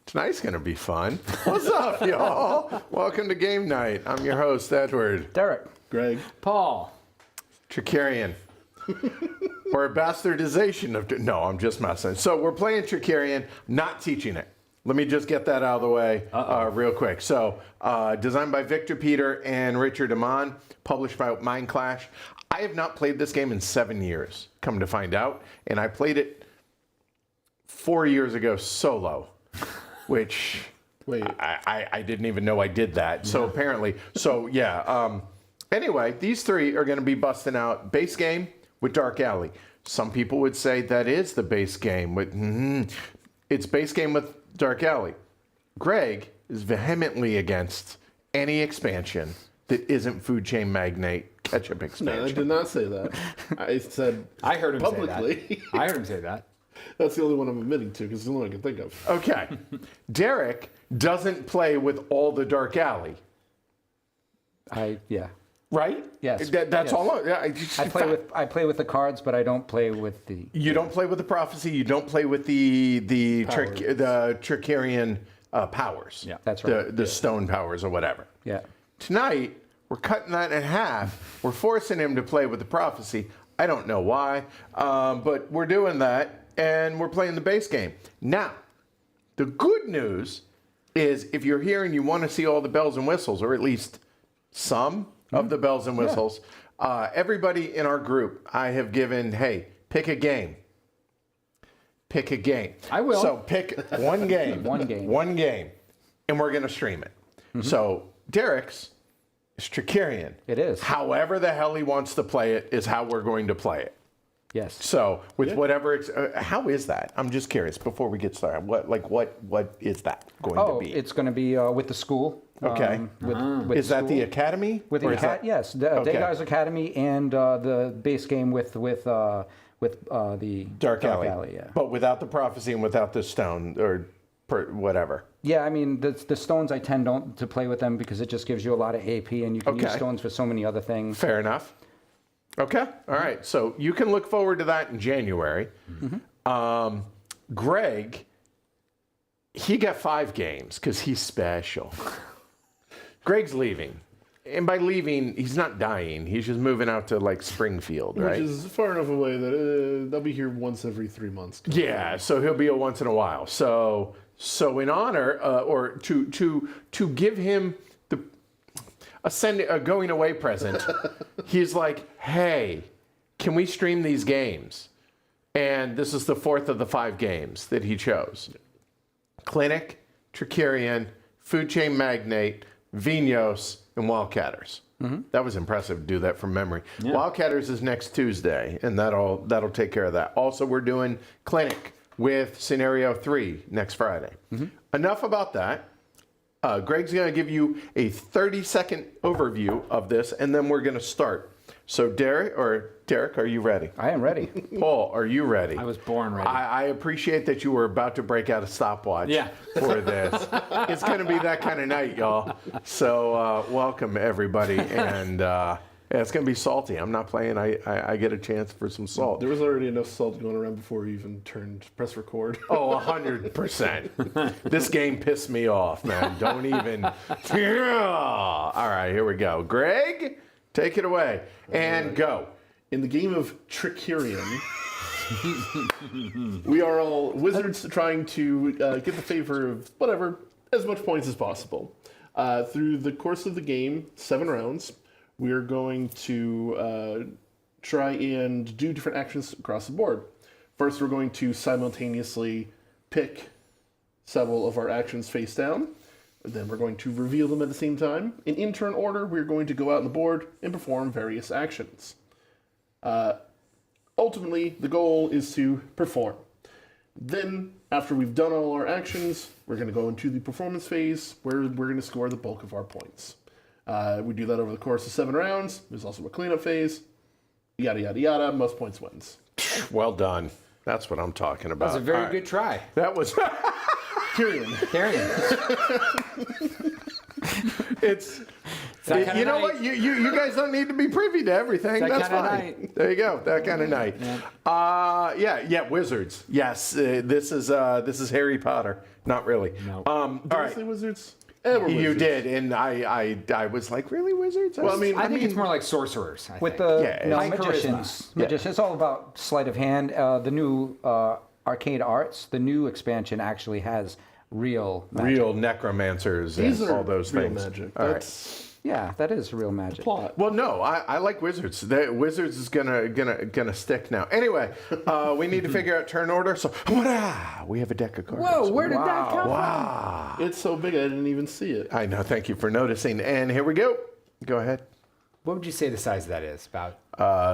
Tonight's going to be fun. What's up, y'all? Welcome to game night. I'm your host, Edward. Derek. Greg. Paul. Trickerion. Or a bastardization of... No, I'm just messing. So we're playing Trickerion, not teaching it. Let me just get that out of the way real quick. So, designed by Victor Peter and Richard Amon, published by Mind Clash. I have not played this game in 7 years, come to find out. And I played it 4 years ago solo. Which I didn't even know I did that. So apparently, anyway, these three are going to be busting out base game with Dark Alley. Some people would say that is the base game. It's base game with Dark Alley. Greg is vehemently against any expansion that isn't Food Chain Magnate ketchup expansion. No, I did not say that. I said I heard him publicly. say that. I heard him say that. That's the only one I'm admitting to, because it's the only one I can think of. Okay. Derek doesn't play with all the Dark Alley. Yeah. Right? Yes. That's yes. all. I play with the cards, but I don't play with the. You don't play with the prophecy. You don't play with the Trickerion powers. Yeah, that's right. The stone powers or whatever. Yeah. Tonight we're cutting that in half. We're forcing him to play with the prophecy. I don't know why, but we're doing that. And we're playing the base game. Now, the good news is if you're here and you want to see all the bells and whistles, or at least some of the bells and whistles, everybody in our group, I have given, hey, pick a game. Pick a game. I will. So pick one game. One game. One game. And we're going to stream it. So Derek's is Trickerion. It is. However the hell he wants to play it is how we're going to play it. Yes. So with whatever, how is that? I'm just curious. Before we get started, what is that going to be? It's going to be with the school. Okay. With is that the academy? With the yes, the Day Guys Academy and the base game with the Dark Alley. Yeah. But without the prophecy and without the stone or whatever. Yeah, I mean the stones I tend to play with them because it just gives you a lot of AP and you can use stones for so many other things. Fair enough. Okay. All right. So you can look forward to that in January. Greg, he got 5 games because he's special. Greg's leaving. And by leaving, he's not dying. He's just moving out to like Springfield, right? Which is far enough away that they'll be here once every 3 months. Yeah. So he'll be a once in a while. So in honor or to give him a going away present, he's like, hey, can we stream these games? And this is the 4th of the 5 games that he chose. Clinic, Trickerion, Food Chain Magnate, Vinos, and Wildcatters. That was impressive to do that from memory. Yeah. Wildcatters is next Tuesday, and that'll take care of that. Also, we're doing Clinic with Scenario 3 next Friday. Enough about that. Greg's going to give you a 30-second overview of this, and then we're going to start. So Derek, are you ready? I am ready. Paul, are you ready? I was born ready. I appreciate that you were about to break out a stopwatch for this. It's going to be that kind of night, y'all. So welcome, everybody. And it's going to be salty. I'm not playing. I get a chance for some salt. There was already enough salt going around before we even press record. Oh, 100%. This game pissed me off, man. Don't even. All right, here we go. Greg, take it away. And go. In the game of Trickerion, we are all wizards trying to get the favor of whatever, as much points as possible. Through the course of the game, 7 rounds, we are going to try and do different actions across the board. First, we're going to simultaneously pick several of our actions face down. Then we're going to reveal them at the same time. In turn order, we're going to go out on the board and perform various actions. Ultimately, the goal is to perform. Then, after we've done all our actions, we're going to go into the performance phase where we're going to score the bulk of our points. We do that over the course of 7 rounds. There's also a cleanup phase. Yada, yada, yada. Most points wins. Well done. That's what I'm talking about. That was a very All good try. That was. Tyrion. It's. that kind You of know night. what? You guys don't need to be privy to everything. That That's kind of fine. night. There you go. That kind of night. Yeah. Wizards. Yes. This is Harry Potter. Not really. No. All Did I right. say wizards? We're You wizards. did, and I was like, really, wizards? Well, I mean, I think it's more like sorcerers. I With think. the Yeah, no, high charisma. magicians. Magicians. It's all about sleight of hand. The new Arcade Arts, the new expansion actually has real magic. real necromancers These and are all those real things. magic. All right. That's Yeah, that is real magic. plot. Well, no, I like wizards. Wizards is gonna stick now. Anyway, we need to figure out turn order. So we have a deck of cards. Whoa, where did that come from? Wow! It's so big I didn't even see it. I know. Thank you for noticing. And here we go. Go ahead. What would you say the size of that is? About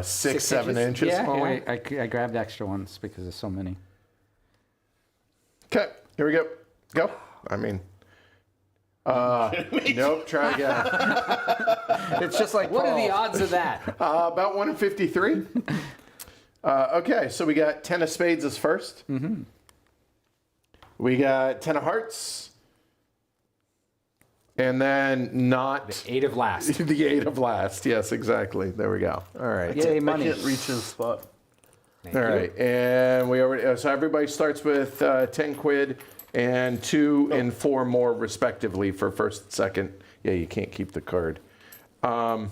6, 6 7 inches? inches. Yeah. Oh wait, I grabbed extra ones because there's so many. Okay. Here we go. Go. I mean. Nope. Try again. It's just like what are the Paul. odds of that? About 1 in 53. Okay, so we got 10 of spades as first. Mm-hmm. We got 10 of hearts. And then not 8 of last. the 8 of last. Yes, exactly. There we go. All right. Yay, I money. can't reach his spot. All right. And we already, so everybody starts with 10 quid and 2 and 4 more respectively for first and second. Yeah, you can't keep the card. All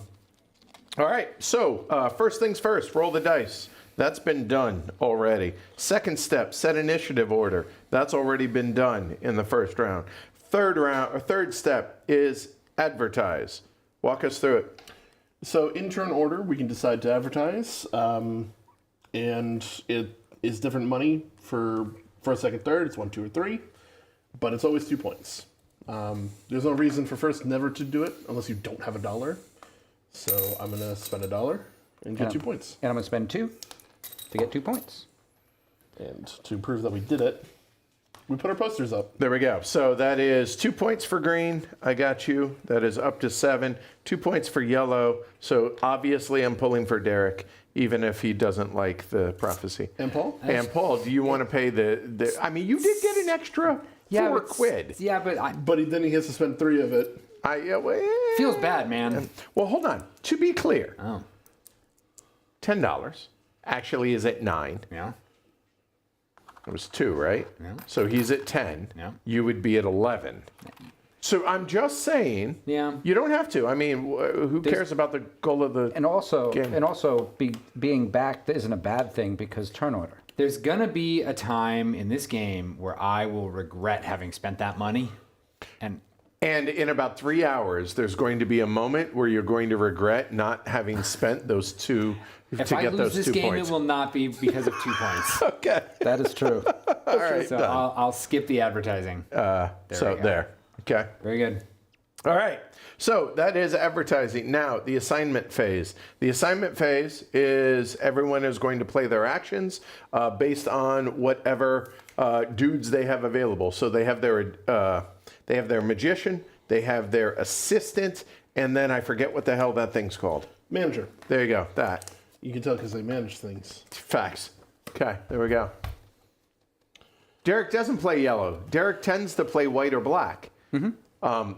right. So first things first, roll the dice. That's been done already. Second step, set initiative order. That's already been done in the first round. Third step is advertise. Walk us through it. So in turn order, we can decide to advertise, and it is different money for first, second, third. It's 1, 2, or 3, but it's always 2 points. There's no reason for first never to do it unless you don't have $1. So I'm gonna spend $1 and get 2 points. And I'm gonna spend 2 to get 2 points. And to prove that we did it, we put our posters up. There we go. So that is 2 points for green. I got you. That is up to 7. 2 points for yellow. So obviously I'm pulling for Derek, even if he doesn't like the prophecy. And Paul? And Paul, do you want to pay the I mean, you did get an extra 4 but- quid. Yeah, but Then he has to spend 3 of it. feels bad, man. Well, hold on. To be clear, Oh, $10 actually is at 9. yeah. It was 2, right? Yeah. So he's at 10. Yeah. You would be at 11. So I'm just saying. Yeah. You don't have to. I mean, who cares about the goal of the And also, game? being back isn't a bad thing because turn order. There's gonna be a time in this game where I will regret having spent that money, and And in about 3 hours, there's going to be a moment where you're going to regret not having spent those 2 if to I get lose those this 2 game, points. it will not be because of 2 points. Okay. That is true. All right. So done. I'll skip the advertising. we go. Okay. Very good. All right. So that is advertising. Now, the assignment phase. The assignment phase is everyone is going to play their actions based on whatever dudes they have available. So they have their magician, they have their assistant, and then I forget what the hell that thing's called. Manager. There you go. That. You can tell because they manage things. Facts. Okay, there we go. Derek doesn't play yellow. Derek tends to play white or black.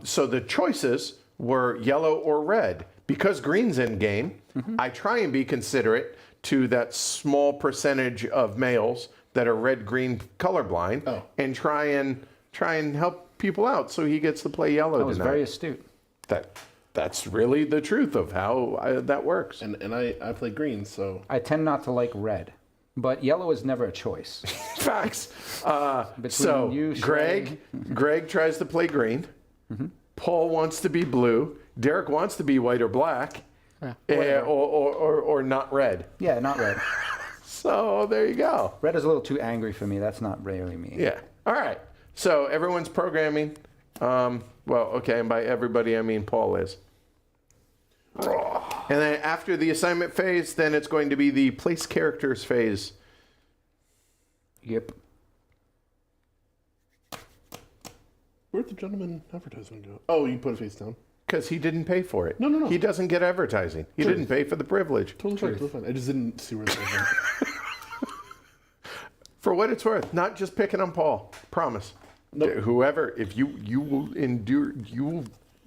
So the choices were yellow or red. Because green's in game, I try and be considerate to that small percentage of males that are red-green colorblind, and try and help people out so he gets to play yellow That was tonight. very astute. That's really the truth of how that works. And I play green, so I tend not to like red, but yellow is never a choice. Facts. So you, Greg tries to play green. Paul wants to be blue. Derek wants to be white or black, or not red. Yeah, not red. So there you go. Red is a little too angry for me. That's not really me. Yeah. All right. So everyone's programming. Well, okay, and by everybody I mean Paul is. And then after the assignment phase, then it's going to be the place characters phase. Yep. Where'd the gentleman advertisement go? Oh, you put it face down. Because he didn't pay for it. No. He doesn't get advertising. He True. didn't pay for the privilege. Totally fine. I just didn't see where it was. For what it's worth, not just picking on Paul. Promise. Nope. Whoever, if you will endure, you will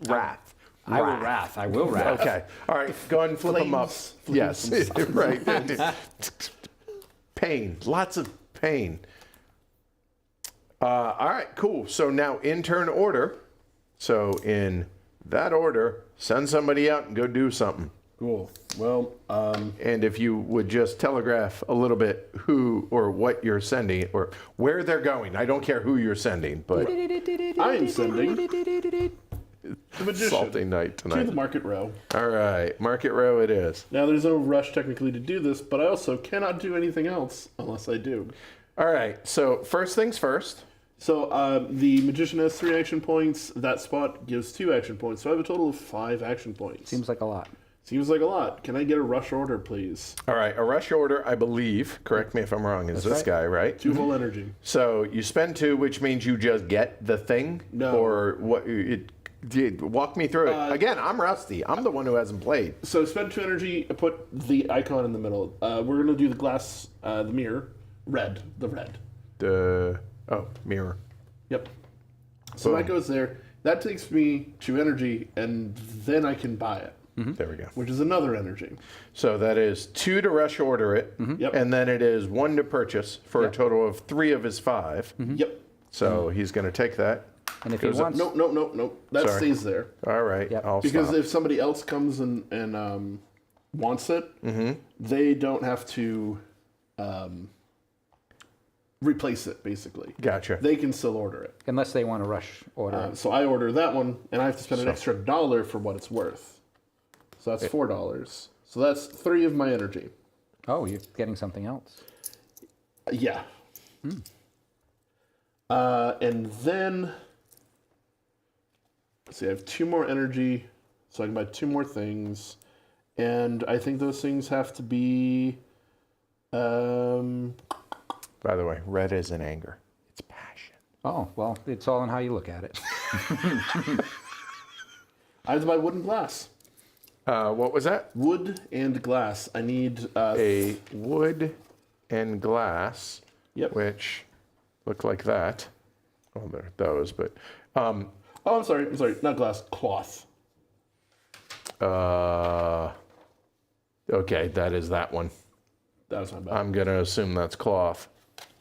wrath. I will wrath. I will wrath. Okay. All right. Go ahead and flip them up. Flames. Yes. Right. Pain. Lots of pain. All right. Cool. So now in turn order. So in that order, send somebody out and go do something. Cool. Well, And if you would just telegraph a little bit who or what you're sending or where they're going. I don't care who you're sending, but I am sending the magician salty night to tonight. the market row. All right. Market row it is. Now, there's no rush technically to do this, but I also cannot do anything else unless I do. All right. So first things first. So the magician has 3 action points. That spot gives 2 action points. So I have a total of 5 action points. Seems like a lot. Seems like a lot. Can I get a rush order, please? All right, a rush order, I believe, correct me if I'm wrong, is this right. guy, right? 2 full energy. So you spend 2, which means you just get the thing? No. Or what? Walk me through it. Again, I'm rusty. I'm the one who hasn't played. So spend 2 energy, put the icon in the middle. We're going to do the glass, the mirror, red, the red. Mirror. Yep. So that Boom. goes there. That takes me 2 energy, and then I can buy it, There we go. which is another energy. So that is 2 to rush order it, Yep. and then it is 1 to purchase for a total of 3 of his 5. Yep. So he's going to take that. And if he Goes up- wants, Nope. That Sorry. stays there. All right, Yep. I'll Because stop. if somebody else comes and wants it, they don't have to replace it, basically. Gotcha. They can still order it. unless they want to rush order. So I order that one, and I have to spend an extra $1 for what it's worth. So that's $4. So that's 3 of my energy. Oh, you're getting something else. Yeah. And then, let's see, I have 2 more energy, so I can buy 2 more things. And I think those things have to be, By the way, red isn't anger. It's passion. Oh, well, it's all in how you look at it. I have to buy wood and glass. What was that? Wood and glass. I need, A wood and glass, Yep. which look like that. Well, they're those, but oh, I'm sorry, not glass, cloth. okay, that is that one. That was my bad. I'm gonna assume that's cloth.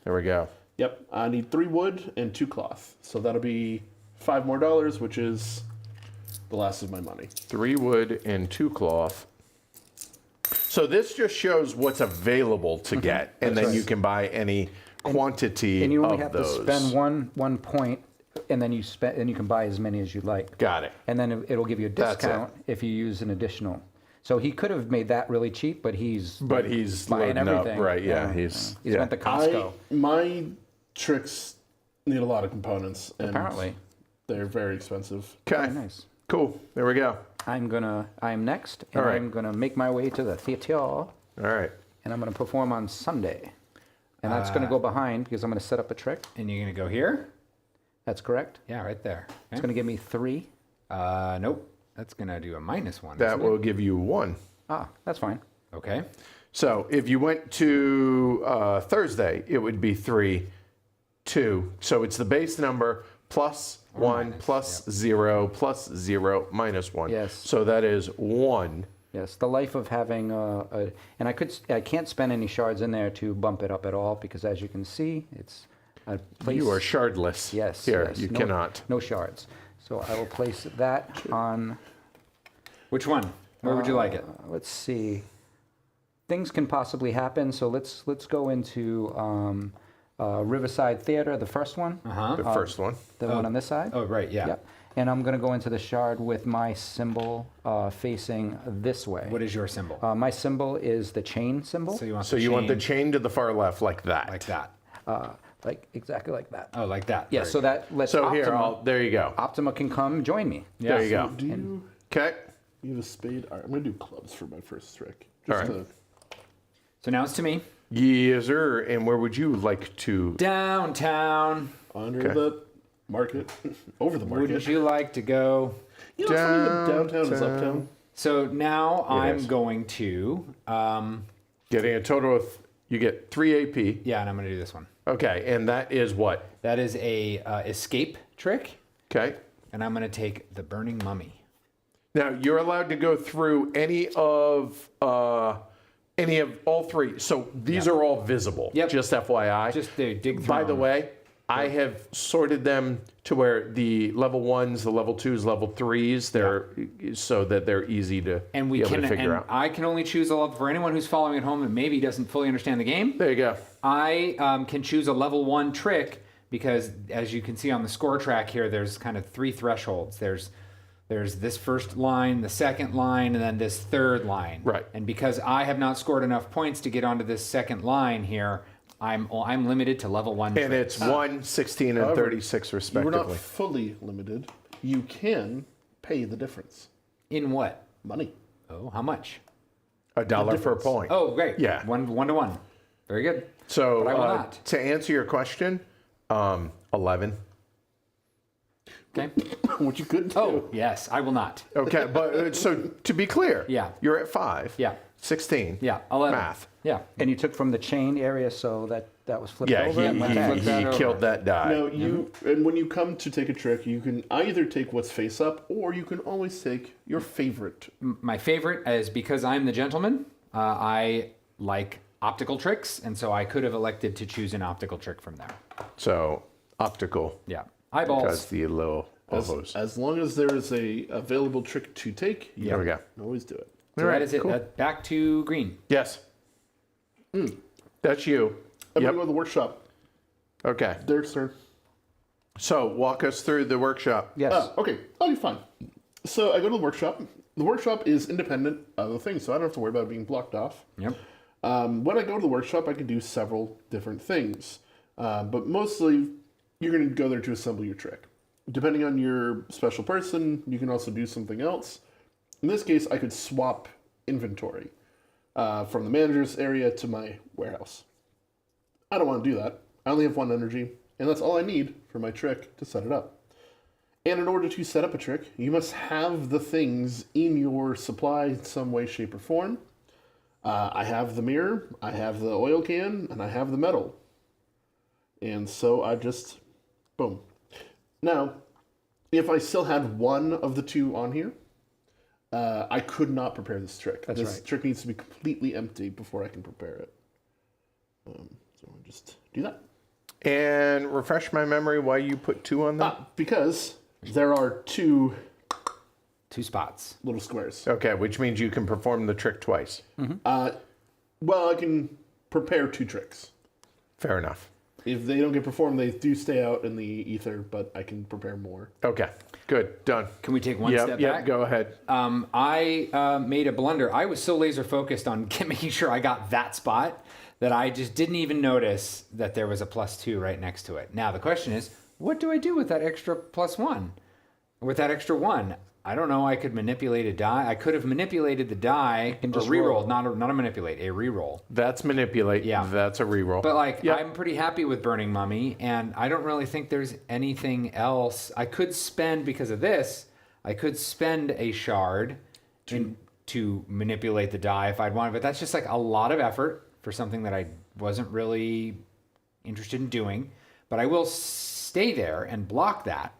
There we go. Yep, I need 3 wood and 2 cloth. So that'll be $5 more, which is the last of my money. 3 wood and 2 cloth. So this just shows what's available to get, and then you can buy any quantity And you only of have those. to spend one point, and then you can buy as many as you like. Got it. And then it'll give you a That's it. discount if you use an additional. So he could have made that really cheap, but he's But he's buying loading up, everything. right? Yeah, he's went to Costco. My tricks need a lot of components, and Apparently. they're very expensive. Okay. Very nice. Cool. There we go. I'm next, and All right. I'm gonna make my way to the theater, All right. and I'm gonna perform on Sunday, and that's gonna go behind because I'm gonna set up a trick. And you're going to go here? That's correct. Yeah, right there. It's gonna give me 3. Nope. That's going to do a -1. That isn't will give you 1. That's fine. it? Okay. So if you went to Thursday, it would be 3, 2. So it's the base number plus 1 plus 0 plus 0 minus 1. Yes. So that is 1. Yes, the life of having and I can't spend any shards in there to bump it up at all because as you can see, it's a place. You are shardless. Yes. Here, yes, you no- cannot. No shards. So I will place that on. Which one? Where would you like it? Let's see. Things can possibly happen. So let's go into Riverside Theater, the first one, The first one. the one on this side. Oh, right, yeah. Yep. And I'm going to go into the shard with my symbol facing this way. What is your symbol? My symbol is the chain symbol. So you want So the you want the chain chain to the far left like that. like that. Like exactly like that. Oh, like that. Yeah, Very so that lets So Optima, here, there you go. Optima can come join me. Yeah. There you go. Do you, Okay. you have a spade? All right, I'm going to do clubs for my first trick. All Just right. So now it's to me. Yes, sir. And where would you like to? Downtown. under Okay. the Market. Over the market. Wouldn't you like to go? You know, it's funny that downtown is uptown. So now I'm is. going to, Getting a total of, you get 3 AP. yeah, and I'm going to do this one. Okay, and that is what? That is a escape trick, Okay. and I'm going to take the Burning Mummy. Now, you're allowed to go through any of all three. So these are all visible. Yep. Just FYI. Just to dig through By the them. way, I have sorted them to where the level 1s, the level 2s, level 3s, they're so that they're easy to And we be able can, to figure and out. I can only choose a level for anyone who's following at home and maybe doesn't fully understand the game. There you go. I can choose a level 1 trick because, as you can see on the score track here, there's kind of 3 thresholds. There's this first line, the second line, and then this third line. Right. And because I have not scored enough points to get onto this second line here, I'm limited to level 1 And tricks. it's 1, 16, and However, 36 You were respectively. not fully limited. You can pay the difference. In what? Money. Oh, how much? $1 per difference. point. Oh, great. Yeah. One to one. Very good. So But I will not. to answer your question, 11. Okay. What you could do. Oh, yes, I will not. Okay, but so to be clear, Yeah. you're at 5. Yeah. 16. Yeah, 11. Math. Yeah. And you took from the chain area, so that was flipped Yeah, over. and went back. flip that he over. killed that die. Now and when you come to take a trick, you can either take what's face up, or you can always take your favorite. My favorite is because I'm the gentleman. I like optical tricks, and so I could have elected to choose an optical trick from there. So optical. Yeah. Because Eyeballs. the little ohos. As long as there is a available trick to take, you There we go. can always do it. So All right, that is it. cool. Back to green. Yes. That's you. I'm Yep. gonna go to the workshop. Okay. Derek's turn. So walk us through the workshop. Yes. Okay, I'll be fine. So I go to the workshop. The workshop is independent of the thing, so I don't have to worry about it being blocked off. Yep. When I go to the workshop, I can do several different things, but mostly you're going to go there to assemble your trick. Depending on your special person, you can also do something else. In this case, I could swap inventory from the manager's area to my warehouse. I don't want to do that. I only have 1 energy, and that's all I need for my trick to set it up. And in order to set up a trick, you must have the things in your supply in some way, shape, or form. I have the mirror, I have the oil can, and I have the metal. And so I just, boom. Now, if I still had one of the 2 on here, I could not prepare this trick. This right. trick needs to be completely empty before I can prepare it. So I'll just do that. And refresh my memory why you put 2 on there. Because there are 2 2 spots. little squares. Okay, which means you can perform the trick twice. Well, I can prepare 2 tricks. Fair enough. If they don't get performed, they do stay out in the ether, but I can prepare more. Okay, good, done. Can we take one step Yep, back? go ahead. I made a blunder. I was so laser focused on making sure I got that spot that I just didn't even notice that there was a +2 right next to it. Now the question is, what do I do with that extra +1? With that extra 1? I don't know. I could manipulate a die. I could have manipulated the die and just re-roll, roll. not a manipulate, a re-roll. That's manipulate. Yeah. That's a reroll. But like, Yep. I'm pretty happy with Burning Mummy, and I don't really think there's anything else. I could spend, because of this, I could spend a shard to manipulate the die if I'd wanted, but that's just like a lot of effort for something that I wasn't really interested in doing. But I will stay there and block that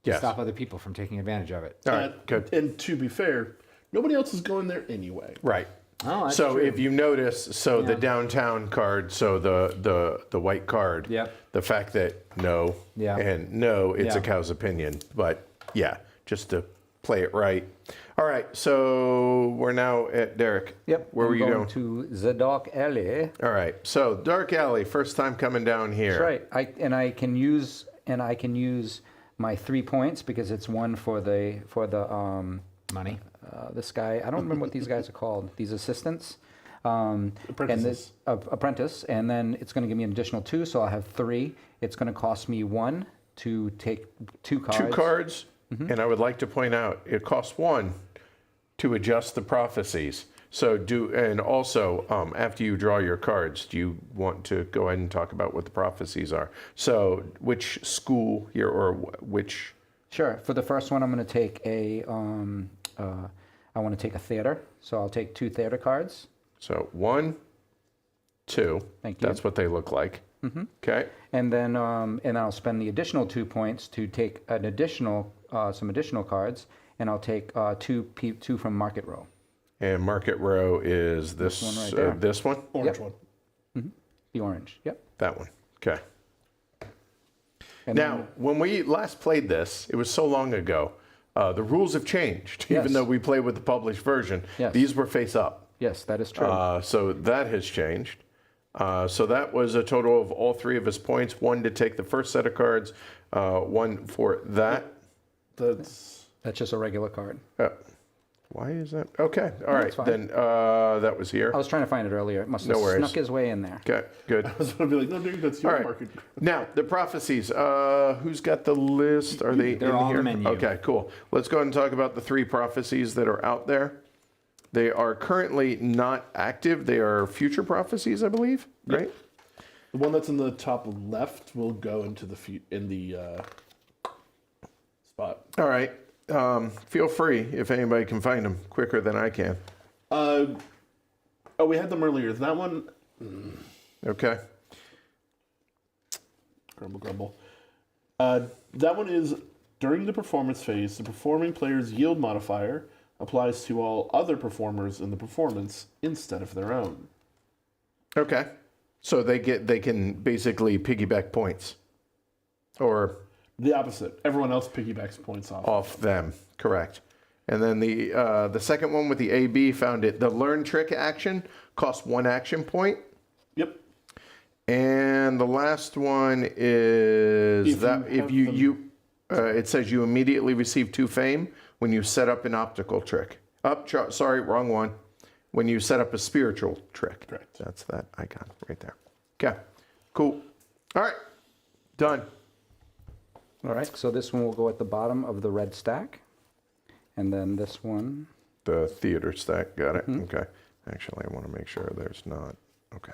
to Yes. stop other people from taking advantage of it. All right, good. And to be fair, nobody else is going there anyway. Right. Oh, that's So true. if you notice, the downtown card, so the white card, Yep. the fact that no, Yeah. and no, it's a Yeah. cow's opinion. But yeah, just to play it right. All right, so we're now at Derek. Yep. Where I'm were you going? to the dark alley. All right, so Dark Alley, first time coming down here. That's right. I can use my 3 points because it's 1 for the Money. this guy. I don't remember what these guys are called. These assistants. And Apprentices. this apprentice, and then it's going to give me an additional 2, so I'll have 3. It's going to cost me 1 to take 2 cards. 2 cards, and I would like to point out it costs 1 to adjust the prophecies. So and also, after you draw your cards, do you want to go ahead and talk about what the prophecies are? So which school here, or which? Sure. For the first one, I'm going to take I want to take a theater. So I'll take 2 theater cards. So 1, 2. Thank you. That's what they look like. Mm-hmm. Okay. And then I'll spend the additional 2 points to take an additional some additional cards, and I'll take 2 from Market Row. And Market Row is this one right there. this one? Orange Yep. one. The orange. Yep. That one. Okay. And Now, when we last played this, it was so long ago. The rules have changed, even Yes. though we played with the published version. Yes. These were face up. yes, that is true. So that has changed. So that was a total of all 3 of his points. 1 to take the first set of cards, 1 for that. That's That's just a regular card. Why is that? Okay. All right. it's fine. Then that was here. I was trying to find it earlier. It must have No worries. snuck his way in there. Okay. Good. I was going to be like, no, dude, that's your All right. market. Now, the prophecies. Who's got the list? Are they They're in on the here? menu. Okay, cool. Let's go ahead and talk about the 3 prophecies that are out there. They are currently not active. They are future prophecies, I believe, right? The one that's in the top left will go into the spot. All right. Feel free if anybody can find them quicker than I can. We had them earlier. That one, Okay. grumble. That one is during the performance phase, the performing player's yield modifier applies to all other performers in the performance instead of their own. Okay. So they can basically piggyback points, or The opposite. Everyone else piggybacks points off. them. Correct. And then the second one with the AB found it. The learn trick action costs 1 action point. Yep. And the last one is If that you if have you it says you immediately receive 2 fame when you set up an optical trick. Sorry, wrong one. When you set up a spiritual trick. Correct. That's that icon right there. Okay, cool. All right, done. All right. So this one will go at the bottom of the red stack, and then this one. The theater stack, got it. Okay. Actually, I want to make sure there's not. Okay.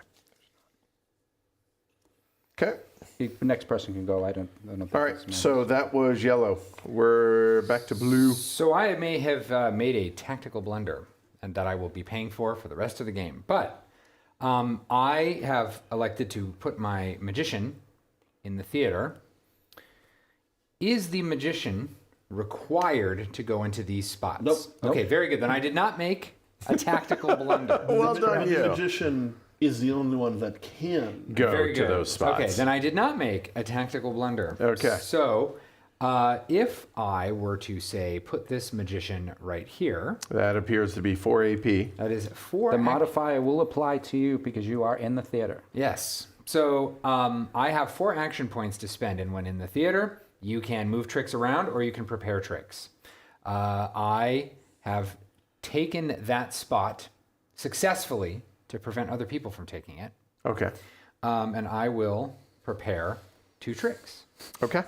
Okay. The next person can go. I don't know. All right. So that was yellow. We're back to blue. So I may have made a tactical blunder, and that I will be paying for the rest of the game. But I have elected to put my magician in the theater. Is the magician required to go into these spots? Nope. Okay, very good. Then I did not make a tactical blunder. Well done, The you. magician is the only one that can. Go Very to good. those spots. Okay, then I did not make a tactical blunder. Okay. So if I were to say put this magician right here, That appears to be 4 AP. that is 4. The modifier will apply to you because you are in the theater. Yes. So I have 4 action points to spend, and when in the theater, you can move tricks around or you can prepare tricks. I have taken that spot successfully to prevent other people from taking it, Okay. and I will prepare 2 tricks. Okay.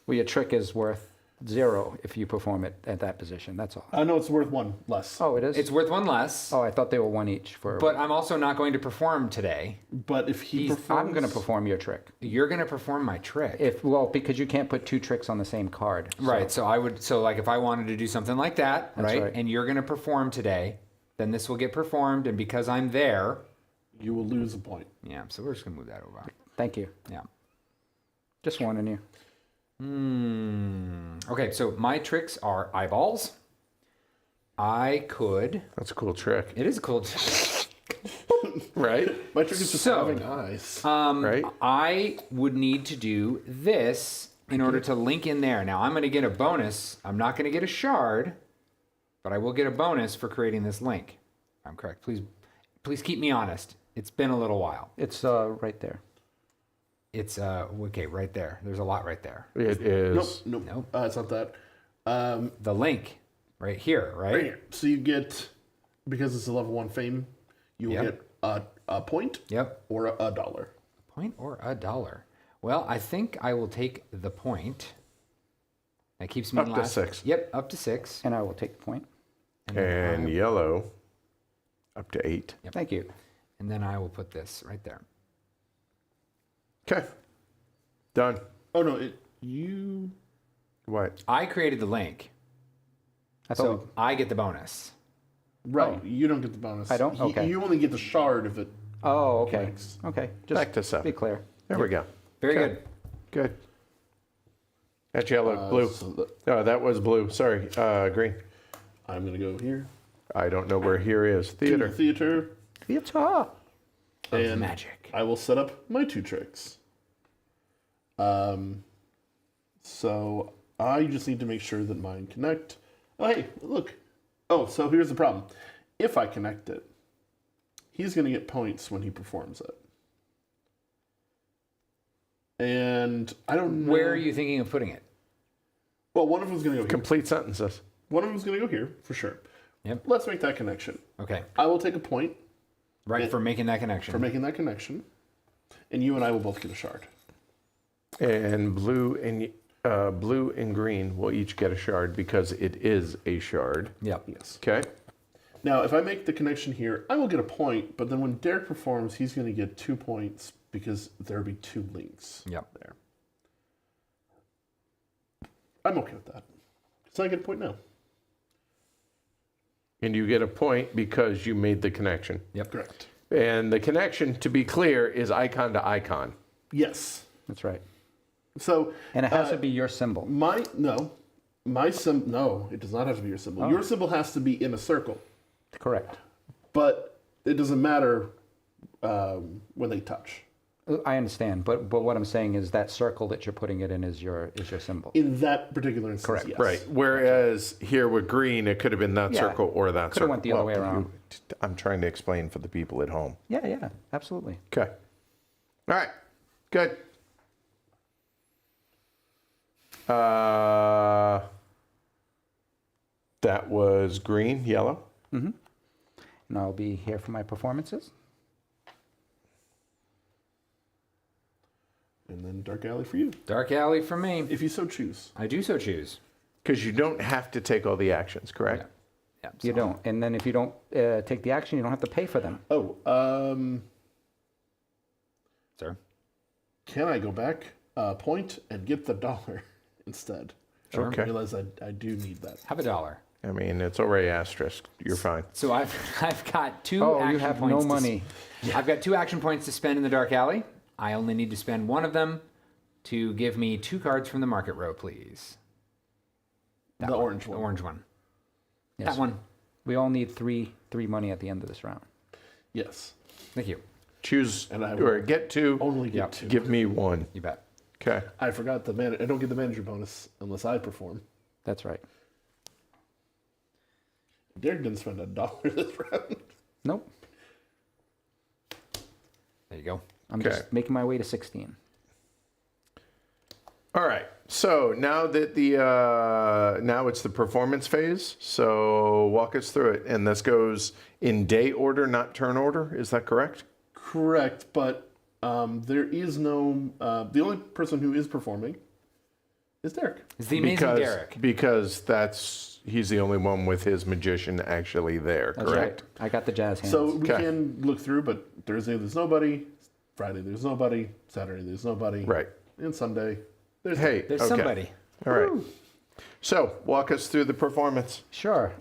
Well, your trick is worth 0 if you perform it at that position. That's all. I know it's worth 1 less. Oh, it is? It's worth 1 less, Oh, I thought they were 1 each for. but I'm also not going to perform today. But if he performs, I'm going to perform your trick. You're going to perform my trick. Because you can't put 2 tricks on the same card. So- Right. So I would. So like if I wanted to do something like that, That's right? right. And you're going to perform today, then this will get performed, and because I'm there, you will lose a point. yeah. So we're just going to move that over. Thank you. Yeah. Just warning you. Okay. So my tricks are eyeballs. I could. That's a cool trick. It is a cool. Right? My trick is just So, having eyes. Right? I would need to do this in order to link in there. Now I'm going to get a bonus. I'm not going to get a shard, but I will get a bonus for creating this link. I'm correct. Please keep me honest. It's been a little while. It's right there. It's okay right there. There's a lot right there. It Nope, is. nope. Nope. It's not that. The link right here, right? Right here. So you get, because it's a level 1 fame, you will Yep. get a point Yep. or a dollar. Point or a dollar. Well, I think I will take the point. That keeps me Up in to last. 6. Yep, up to 6. And I will take the point. And yellow up to 8. Thank you. And then I will put this right there. Okay. Done. Oh no, you. What? I created the link, I thought so I get the bonus. Right, you don't get the bonus. I don't? Okay. You only get the shard if it. Oh, okay. Thanks. Okay. Just Back to 7. be clear. There we go. Very Okay. good. Good. That's yellow. Blue. So Oh, that was blue. Sorry. Green. I'm gonna go here. I don't know where here is. To Theater. the theater, Theater. and magic. I will set up my 2 tricks. So I just need to make sure that mine connect. Oh, hey, look. Oh, so here's the problem. If I connect it, he's going to get points when he performs it. And I don't know. Where are you thinking of putting it? Well, one of them's going to go here. Complete sentences. One of them's going to go here, for sure. Yep. Let's make that connection. Okay. I will take a point Right, for making that connection. for making that connection. And you and I will both get a shard. And blue and green will each get a shard because it is a shard. Yep. Yes. Okay. Now, if I make the connection here, I will get a point, but then when Derek performs, he's going to get 2 points because there'll be 2 links Yep. there. I'm okay with that. So I get a point now. And you get a point because you made the connection. Yep. Correct. And the connection, to be clear, is icon to icon. Yes. That's right. So And it has to be your symbol. my no, it does not have to be your symbol. Oh. Your symbol has to be in a circle, Correct. but it doesn't matter when they touch. I understand, but what I'm saying is that circle that you're putting it in is your symbol. In that particular instance, Correct. yes. Right. Whereas here with green, it could have been that Yeah. circle or that Could have circle. went the other way around. I'm trying to explain for the people at home. Yeah, absolutely. Okay. All right. Good. That was green, yellow. And I'll be here for my performances. And then Dark Alley for you, Dark alley for me. if you so choose. I do so choose. Because you don't have to take all the actions, correct? Yeah. You don't. And then if you don't take the action, you don't have to pay for them. Oh, Sir. can I go back a point and get the dollar instead? Sure. I Okay. realize I do need that. Have $1. I mean, it's already asterisk. You're fine. So I've got 2 Oh, action you have points no to money. I've got 2 action points to spend in the dark alley. I only need to spend one of them to give me 2 cards from the market row, please. The orange The one. orange one. Yes. That one. We all need three money at the end of this round. Yes. Thank you. Choose And I or will get 2. Only get 2. Give me 1. You bet. Okay. I forgot the I don't get the manager bonus unless I perform. That's right. Derek didn't spend $1 this round. Nope. There you go. I'm Okay. just making my way to 16. All right. So now that now it's the performance phase. So walk us through it, and this goes in day order, not turn order. Is that correct? Correct, but there is no. The only person who is performing is Derek. It's the amazing Derek. Because he's the only one with his magician actually there. That's Correct. right. I got the jazz hands. So we Okay. can look through, but Thursday there's nobody, Friday there's nobody, Saturday there's nobody, Right. and Sunday there's Hey. There's okay. somebody. All right. So walk us through the performance. Sure.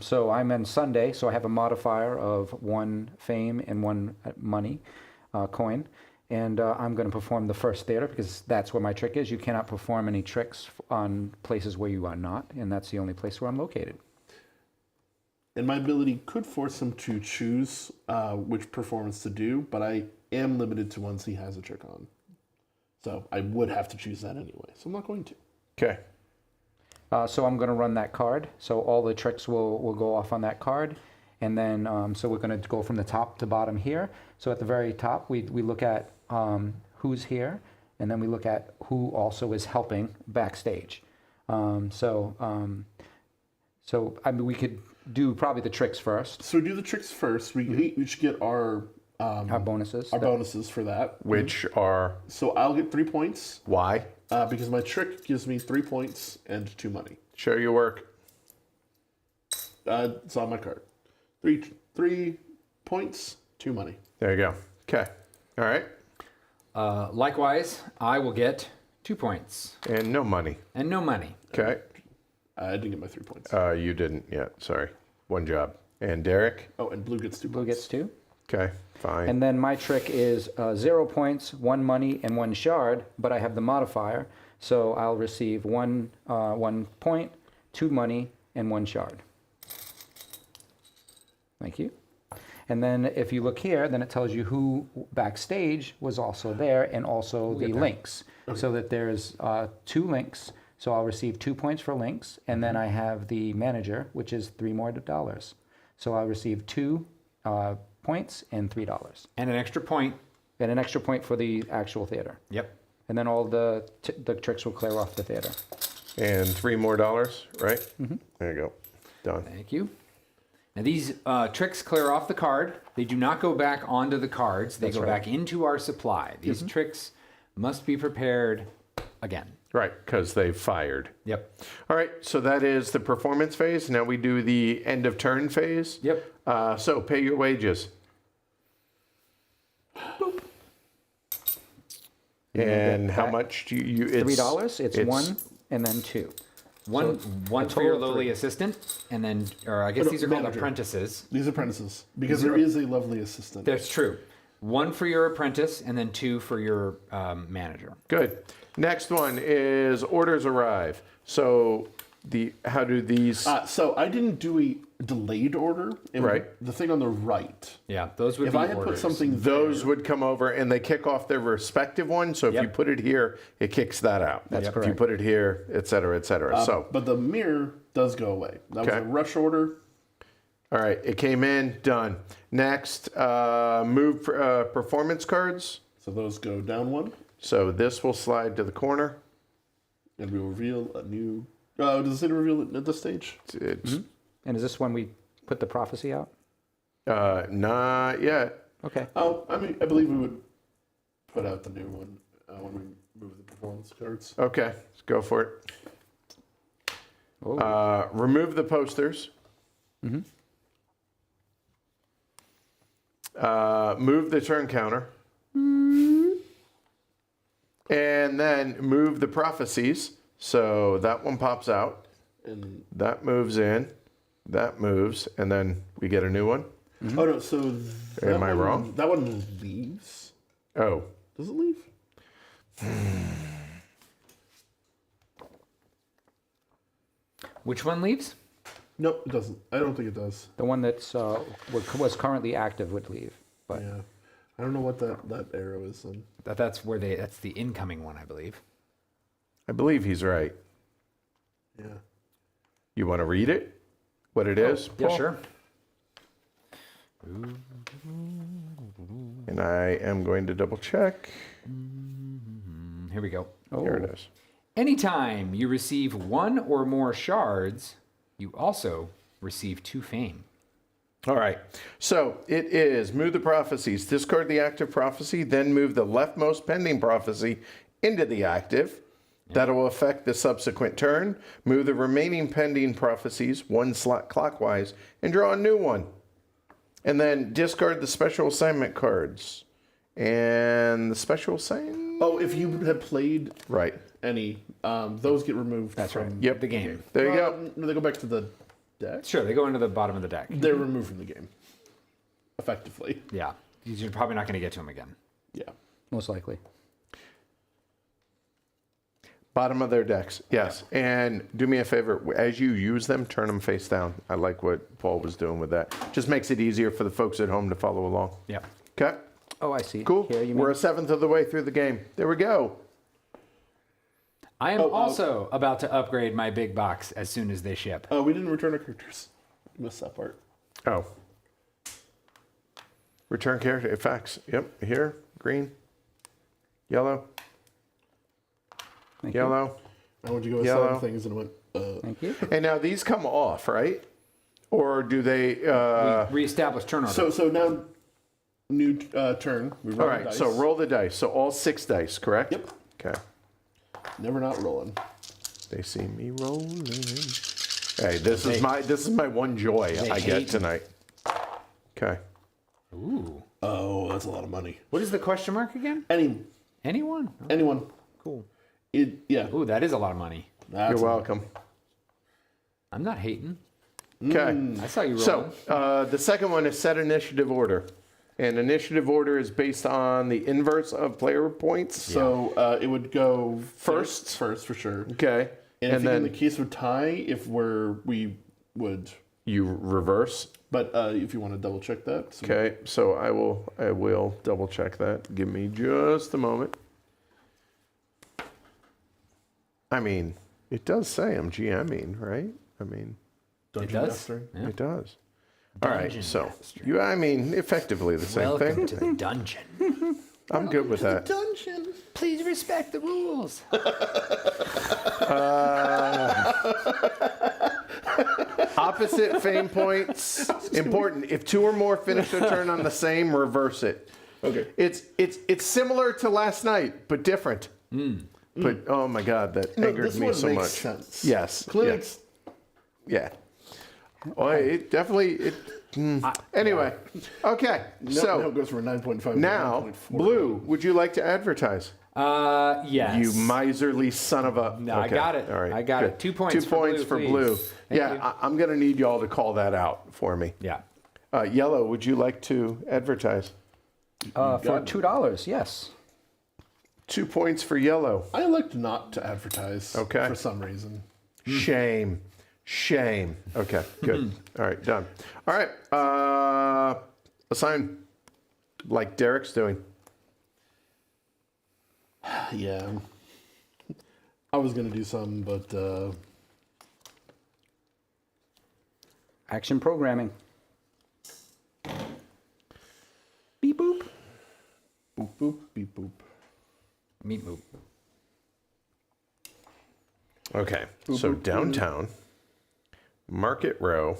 So I'm on Sunday, so I have a modifier of 1 fame and 1 money coin. And I'm going to perform the first theater because that's where my trick is. You cannot perform any tricks on places where you are not, and that's the only place where I'm located. And my ability could force him to choose which performance to do, but I am limited to ones he has a trick on. So I would have to choose that anyway. So I'm not going to. Okay. So I'm going to run that card. So all the tricks will go off on that card. And then, so we're going to go from the top to bottom here. So at the very top, we look at who's here, and then we look at who also is helping backstage. So I mean, we could do probably the tricks first, So we do the tricks first. We each get our our bonuses. bonuses for that. Which are So I'll get 3 points why? because my trick gives me 3 points and 2 money. Show your work. It's on my card. 3 points, 2 money. There you go. Okay. All right. Likewise, I will get 2 points And no money. and no money. Okay. I didn't get my 3 points. You didn't yet. Sorry. One job. And Derek? Oh, and blue gets 2 Blue points. gets 2. Okay. Fine. And then my trick is 0 points, 1 money, and 1 shard, but I have the modifier, so I'll receive 1 point, 2 money, and 1 shard. Thank you. And then if you look here, then it tells you who backstage was also there, and also the links. So that there's 2 links, so I'll receive 2 points for links, and then I have the manager, which is $3 more. So I'll receive 2 points and $3. And an extra point. And an extra point for the actual theater. Yep. And then all the tricks will clear off the theater. And $3 more, right? Mm-hmm. There you go. Done. Thank you. Now these tricks clear off the card. They do not go back onto the cards. They go back into our supply. These tricks must be prepared again. Right, because they fired. Yep. All right, so that is the performance phase. Now we do the end of turn phase. Yep. So pay your wages. Boop. And how much do you? It's $3. It's 1 and then 2. One for total your of lowly 3. assistant, and then, or I guess no, these are called manager. apprentices. These apprentices. Because there is a lovely assistant. That's true. 1 for your apprentice, and then 2 for your manager. good. Next one is orders arrive. So how do these? So I didn't do a delayed order. Right. The thing on the right. Yeah, those would If be I had orders. put something Those would come over and they kick off their respective one. So if Yep. you put it here, it kicks that out. That's If you correct. put it here, et cetera, et cetera. So, But the mirror does go away. That Okay. was a rush order. all right, it came in, done. Next, move performance cards. So those go down 1. So this will slide to the corner. And we will reveal a new. Does it reveal it at this stage? It's And is this when we put the prophecy out? not yet. Okay. Oh, I mean, I believe we would put out the new one when we move the performance cards. Okay, let's go for it. Oh. Remove the posters. Move the turn counter. And then move the prophecies. So that one pops out. And That moves in. That moves. And then we get a new one. oh no, so Am I wrong? That one leaves. Oh, Does it leave? Which one leaves? Nope, it doesn't. I don't think it does. The one that's was currently active would leave. But Yeah, I don't know what that arrow is then. That's the incoming one, I believe. I believe he's right. Yeah. You want to read it? What it is? Yeah, Paul? sure. And I am going to double check. Here we go. Here it is. Anytime you receive 1 or more shards, you also receive 2 fame. All right. So it is move the prophecies, discard the active prophecy, then move the leftmost pending prophecy into the active. That will affect the subsequent turn. Move the remaining pending prophecies 1 slot clockwise and draw a new one. And then discard the special assignment cards. And the special assignment? Oh, if you had played Right. any, those get removed. That's right. Yep. The game. There you go. No, they go back to the deck. Sure, they go into the bottom of the deck. They're removed from the game. Effectively. Yeah. You're probably not going to get to them again. Yeah. most likely. Bottom of their decks, yes. And do me a favor, as you use them, turn them face down. I like what Paul was doing with that. Just makes it easier for the folks at home to follow along. Yeah. Okay, Oh, I see. cool. Here, you We're mean? a seventh of the way through the game. There we go. I am also about to upgrade my big box as soon as they ship. Oh, we didn't return our characters. Missed that part. Oh. Return character effects. Yep, here, green, yellow, Thank you. yellow. I went to go with Yellow. selling things and went, Thank you. And now these come off, right? Or do they, We reestablish turn order. So now, new turn. We roll all the right, dice. so roll the dice. So all 6 dice, correct? Yep. Okay. Never not rolling. They see me rolling. Hey, this is my one joy I get hate tonight. Okay. Ooh. Oh, that's a lot of money. What is the question mark again? Anyone. Cool. Yeah. Ooh, that is a lot of money. That's You're welcome. I'm not hating. Okay. I saw you roll. So the second one is set initiative order. And initiative order is based on the inverse of player points. So it would go First. First, for sure. Okay. And then in the case of tie, we would. you reverse. But if you want to double check that. So Okay. So I will double check that. Give me just a moment. I mean, it does say I'm GMing, right? I mean, Dungeon does? Master. Yeah. it does. All right. Dungeon So Master. I mean, effectively the same Welcome thing. to the dungeon. I'm good with that. Dungeon. Please respect the rules. Opposite fame points. Important. If two or more finish their turn on the same, reverse it. Okay. It's similar to last night, but different. But oh my God, that angered this me one so makes much. sense. Yes. Clinics. Yeah. Well, it definitely. Anyway, okay. Now So it goes from a 9.5 to now, 9.4. Blue, would you like to advertise? Yes. You miserly son of a. No, I got it. All right. I got good. it. 2 points 2 for points Blue, for please. Blue. Thank Yeah, you. I'm going to need y'all to call that out for me. Yeah. Yellow, would you like to advertise? For $2, yes. 2 points for Yellow. I elect not to advertise. Okay. For some reason. Shame. Shame. Okay, good. All right, done. All right, assign like Derek's doing. Yeah. I was gonna do some, but Action programming. Beep boop. boop boop beep boop. Meat moop. Okay, so downtown, Market Row.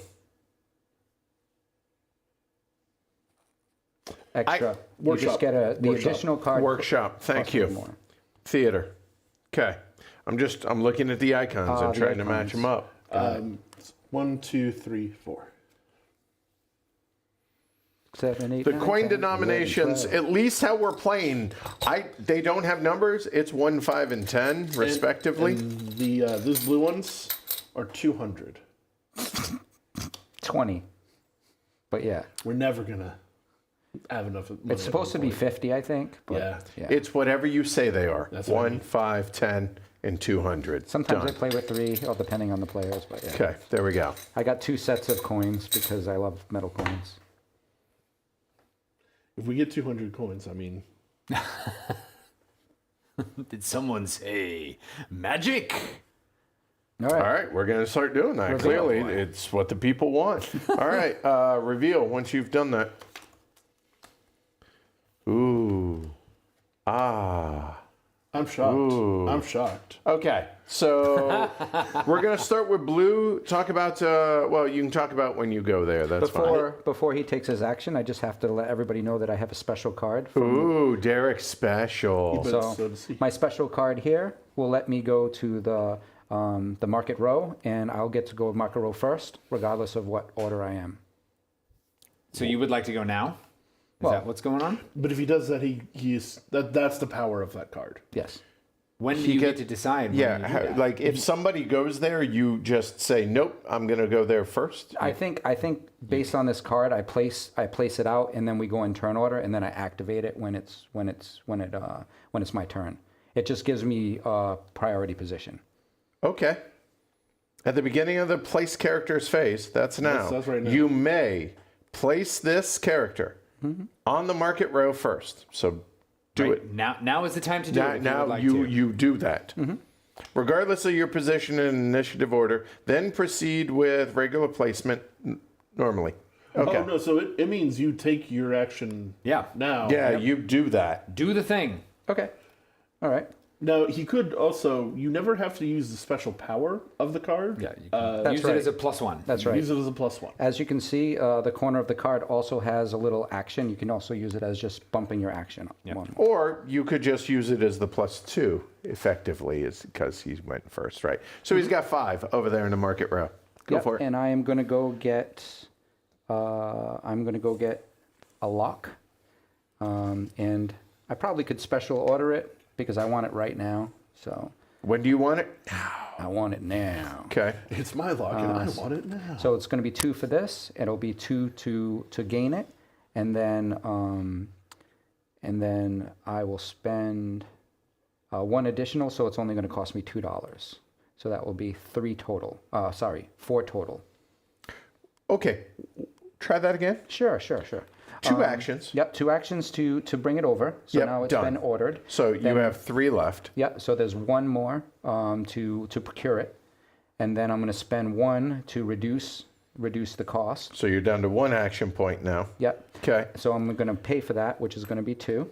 Extra. You Workshop. just get the Workshop. additional card. Workshop, thank costs you. more. Theater. Okay, I'm looking at the icons and the trying to match icons. them up. 1, 2, 3, 4. 7, 8, The 9, coin 10, denominations, 11, 12. at least how we're playing, they don't have numbers. It's 1, 5, and 10, respectively. And the those blue ones are 200. 20. But yeah, We're never gonna have enough. Money it's supposed to be 50, I think. But Yeah. It's whatever you say they are. That's what I 1, mean. 5, 10, and 200. Sometimes Done. I play with 3, all depending on the players. But yeah, Okay, there we go. I got 2 sets of coins because I love metal coins. If we get 200 coins, I mean, Did someone say magic? All right. All right, we're going to start doing that. Reveal. Clearly, it's what the people want. All right, reveal once you've done that. Ooh. Ah. I'm shocked. Ooh. I'm shocked. Okay, so we're going to start with Blue. Talk about, well, you can talk about when you go there. That's fine. Before he takes his action, I just have to let everybody know that I have a special card. Ooh, Derek special. But So so to see. my special card here will let me go to the market row, and I'll get to go market row first, regardless of what order I am. So you would like to go now? Is Well- that what's going on? But if he does that, that's the power of that card. Yes. When do you get to decide? When Yeah, you do that? like if somebody goes there, you just say, nope, I'm going to go there first. I think based on this card, I place it out, and then we go in turn order, and then I activate it when it's my turn. It just gives me a priority position. Okay. At the beginning of the place character's phase, that's now. That's right now. You may place this character on the market row first. So do Right. it. Now is the time to do it. if Now would like you to. you do that. Regardless of your position in initiative order, then proceed with regular placement normally. Okay. Oh no, so it means you take your action. Yeah. Now. Yeah, you do that. do the thing. Okay. All right. Now he could also. You never have to use the special power of the card. Yeah, you can That's use right. it as a +1. That's right. Use it as a +1. As you can see, the corner of the card also has a little action. You can also use it as just bumping your action. One. Or you could just use it as the +2 effectively, is because he went first, right? So he's got 5 over there in the market row. Go Yep, for it. And I am going to go get. I'm going to go get a lock, and I probably could special order it because I want it right now. So When do you want it? I want it now. Okay. It's my lock, and I want it now. So it's going to be 2 for this. It'll be 2 to gain it, and then I will spend 1 additional. So it's only going to cost me $2. So that will be 4 total. Okay. Try that again. Sure. 2 actions. Yep, 2 actions to bring it over. So Yep, now it's done. been ordered. So you have 3 left. Yep, so there's 1 more to procure it. And then I'm going to spend 1 to reduce the cost. So you're down to 1 action point now. Yep. Okay. So I'm going to pay for that, which is going to be 2.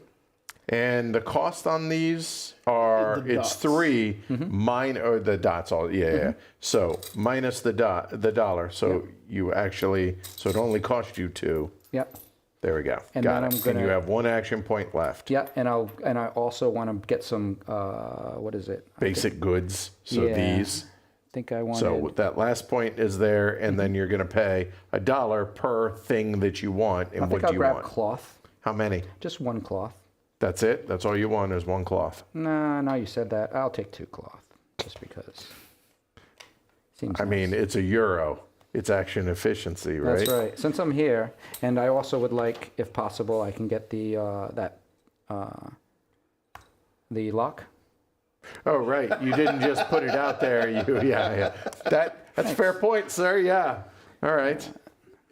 And the cost on these are The it's dots. 3 or the dots all yeah. So minus the dollar. So you actually it only cost you 2. Yep. There we go. And Got then it. I'm gonna- And you have 1 action point left. Yep, and I also want to get some what is it? Basic goods. So Yeah. these. I think I wanted So that last point is there, and then you're going to pay $1 per thing that you want. And I what think do I'll you grab want? cloth. How many? Just 1 cloth. That's it. That's all you want is 1 cloth. Nah, now you said that. I'll take 2 cloth just because. Seems I nice. mean, it's €1. It's action efficiency, right? That's right. Since I'm here, and I also would like, if possible, I can get the the lock. Oh, right. You didn't just put it out there. Yeah. That's a fair point, sir. Yeah. All right.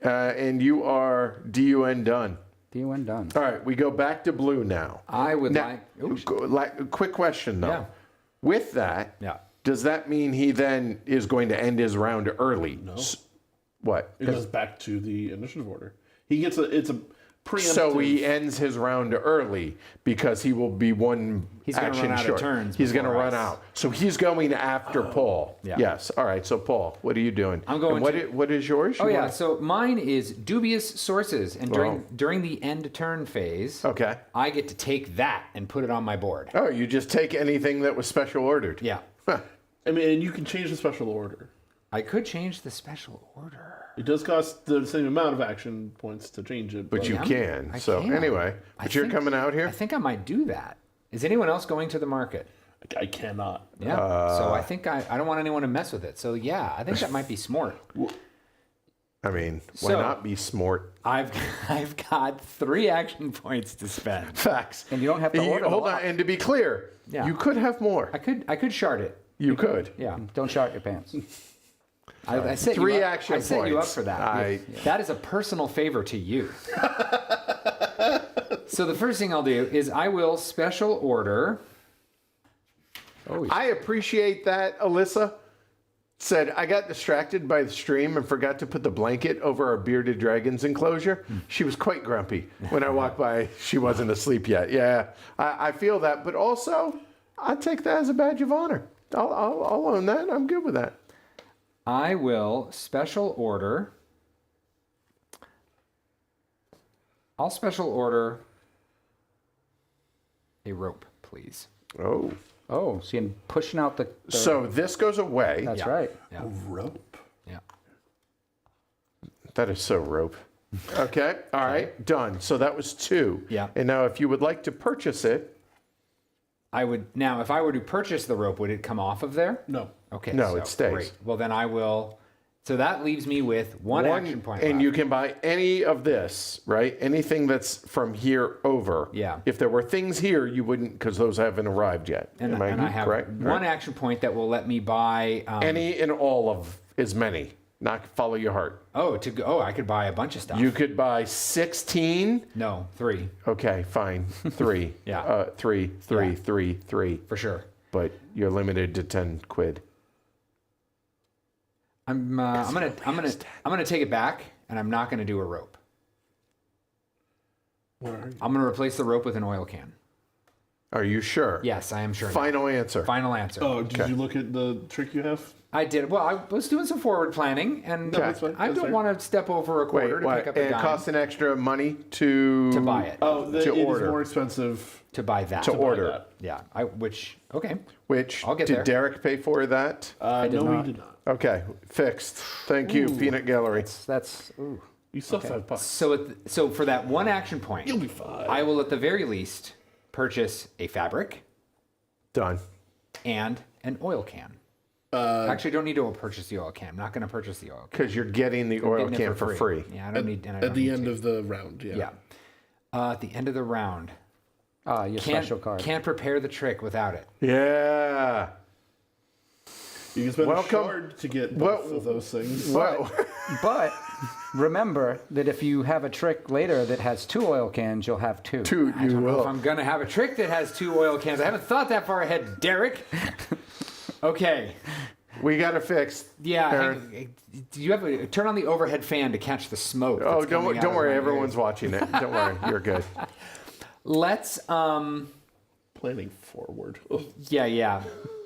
And you are DUN done. DUN done. All right. We go back to blue now. I would Now, quick question though. Yeah. With that, Yeah. does that mean he then is going to end his round early? No. What? It goes back to the initiative order. He gets it's a preemptive. So he ends his round early because he will be 1 He's gonna action run out of short. turns He's going to before run us. out. So he's going after Paul. Yeah. Yes. All right. So Paul, what are you doing? I'm going And to- what is yours? Oh You yeah, want- so mine is dubious sources, and Oh. during the end turn phase, Okay. I get to take that and put it on my board. Oh, you just take anything that was special ordered. Yeah, Huh. I mean, and you can change the special order. I could change the special order. It does cost the same amount of action points to change it, But you I'm- can. I So can. anyway, I but you're think- coming out I here. think I might do that. Is anyone else going to the market? I cannot. Yeah. So I think I don't want anyone to mess with it. So yeah, I think that might be smart. I mean, why So- not be smart? I've got 3 action points to spend. Facts. And you don't have to order the Hold on. lot. And to be clear, Yeah. you could have more. I could shard it. You could. Yeah. Don't shart your pants. I set 3 you up, action I set you up points. for that. That is a personal favor to you. So the first thing I'll do is I will special order. Oh, I appreciate that, Alyssa. Said, I got distracted by the stream and forgot to put the blanket over our bearded dragon's enclosure. She was quite grumpy. When I walked by, she wasn't asleep yet. Yeah, I feel that. But also, I take that as a badge of honor. I'll own that. I'm good with that. I will special order. I'll special order a rope, please. Oh. Oh, so you're pushing out the So this goes away. That's Yeah. right. Yeah. Rope. Yeah. That is so rope. Okay. All right. Done. So that was 2. Yeah. And now if you would like to purchase it. I would now, if I were to purchase the rope, would it come off of there? No. Okay. No, so it stays. Great. Well, then I will. So that leaves me with one action point. And left. you can buy any of this, right? Anything that's from here over. Yeah. If there were things here, you wouldn't, because those haven't arrived yet. and, Am I and I have correct? one action point that will let me buy. Any and all of as many. Not follow your heart. I could buy a bunch of stuff. You could buy 16. No, 3 Okay, fine. 3. Yeah. 3. for sure. But you're limited to 10 quid. I'm gonna take it back, and I'm not gonna do a rope. What are you? I'm gonna replace the rope with an oil can. Are you sure? Yes, I am sure. now. Final answer. Final answer. Oh, did you look at the trick you have? I did. Well, I was doing some forward planning, and that's fine. I That's don't fair. want to step over a quarter to pick up a and it dime costs an extra money to buy it. Oh, it is order. more expensive. to buy that. to order. that. Yeah. Okay. Which I'll get did there. Derek pay for that? No, did we not. did not. Okay, fixed. Thank you, Peanut Gallery. That's ooh. You still have 5 bucks. So for that one action point, You'll be fine. I will at the very least purchase a fabric Done. and an oil can. Actually, I don't need to purchase the oil can. I'm not going to purchase the oil can. Because you're getting the oil Getting it can for free. Yeah, I don't need. And I At don't the need end to. of the round, yeah. Yeah. At the end of the round, Your special card. can't prepare the trick without it. Yeah. You can spend Welcome. a shard to get both Well- of those things. Well, But remember that if you have a trick later that has 2 oil cans, you'll have 2. two, I you don't know if will. I'm going to have a trick that has 2 oil cans. I haven't thought that far ahead, Derek. Okay. We got it fixed. Yeah. Aaron. Hey, do you have a turn on the overhead fan to catch the smoke? Oh, that's coming out don't of worry. my Everyone's ears? watching it. Don't worry. You're good. Let's Planning forward. Ugh. yeah.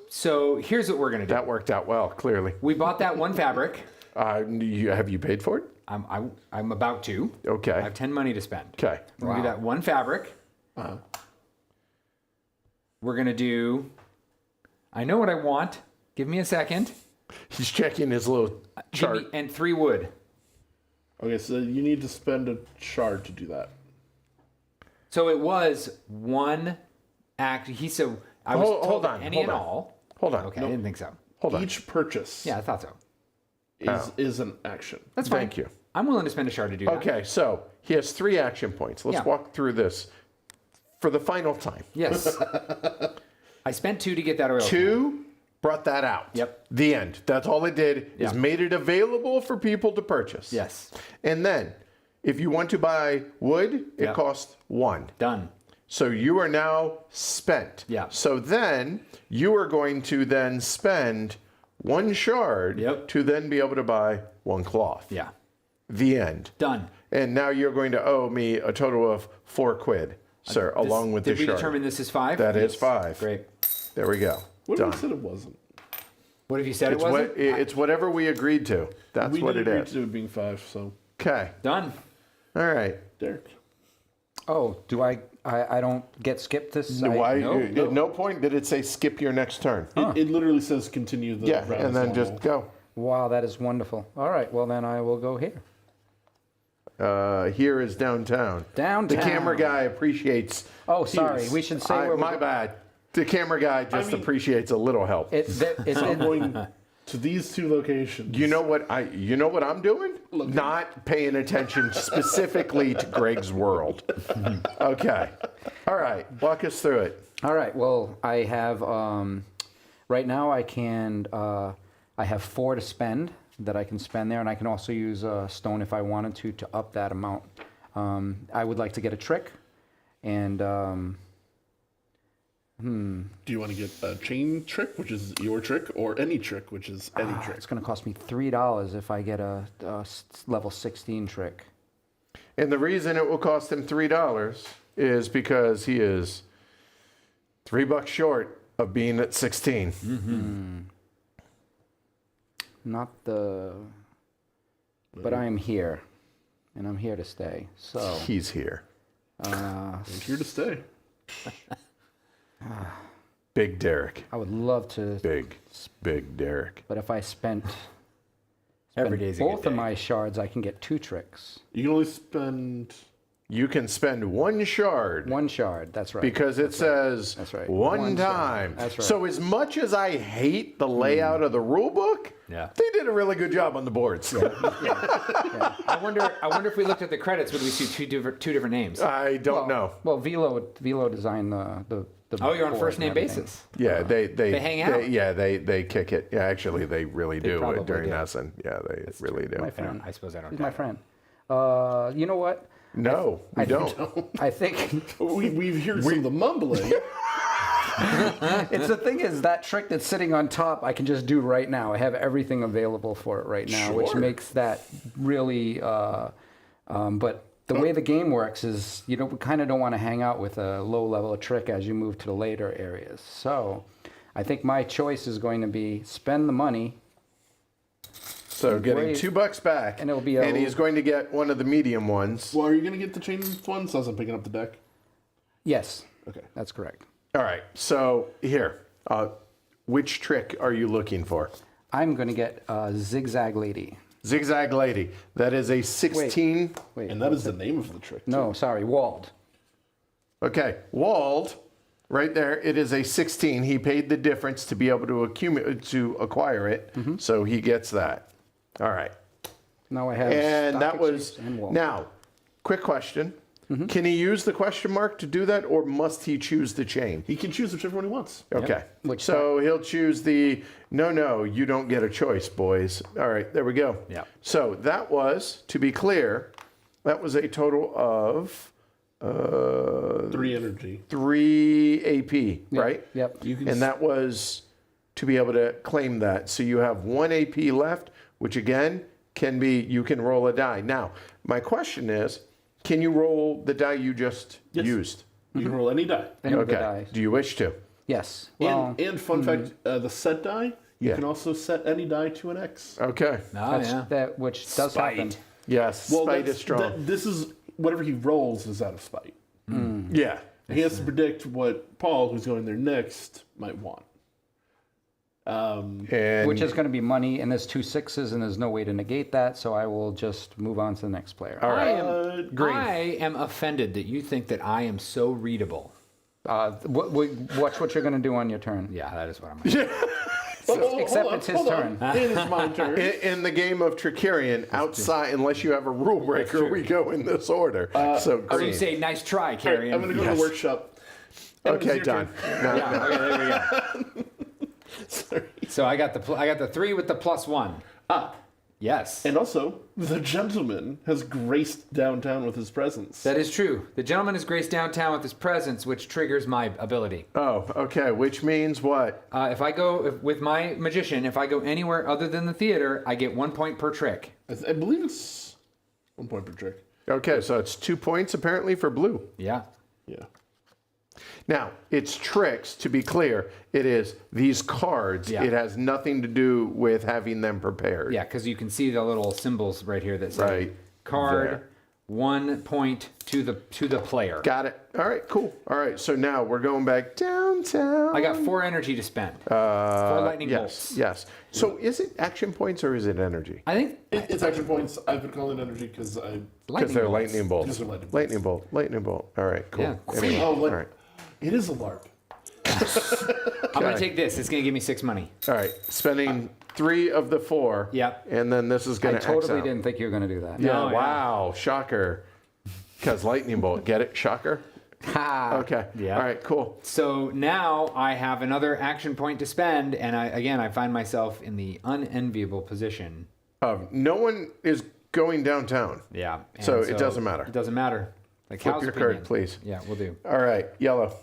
So here's what we're gonna do. That worked out well, clearly. We bought that one fabric. Have you paid for it? I'm about to. Okay. I have 10 money to spend. Okay. We're gonna do that one fabric. We're gonna do. I know what I want. Give me a second. He's checking his little chart. And 3 wood. Okay, so you need to spend a shard to do that. So it was one act. I was told hold on, any hold and on. all. Hold on. Okay, I didn't think so. Hold on. Each purchase Yeah, I thought so. is an action. That's fine. Thank you. I'm willing to spend a shard to do that. Okay, so he has 3 action points. Let's Yeah. walk through this for the final time. Yes. I spent 2 to get that oil. 2 brought that out. Yep. The end. That's all it did is Yeah. made it available for people to purchase. Yes. And then if you want to buy wood, it Yeah. costs 1. Done. So you are now spent. Yeah. So then you are going to then spend 1 shard Yep. to then be able to buy 1 cloth. Yeah. The end. Done. And now you're going to owe me a total of 4 quid, sir, along with the Did we shard. determine this is 5? That is 5. Great. There we go. What Done. if I said it wasn't? What have you said It's it wasn't? it's whatever we agreed to. That's We what did it agree is. to it being 5, so Okay. Done. All right. Derek. Oh, do I don't get skipped this? Why? no. At no point did it say skip your next turn. It literally says continue the Yeah, round and as then normal. just go. Wow, that is wonderful. All right, well then I will go here. Here is downtown. Downtown. The camera guy appreciates. Oh, sorry. We should say where my we're bad. The camera guy just mean- appreciates a little help. It's I'm going to these 2 locations. You know what I'm doing? Not paying attention specifically to Greg's world. Okay. All right. Walk us through it. all right. Well, I have right now I have 4 to spend that I can spend there, and I can also use a stone if I wanted to up that amount. I would like to get a trick, and Do you want to get a chain trick, which is your trick, or any trick, which is any trick? it's going to cost me $3 if I get a level 16 trick. And the reason it will cost him $3 is because he is $3 short of being at 16. Not the, but I am here, and I'm here to stay. So He's here. I'm here to stay. Big Derek. I would love to, Big Derek. but if I spent Every day's a good both of day. my shards, I can get 2 tricks. You can only spend. You can spend 1 shard 1 shard, that's right. because it says That's right. one One time. shard. That's right. So as much as I hate the layout of the rule book, Yeah. they did a really good job on the boards. I wonder if we looked at the credits, would we see two different names? I don't know. Well, Velo designed the Oh, you're on board first and name everything. basis. Yeah, they hang out? they kick it. Yeah, actually, they really do probably during do. Essen. Yeah, they really do. My friend. I suppose I don't He's know. my friend. You know what? No, we don't. I think We've heard some of the mumbling. it's the thing is that trick that's sitting on top I can just do right now. I have everything available for it right now, which Sure. makes that really. But The way the game works is we kind of don't want to hang out with a low level of trick as you move to the later areas. So I think my choice is going to be spend the money. So getting Great. $2 back, And it'll be and he's going to get one of the medium ones. Well, are you going to get the chain one since I'm picking up the deck? Yes, Okay. that's correct. All right. So here, which trick are you looking for? I'm going to get Zigzag Lady. Zigzag Lady. That is a 16. Wait, And that is the name of the trick. no, sorry, Walled. Okay, walled. Right there, it is a 16. He paid the difference to be able to acquire it, so he gets that. All right. Now I have And Stock that was Exchange and Walled. now. Quick question: Can he use the question mark to do that, or must he choose the chain? He can choose whichever one he wants. Okay. Which So he'll choose the no, you don't get a choice, boys. All right, there we go. Yeah. So that was, to be clear, that was a total of 3 energy. 3 AP, right? Yep. You can And that was to be able to claim that. So you have 1 AP left, which again can be, you can roll a die. Now, my question is, can you roll the die you just Yes. used? You can roll any die. Any of the Okay. dice. Do you wish to? Yes. Well, And fun fact, the set die, you Yeah. can also set any die to an X. Okay. Oh, yeah. that which does happen. Yes, Well, spite that's- is strong. this is whatever he rolls is out of spite. Yeah. He has to predict what Paul, who's going there next, might want. And Which is going to be money, and there's 2 6s, and there's no way to negate that, so I will just move on to the next player. all right. I am offended that you think that I am so readable. Watch what you're going to do on your turn. Yeah, that is what I'm going to Except it's his turn. It is my turn. In the game of Trickerion, outside, unless you have a rule breaker, we go in this order. So So green. you say, nice try, I'm Carrion. going to go to the workshop. And Okay, it's your done. turn. No, Yeah, okay, there we go. Sorry. So I got the 3 with the +1. Yes. And also, the gentleman has graced downtown with his presence. That is true. The gentleman has graced downtown with his presence, which triggers my ability. Oh, okay. Which means what? If I go with my magician, if I go anywhere other than the theater, I get 1 point per trick. I believe it's 1 point per trick. Okay, so it's 2 points apparently for blue. Yeah. Yeah. Now, it's tricks, to be clear. It is these cards. Yeah. It has nothing to do with having them prepared. Yeah, because you can see the little symbols right here that say Right card, there. 1 point to the player. Got it. All right, cool. All right, so now we're going back downtown. I got 4 energy to spend. 4 lightning yes, bolts. yes. So is it action points or is it energy? I think It's action points. I've been calling it energy because I. Because they're bolts. lightning bolts. Because they're lightning bolts. Lightning bolt. Lightning bolt. All right, cool. Yeah. Anyway, Oh, all right. it is a LARP. I'm going to take this. It's going to give me 6 money. All right. Spending 3 of the 4. Yep. And then this is I going to totally didn't think you were going to do that. Yeah. No, yeah. Wow. Shocker. Because lightning bolt. Get it? Shocker. Ha! Okay. Yeah. All right. Cool. So now I have another action point to spend, and I find myself in the unenviable position. No one is going downtown. Yeah. So and it doesn't matter. It doesn't matter. Like Flip Hal's your opinion. card, please. Yeah, we'll do. All right. Yellow.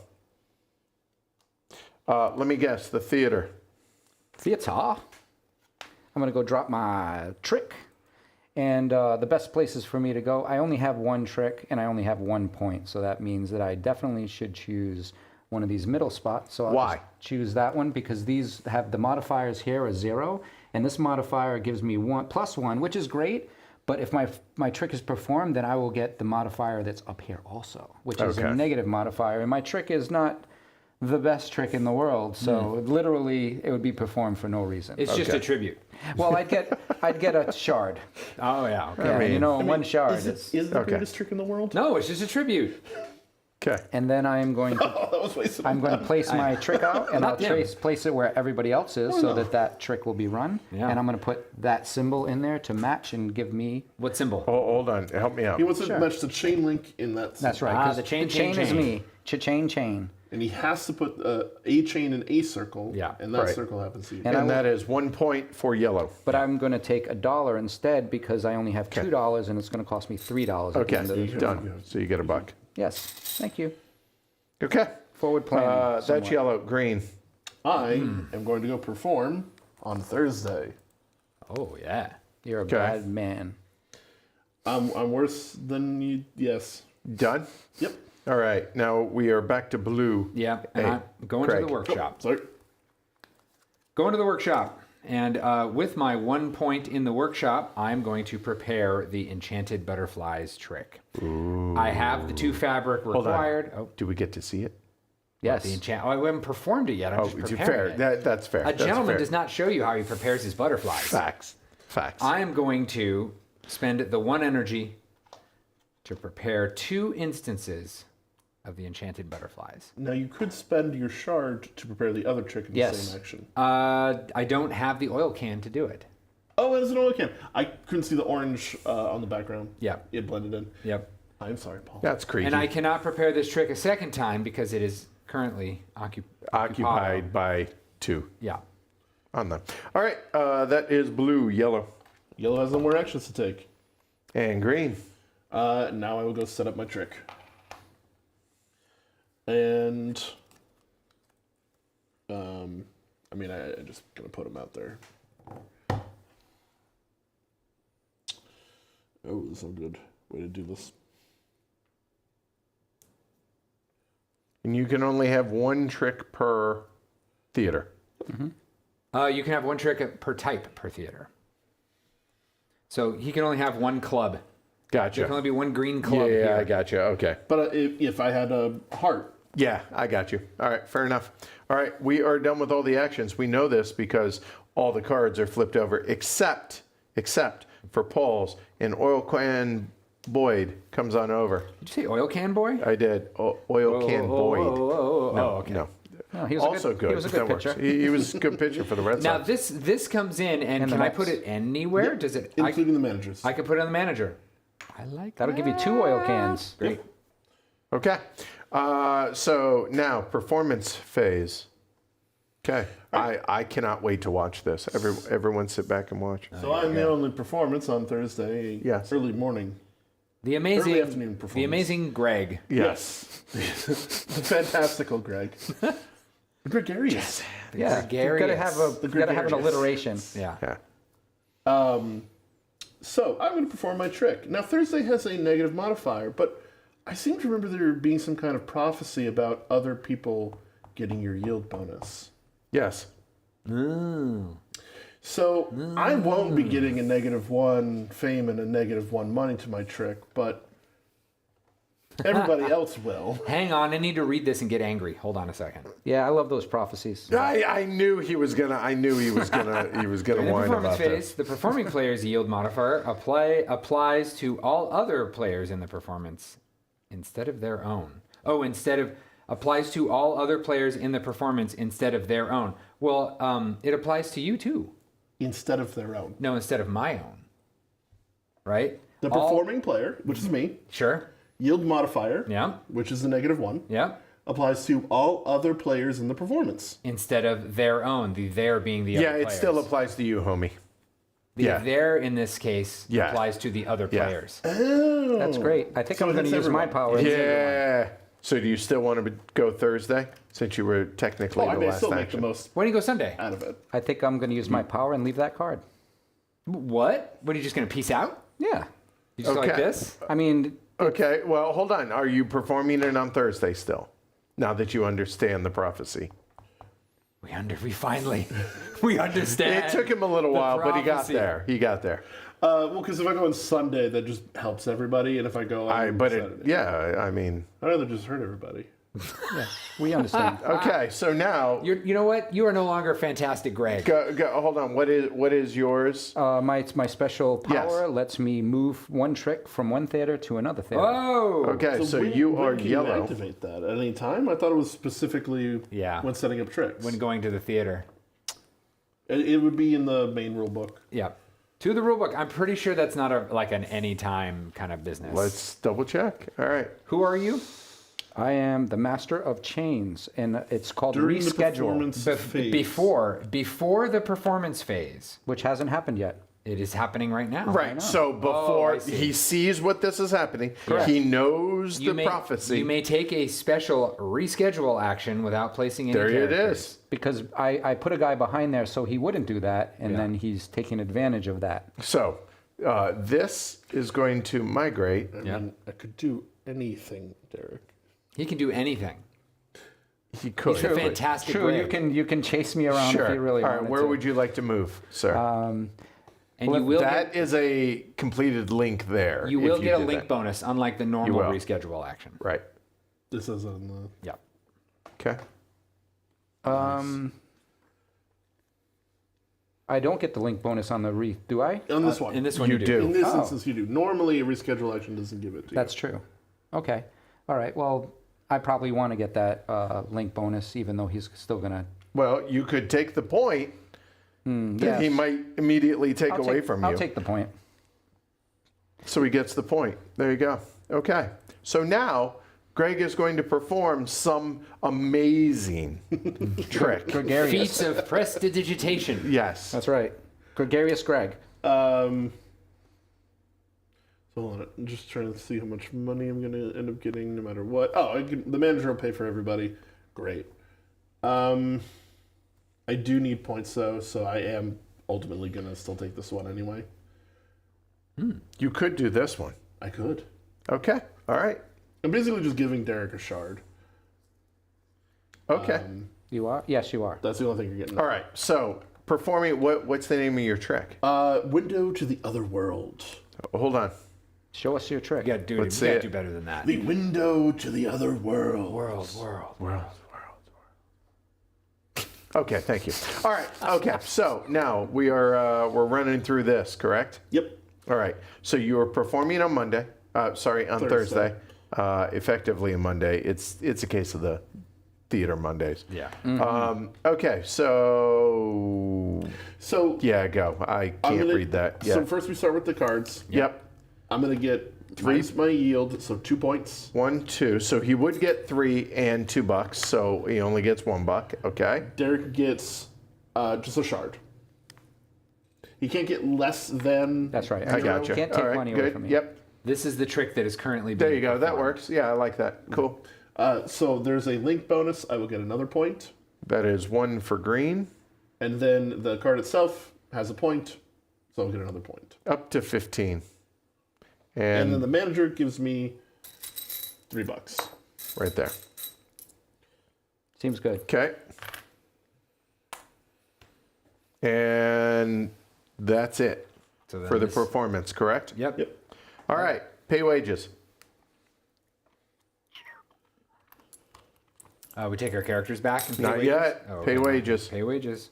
Let me guess. The theater. Theater. I'm going to go drop my trick. And the best places for me to go, I only have 1 trick and I only have 1 point. So that means that I definitely should choose one of these middle spots. So I'll Why? just choose that one because these have the modifiers here are 0. And this modifier gives me +1, which is great. But if my trick is performed, then I will get the modifier that's up here also, which is Okay. a negative modifier. And my trick is not the best trick in the world. So literally, it would be performed for no reason. It's just a tribute. Well, I'd get a shard. Oh, yeah. Okay. Yeah, mean- you know, one shard. Is it the Okay. greatest trick in the world? No, it's just a tribute. Okay. And then I am going to Oh, that was wasted. I'm going to place my trick out, and I'll Not him. place it where everybody else is, so that trick will be run. Yeah. And I'm going to put that symbol in there to match and give me. What symbol? Oh, hold on. Help me out. He wants to match the chain link in that. That's right. Ah, 'cause the chain, is chain. me. Chain. And he has to put a chain in a circle. Yeah. And that Right. circle happens to you. And And that is 1 point for yellow. But I'm going to take $1 instead because I only have $2, and it's going to cost me $3 at the end of the Okay. Done. So you get a buck. Yes. Thank you. Okay. Forward planning. That's somewhat. yellow. Green. I am going to go perform on Thursday. Oh, yeah. You're a Okay. bad man. I'm worse than you. Yes. Done? Yep. All right. Now we are back to blue. Yeah, and Hey, I'm going to Craig. the workshop. Sorry. Going to the workshop. And with my 1 point in the workshop, I'm going to prepare the enchanted butterflies trick. I have the 2 fabric Hold on. required. Oh, Do we get to see it? Yes. the enchant. Oh, I haven't performed it yet. I'm just it's preparing fair. it. That's fair. A That's gentleman fair. does not show you how he prepares his butterflies. Facts. I am going to spend the 1 energy to prepare 2 instances of the enchanted butterflies. Now you could spend your shard to prepare the other trick in the Yes. same action. I don't have the oil can to do it. Oh, it is an oil can. I couldn't see the orange on the background. Yeah. It blended in. Yep. I'm sorry, Paul. That's creepy. And I cannot prepare this trick a second time because it is currently Occupied by 2 Yeah. on them. All right. That is blue, yellow, Yellow has no more actions to take. and green. Now I will go set up my trick. And, I mean, I'm just going to put them out there. Oh, this is a good way to do this. And you can only have 1 trick per theater. You can have 1 trick per type per theater. So he can only have 1 club. There Gotcha. can only be 1 green club Yeah, here. I gotcha. Okay. But if I had a heart, Yeah, I got you. All right, fair enough. All right, we are done with all the actions. We know this because all the cards are flipped over, except for Paul's. And Oil Can Boyd comes on over. Did you say oil can boy? I did. Oil Can Boyd. Oh, okay. No. No, he was Also a good, He was a good That works. pitcher. He was a good pitcher for the Red Now Sox. this comes in, and And the can I Mets. put it anywhere? Does it? including the managers. I could put it on the manager. I like That'll give you 2 oil cans. Great. Okay. So now performance phase. Okay. I cannot wait to watch this. Everyone sit back and watch. So I'm the only performance on Thursday, Yes. early morning. The amazing, Early afternoon performance. the amazing Greg. Yes. The fantastical Greg. The gregarious. Yeah, you've got to gregarious. have an gregarious. alliteration. Yeah. Yeah. So I'm going to perform my trick. Now Thursday has a negative modifier, but I seem to remember there being some kind of prophecy about other people getting your yield bonus. Yes. So I won't be getting a -1 fame and a -1 money to my trick, but everybody else will. Hang on, I need to read this and get angry. Hold on a second. Yeah, I love those prophecies. I knew he was gonna. I knew he was gonna. He was gonna In the whine performance about phase, the performing player's yield modifier applies to all other players in the performance instead of their own. Applies to all other players in the performance instead of their own. Well, it applies to you too. Instead of their own. No, instead of my own. Right? The performing player, which is me, Sure. yield modifier, Yeah. which is a -1, Yeah. applies to all other players in the performance. Instead of their own. The their being the that. other Yeah, it players. still applies to you, homie. The yeah. their in this case Yeah. applies to the other Yeah. players. Oh. That's great. I think So I'm going to that's use my everyone. power. Yeah. So do you still want to go Thursday since you were technically Oh, I the may last still make action? the most Why don't you go Sunday? out of it. I think I'm going to use my power and leave that card. What? What are you just going to peace out? Yeah. You just like Okay. this? I mean, Okay. Well, hold on. Are you performing it on Thursday still? Now that you understand the prophecy. We finally we understand. It took him a little the while, but he got prophecy. there. He got there. Well, because if I go on Sunday, that just helps everybody, and if I go on Saturday, Yeah. I mean. I'd rather just hurt everybody. we understand. Okay. So now, You know what? You are no longer fantastic, Greg. go. Hold on. What is yours? My special Yes. power lets me move 1 trick from 1 theater to another theater. Oh. Okay. So when- you when are can yellow. You activate that at any time? I thought it was specifically when setting up tricks. When going to the theater. It would be in the main rule book. Yeah. To the rule book. I'm pretty sure that's not an anytime kind of business. Let's double check. All right. Who are you? I am the master of chains, and it's called During the reschedule, performance phase. Before the performance phase. which hasn't happened yet. It is happening right now. Right. So I before see. he sees what this is happening, Correct. he knows the may, prophecy. You may take a special reschedule action without placing any There it characters. is. Because I put a guy behind there so he wouldn't do that, and Yeah. then he's taking advantage of that. So This is going to migrate. I mean, I could do anything, Derek. He can do anything. He could. He's a fantastic True, rig. you can chase me around Sure. if you really All want right, where would you like to move, sir? And you will That is a completed link there. you will if get a did link that. bonus, unlike the normal will. reschedule action. Right. This is on the. Yeah. Okay. I don't get the link bonus on the wreath, do I? On this one. In this one, You you do. In this Oh. instance, you do. Normally, a reschedule action doesn't give it to you. That's true. Okay. All right. Well, I probably want to get that link bonus, even though he's still gonna. Well, you could take the point that yes. he might immediately take I'll away take, from you. I'll take the point. So he gets the point. There you go. Okay. So now Greg is going to perform some amazing trick. Gregarious. Feats of prestidigitation. Yes. That's right. Gregarious Greg. So hold on, I'm just trying to see how much money I'm going to end up getting no matter what. Oh, the manager will pay for everybody. Great. I do need points though, so I am ultimately going to still take this one anyway. You could do this one. I could. Okay. All right. I'm basically just giving Derek a shard. Okay. You are? Yes, you are. That's the only thing you're getting. All right. So performing what's the name of your trick? Window to the other world. Hold on. Show us your trick. You gotta do, Let's you gotta see do it. better than that. The window to the other world. World. Okay, thank you. All right. Okay. So now we're running through this, correct? Yep. All right. So you are performing on Monday. On Thursday. Effectively on Monday. It's a case of the theater Mondays. Yeah. Okay. So So yeah, go. I I'm can't gonna- read that. Yeah. So first we start with the cards. Yep. I'm going to get minus my yield, so 2 points. 1, 2. So he would get $3 and $2. So he only gets $1. Okay. Derek gets just a shard. He can't get less than. That's right. I got you. Can't All take right. money away Good. from me. Yep. This is the trick that is currently being There you go. That performed. works. Yeah, I like that. Cool. So there's a link bonus. I will get another point. That is 1 for green. And then the card itself has a point, so I'll get another point. Up to 15. And then And the manager gives me $3. right there. Seems good. Okay. And that's it So then for the this- performance, correct? Yep. Yep. All right. Pay wages. We take our characters back and pay Not wages? yet. Pay no. wages. Pay wages.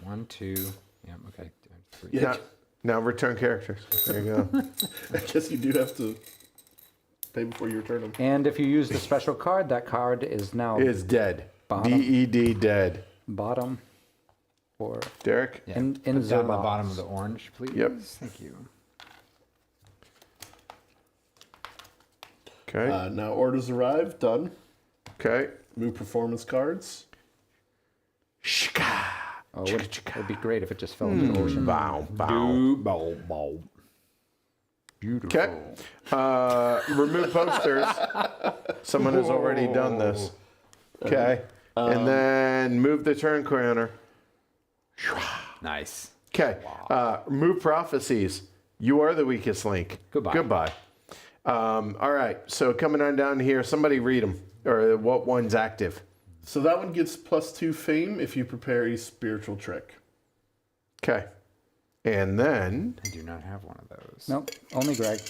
1, 2. Yeah. Okay. 3. Yeah. Now return characters. There you go. I guess you do have to pay before you return them. And if you use the special card, that card is now Is dead. Bottom. DED dead. bottom or Derek? Yeah. in Put the down the box. bottom of the orange, please. Yep. Thank you. Okay. Now orders arrive. Done. Okay. Move performance cards. Shka. Oh, it would be great if it just fell into the ocean. Bow. Bow. Bow. Beautiful. Okay. Remove posters. Someone has already done this. Okay. And then move the turn counter. Nice. Okay. Remove prophecies. You are the weakest link. Goodbye. Goodbye. All right. So coming on down here, somebody read them. Or what one's active. So that one gets +2 fame if you prepare a spiritual trick. Okay. And then, I do not have one of those. Nope, only Greg.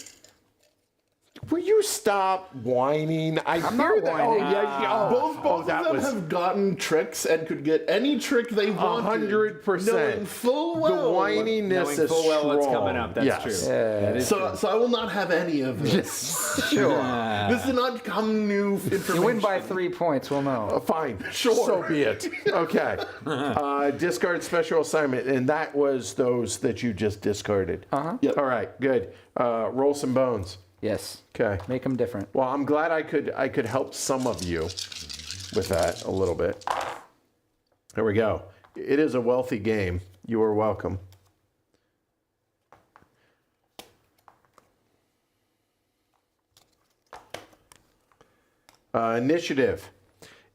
will you stop whining? I'm not that. whining. Oh, yeah. Both that of them was have gotten tricks and could get any trick they wanted. 100%. Knowing full The well. whininess Knowing is full well strong. what's coming up. That's Yes. true. That is So I will not have any of this. Sure. This did not come new information. You win by 3 points, we'll know. Fine. Sure. So be it. Okay. Discard special assignment. And that was those that you just discarded. Uh-huh. Yep. All right. Good. Roll some bones. Yes. Okay. Make them different. Well, I'm glad I could help some of you with that a little bit. There we go. It is a wealthy game. You are welcome. Initiative.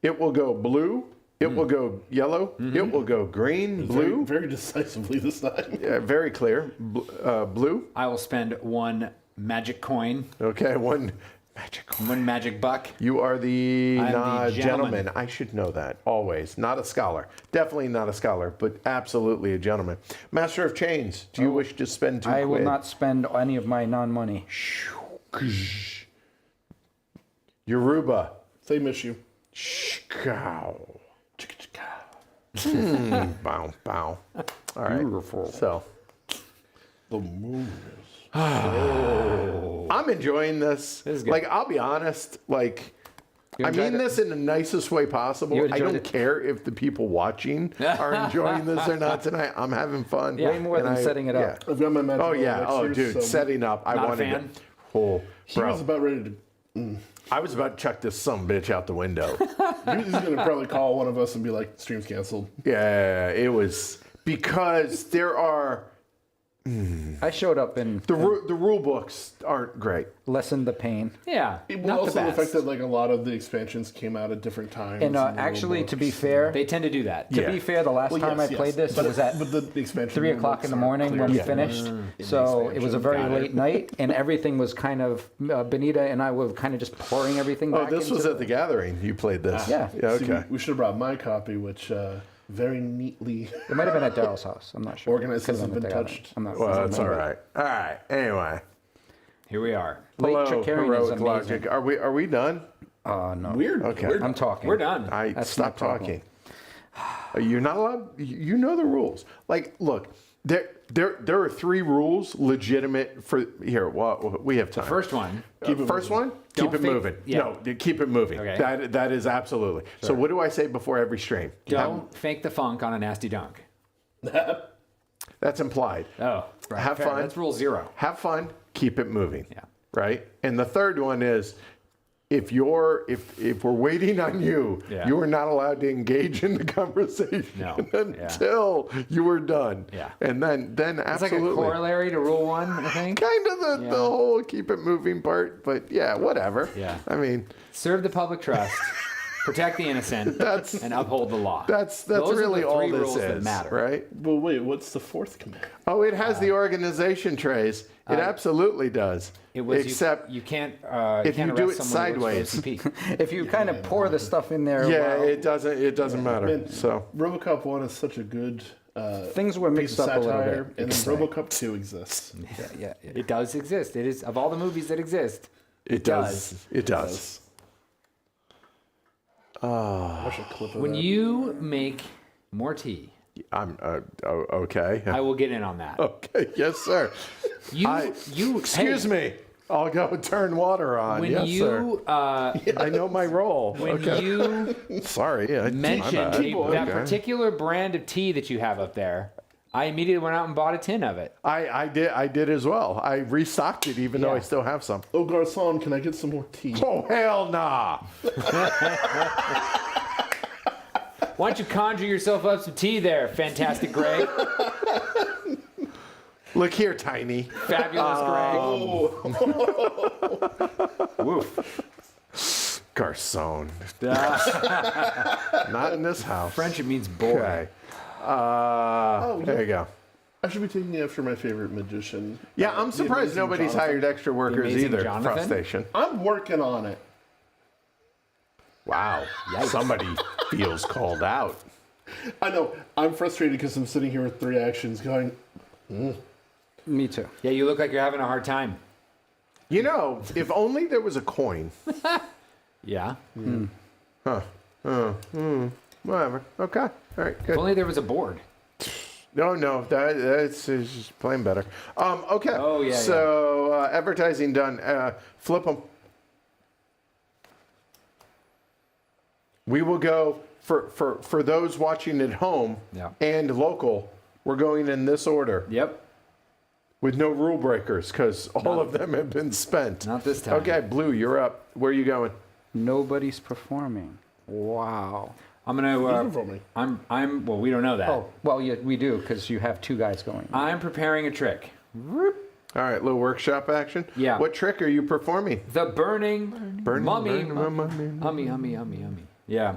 It will go blue, It will go yellow. It will go green, blue. Very decisively this time. Yeah, very clear. Blue. I will spend one magic coin, Okay, one magic coin. one magic buck. You are the, I'm the gentleman. gentleman. I should know that always. Not a scholar. Definitely not a scholar, but absolutely a gentleman. Master of Chains. Do you wish to spend 2 I will quid? not spend any of my non-money. Yoruba. They miss you. Cow. Bow, bow. All right. Beautiful. So The moon is. I'm enjoying this. This is good. Like, I'll be honest. Like, You I enjoyed mean it? this in the nicest way possible. You I enjoyed don't it? care if the people watching are enjoying this or not tonight. I'm having fun. Way more And than setting it up. I've got my magic. Oh yeah. next Oh year, dude, so setting up. I Not a wanted fan? to. Oh, He was bro. about ready to. I was about to chuck this some bitch out the window. He's gonna probably call one of us and be like, "Stream's canceled." Yeah, it was because there are I showed up and the rule books aren't great. lessened the pain. Yeah, Well, not also the the, best. fact that like a lot of the expansions came out at different times. And the actually, rule to be books. fair, They tend to do that. to Yeah. be fair, the last Well, time yes, I yes. played this but, was at but the expansion 3 rule o'clock books in the aren't morning clear when we as finished. in the So it was a expansion. very Got it. late night, and everything was kind of Benita and I were kind of just pouring everything Oh, back. this into was at the gathering. You played this. Yeah. Yeah. See, Okay. we should have brought my copy, which very neatly. It might have been at Daryl's house. I'm not sure. Organized Could've hasn't been been at the gathering. touched. I'm not. Well, I don't that's all remember. right. All right. Anyway. Here we are. Late Hello, Trickerion is heroic amazing. logic. Are we done? No. Weird. Okay. Weird. I'm talking. We're done. I That's stopped my problem. talking. You're not allowed. You know the rules. Like, look, there are 3 rules legitimate for here. Well, we have time. First one. First one, keep Don't it fake- moving. yeah. No, keep it moving. Okay. That is absolutely. So what do I say before every stream? Don't fake the funk on a nasty dunk. That's implied. Oh, right. Have Fair. fun. That's rule 0. Have fun. Keep it moving. Yeah. Right. And the third one is, if we're waiting on you, Yeah. you are not allowed to engage in the conversation No. until you are done. Yeah. And then It's like a absolutely. corollary to rule 1, I think. Kind of the whole keep it moving part, but yeah, whatever. Yeah. I mean, Serve the public trust, protect the innocent, and uphold the law. that's Those are really the all 3 this rules is, that matter. right? Well, wait. What's the 4th command? Oh, it has the organization trays. It absolutely does. It was except you can't if can't you do arrest it someone who works sideways. for OCP. If you kind of pour the stuff in there, yeah, well, it doesn't matter. Man, So RoboCop 1 is such a good things were piece mixed of up a little satire, bit. and then RoboCop 2 exists. Yeah. It does exist. It is of all the movies that exist. it does. It does. Watch a clip of When that. you make more tea, I'm okay. I will get in on that. Okay, yes, sir. You Excuse me. I'll go turn water on. When yes, sir. you I know my role. when okay. you Sorry. Yeah, mentioned my bad. that Okay. particular brand of tea that you have up there, I immediately went out and bought a tin of it. I did as well. I restocked it, even though I Yeah. still have some. Oh, Garcon, can I get some more tea? Oh hell nah! Why don't you conjure yourself up some tea there, fantastic Greg, Look here, Tiny. fabulous Greg. Woof. Garcon. Not in this house. Friendship means boy. Okay. There you go. I should be taking after my favorite magician. Yeah, I'm The surprised amazing nobody's Jonathan. hired extra workers Amazing either. Jonathan? Frost Station. I'm working on it. Wow. Somebody feels called out. I know. I'm frustrated because I'm sitting here with 3 actions going. Me too. Yeah, you look like you're having a hard time. You know, if only there was a coin. Yeah. Whatever. Okay. All right. If Good. only there was a board. No, that's just playing better. Okay. Oh, yeah, So advertising done. Flip them. We will go for those watching at home Yeah. and local. We're going in this order Yep. with no rule breakers because all of them have been spent. Not this time. Okay, Blue, you're up. Where are you going? Nobody's performing. Wow. I'm gonna. for me. I'm. Well, we don't know that. Oh, well, yeah, we do because you have 2 guys going. I'm preparing a trick. All right, little workshop action. Yeah. What trick are you performing? The burning, mummy. mummy. Ummy. Yeah.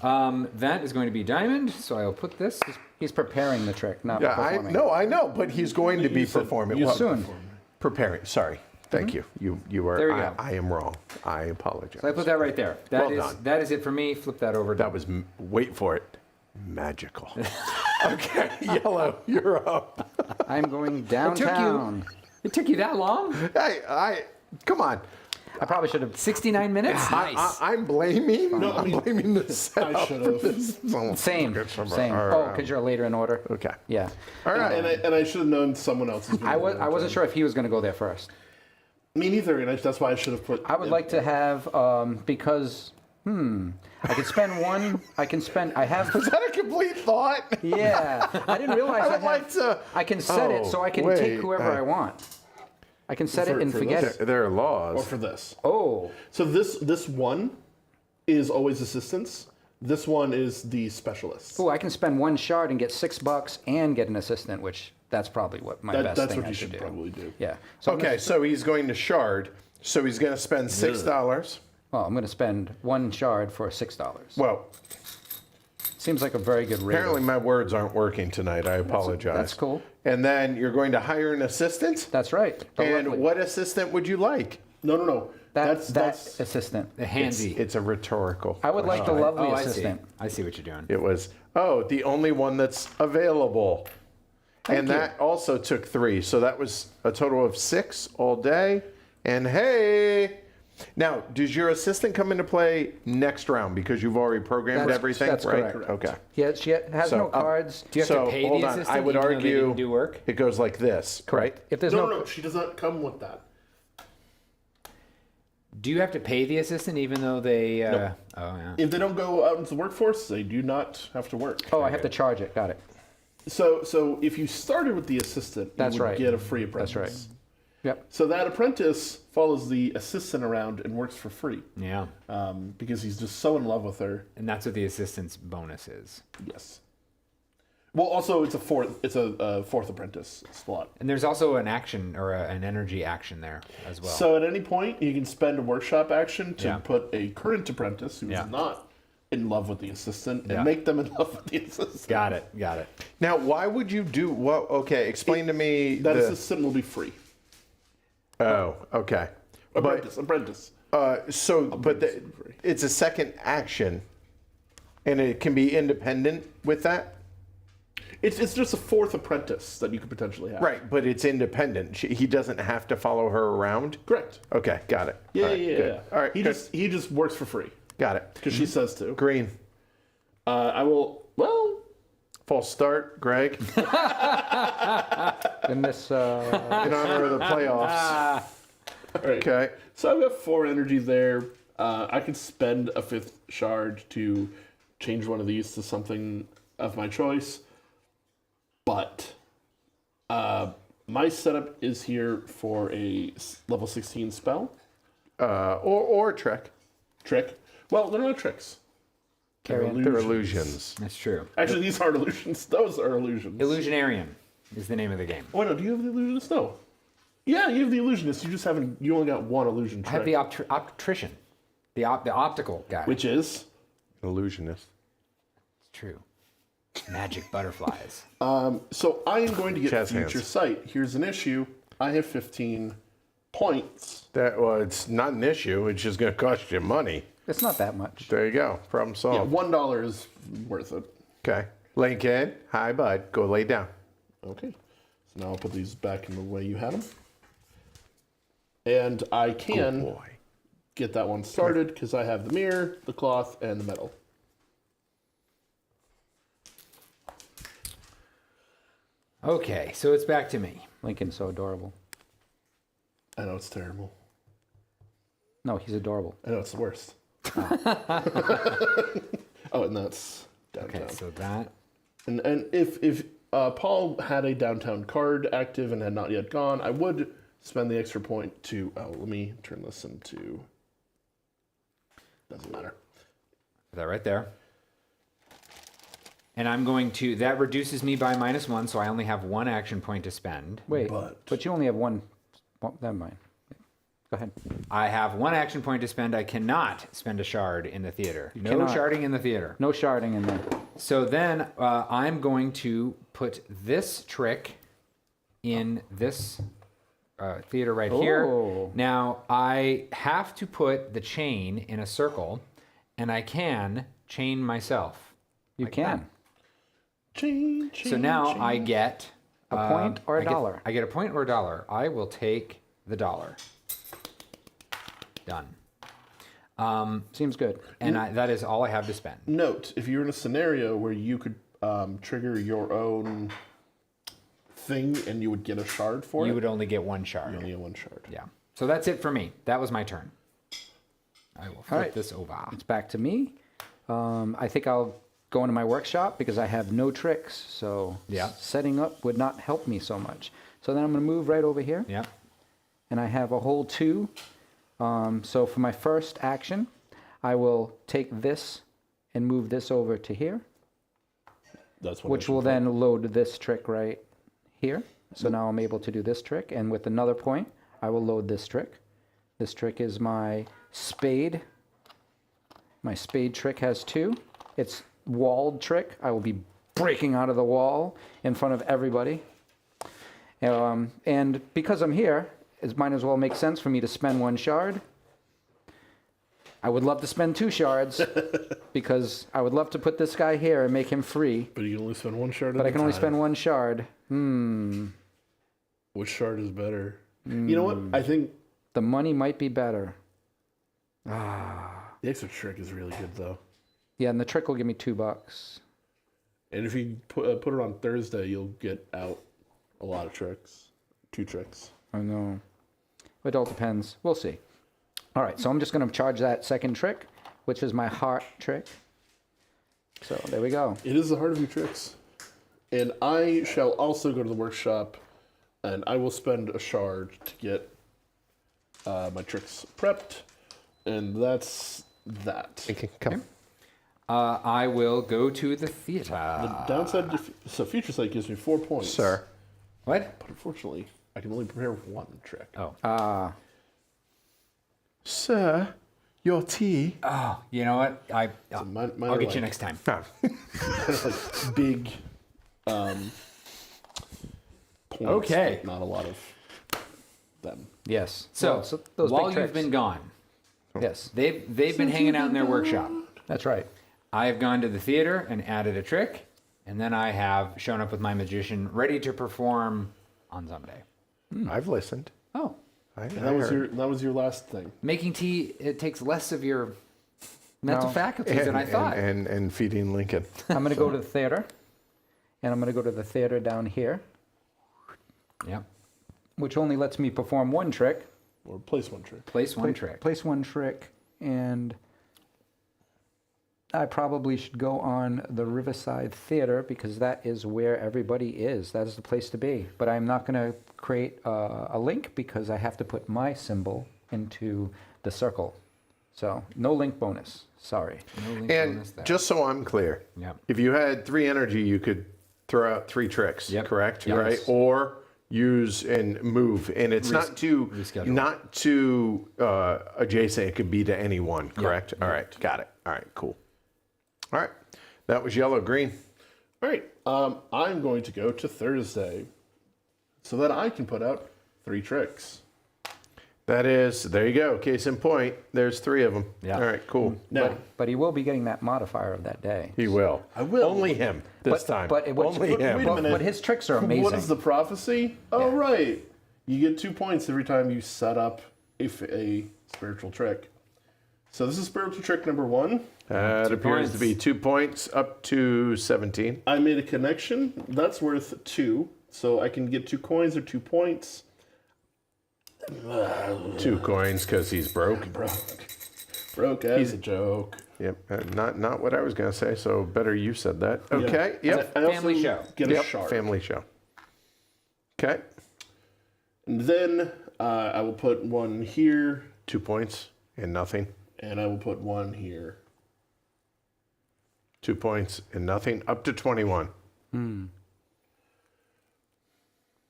That is going to be diamond, so I will put this. He's preparing the trick, not Yeah, performing. I know, but he's going to be performing. you Well, soon. Preparing. Sorry. Thank you. You are. There we go. I am wrong. I apologize. So I put that right there. Well done. That is it for me. Flip that over. That was, wait for it, magical. Okay, Yellow, you're up. I'm going It took downtown. It took you that long? Come on. I probably should have. 69 minutes? Nice. I'm blaming. No, I I'm mean, blaming the setup I for should've. this. Same. Oh, because you're later in order. Okay. Yeah. All right. And I should have known someone else was. I wasn't sure if he was going to go there first. Me neither, and that's why I should have put. I would like to have because I could spend one. I have. Is that a complete thought? Yeah. I didn't realize I I, would have, like to. I can set it so I can wait, take whoever I want. I can set it and for forget this? it. There are Or laws. for this. Oh. So this one is always assistance. This one is the specialist. Oh, I can spend one shard and get $6 and get an assistant, which that's probably what my best That's thing what I you should should do. probably do. Yeah. So I'm Okay, gonna- so he's going to shard. So he's going to spend $6. well, I'm going to spend one shard for $6. Well, Seems like a very good rate. apparently my words aren't working tonight. I apologize. That's cool. And then you're going to hire an assistant. That's right. The And lovely- what assistant would you like? No. That's That's assistant. The handy. It's a rhetorical. I would like the lovely I see. assistant. I see what you're doing. It was, the only one that's available. And that also took 3. So that was a total of 6 all day. And hey, now, does your assistant come into play next round because you've already programmed everything? That's right? correct. Okay. She has So, no cards. Do you have So, to pay hold the on, assistant I would even though they argue- didn't do work? It goes like this, right? If there's No. She does not come with that. Do you have to pay the assistant even though they... Nope. Oh, yeah. If they don't go out into the workforce, they do not have to work. Oh, I have to charge it. Got it. So if you started with the assistant, That's you would right. get a free apprentice. That's right. Yep. So that apprentice follows the assistant around and works for free Yeah. because he's just so in love with her. And that's what the assistant's bonus is. Yes. Well, also it's a fourth apprentice slot. And there's also an action or an energy action there as well. So at any point, you can spend a workshop action to Yeah. put a current apprentice who's Yeah. not in love with the assistant and Yeah. make them in love with the assistant. Got it. Now, why would you do, well, okay, explain to me That the, assistant will be free. oh, okay. Apprentice. But it's a second action and it can be independent with that? It's just a fourth apprentice that you could potentially have. Right, but it's independent. He doesn't have to follow her around? Correct. Okay, got it. Yeah, All right, yeah. good. All right, He good. just works for free Got it. because she says to. Green. I will. Well, False start, Greg, in In this, honor of the playoffs. all right. Okay. So I've got 4 energy there. I could spend a 5th shard to change one of these to something of my choice. But my setup is here for a level 16 spell. Or trick. Trick. Well, they're not tricks. Carry on. They're illusions. That's true. Actually, these aren't illusions. Those are illusions. Illusionarian is the name of the game. Oh, no, do you have the illusionist? No. Yeah, you have the illusionist. You just haven't. You only got one illusion I trick. have the optician, the optical guy. which is. Illusionist. It's true. Magic butterflies. So I am going to get Jazz future hands. sight. Here's an issue. I have 15 points. Well, it's not an issue. It's just going to cost you money. it's not that much. There you go. Problem Yeah, solved. $1 is worth it. Okay. Lincoln, hi, bud. Go lay down. Okay. So now I'll put these back in the way you had them. And I can Boy. get that one started because I have the mirror, the cloth, and the metal. Okay, so it's back to me. Lincoln's so adorable. I know it's terrible. No, he's adorable. I know it's the worst. Oh, and that's downtown. Okay, so that. And if Paul had a downtown card active and had not yet gone, I would spend the extra point to. Oh, let me turn this into. Doesn't matter. That right there. And I'm going to. That reduces me by -1, so I only have 1 action point to spend. Wait, But- but you only have one. Well, never mind. Go ahead. I have 1 action point to spend. I cannot spend a shard in the theater. No cannot. sharding in the theater. No sharding in there. So then I'm going to put this trick in this theater right here. Oh. Now I have to put the chain in a circle, and I can chain myself. You can. Chain, So now I get A point or a dollar? I get a point or a dollar. I will take the dollar. Done. Seems good. And that is all I have to spend. Note, if you're in a scenario where you could trigger your own thing and you would get a shard for You it, would only get 1 shard. you only get 1 shard. Yeah. So that's it for me. That was my turn. I will flip right. this over. It's back to me. I think I'll go into my workshop because I have no tricks. So Yeah. setting up would not help me so much. So then I'm going to move right over here. Yeah. And I have a whole 2. So for my first action, I will take this and move this over to here, That's what which will then load this trick right here. So now I'm able to do this trick. And with another point, I will load this trick. This trick is my spade. My spade trick has 2. It's walled trick. I will be breaking out of the wall in front of everybody. And because I'm here, it might as well make sense for me to spend 1 shard. I would love to spend 2 shards because I would love to put this guy here and make him free. But you can only spend 1 shard at But a I can only time. spend 1 shard. Which shard is better? You know what? I think The money might be better. the extra trick is really good, though. Yeah, and the trick will give me $2. And if you put it on Thursday, you'll get out a lot of tricks. 2 tricks. I know. It all depends. We'll see. All right, so I'm just going to charge that second trick, which is my heart trick. So there we go. It is the heart of your tricks. And I shall also go to the workshop, and I will spend a shard to get my tricks prepped. And that's that. Okay, come. I will go to the theater. The downside, so Future Sight gives me 4 points. Sir. What? But unfortunately, I can only prepare 1 trick. Oh. Sir, your tea. Oh, you know what? So mine I'll are get you like- next time. Ah, kind of like big points, Okay. but not a lot of them. Yes. So, Well, those while big you've tricks. been gone, Yes, they've been hanging out in their workshop. that's right. I have gone to the theater and added a trick, and then I have shown up with my magician ready to perform on Sunday. I've listened. Oh, I That was your last thing. making tea, it takes less of your mental No. faculties than I thought. And feeding Lincoln. I'm going to go to the theater, and I'm going to go to the theater down here, Yep. which only lets me perform 1 trick. Or place 1 trick. Place 1 trick. Place 1 trick, and I probably should go on the Riverside Theater because that is where everybody is. That is the place to be. But I'm not going to create a link because I have to put my symbol into the circle. So no link bonus. Sorry. No link And bonus there. just so I'm clear, Yep. if you had 3 energy, you could throw out 3 tricks, Yep. correct? Yes. Right? Or use and move. And it's not too reschedule. adjacent. It could be to any one, correct? All right. Got it. All right. Cool. All right. That was yellow, green. All right. I'm going to go to Thursday so that I can put out 3 tricks. That is, there you go. Case in point. There's 3 of them. Yeah. All right. Cool. Now, But he will be getting that modifier of that day. He will. I will. Only him this time. But Only him. wait a minute. But his tricks are amazing. what is the prophecy? Oh, right. You get 2 points every time you set up a spiritual trick. So this is spiritual trick number 1. That 2 appears points. to be 2 points up to 17. I made a connection. That's worth 2. So I can get 2 coins or 2 points. 2 coins because he's broke. Broke as a joke. Yep. Not what I was going to say, so better you said that. Okay. Yeah. Yep. I also Family show. Get a Yep. shard. Family show. Okay. And then I will put 1 here, 2 points and nothing. and I will put 1 here. 2 points and nothing. Up to 21.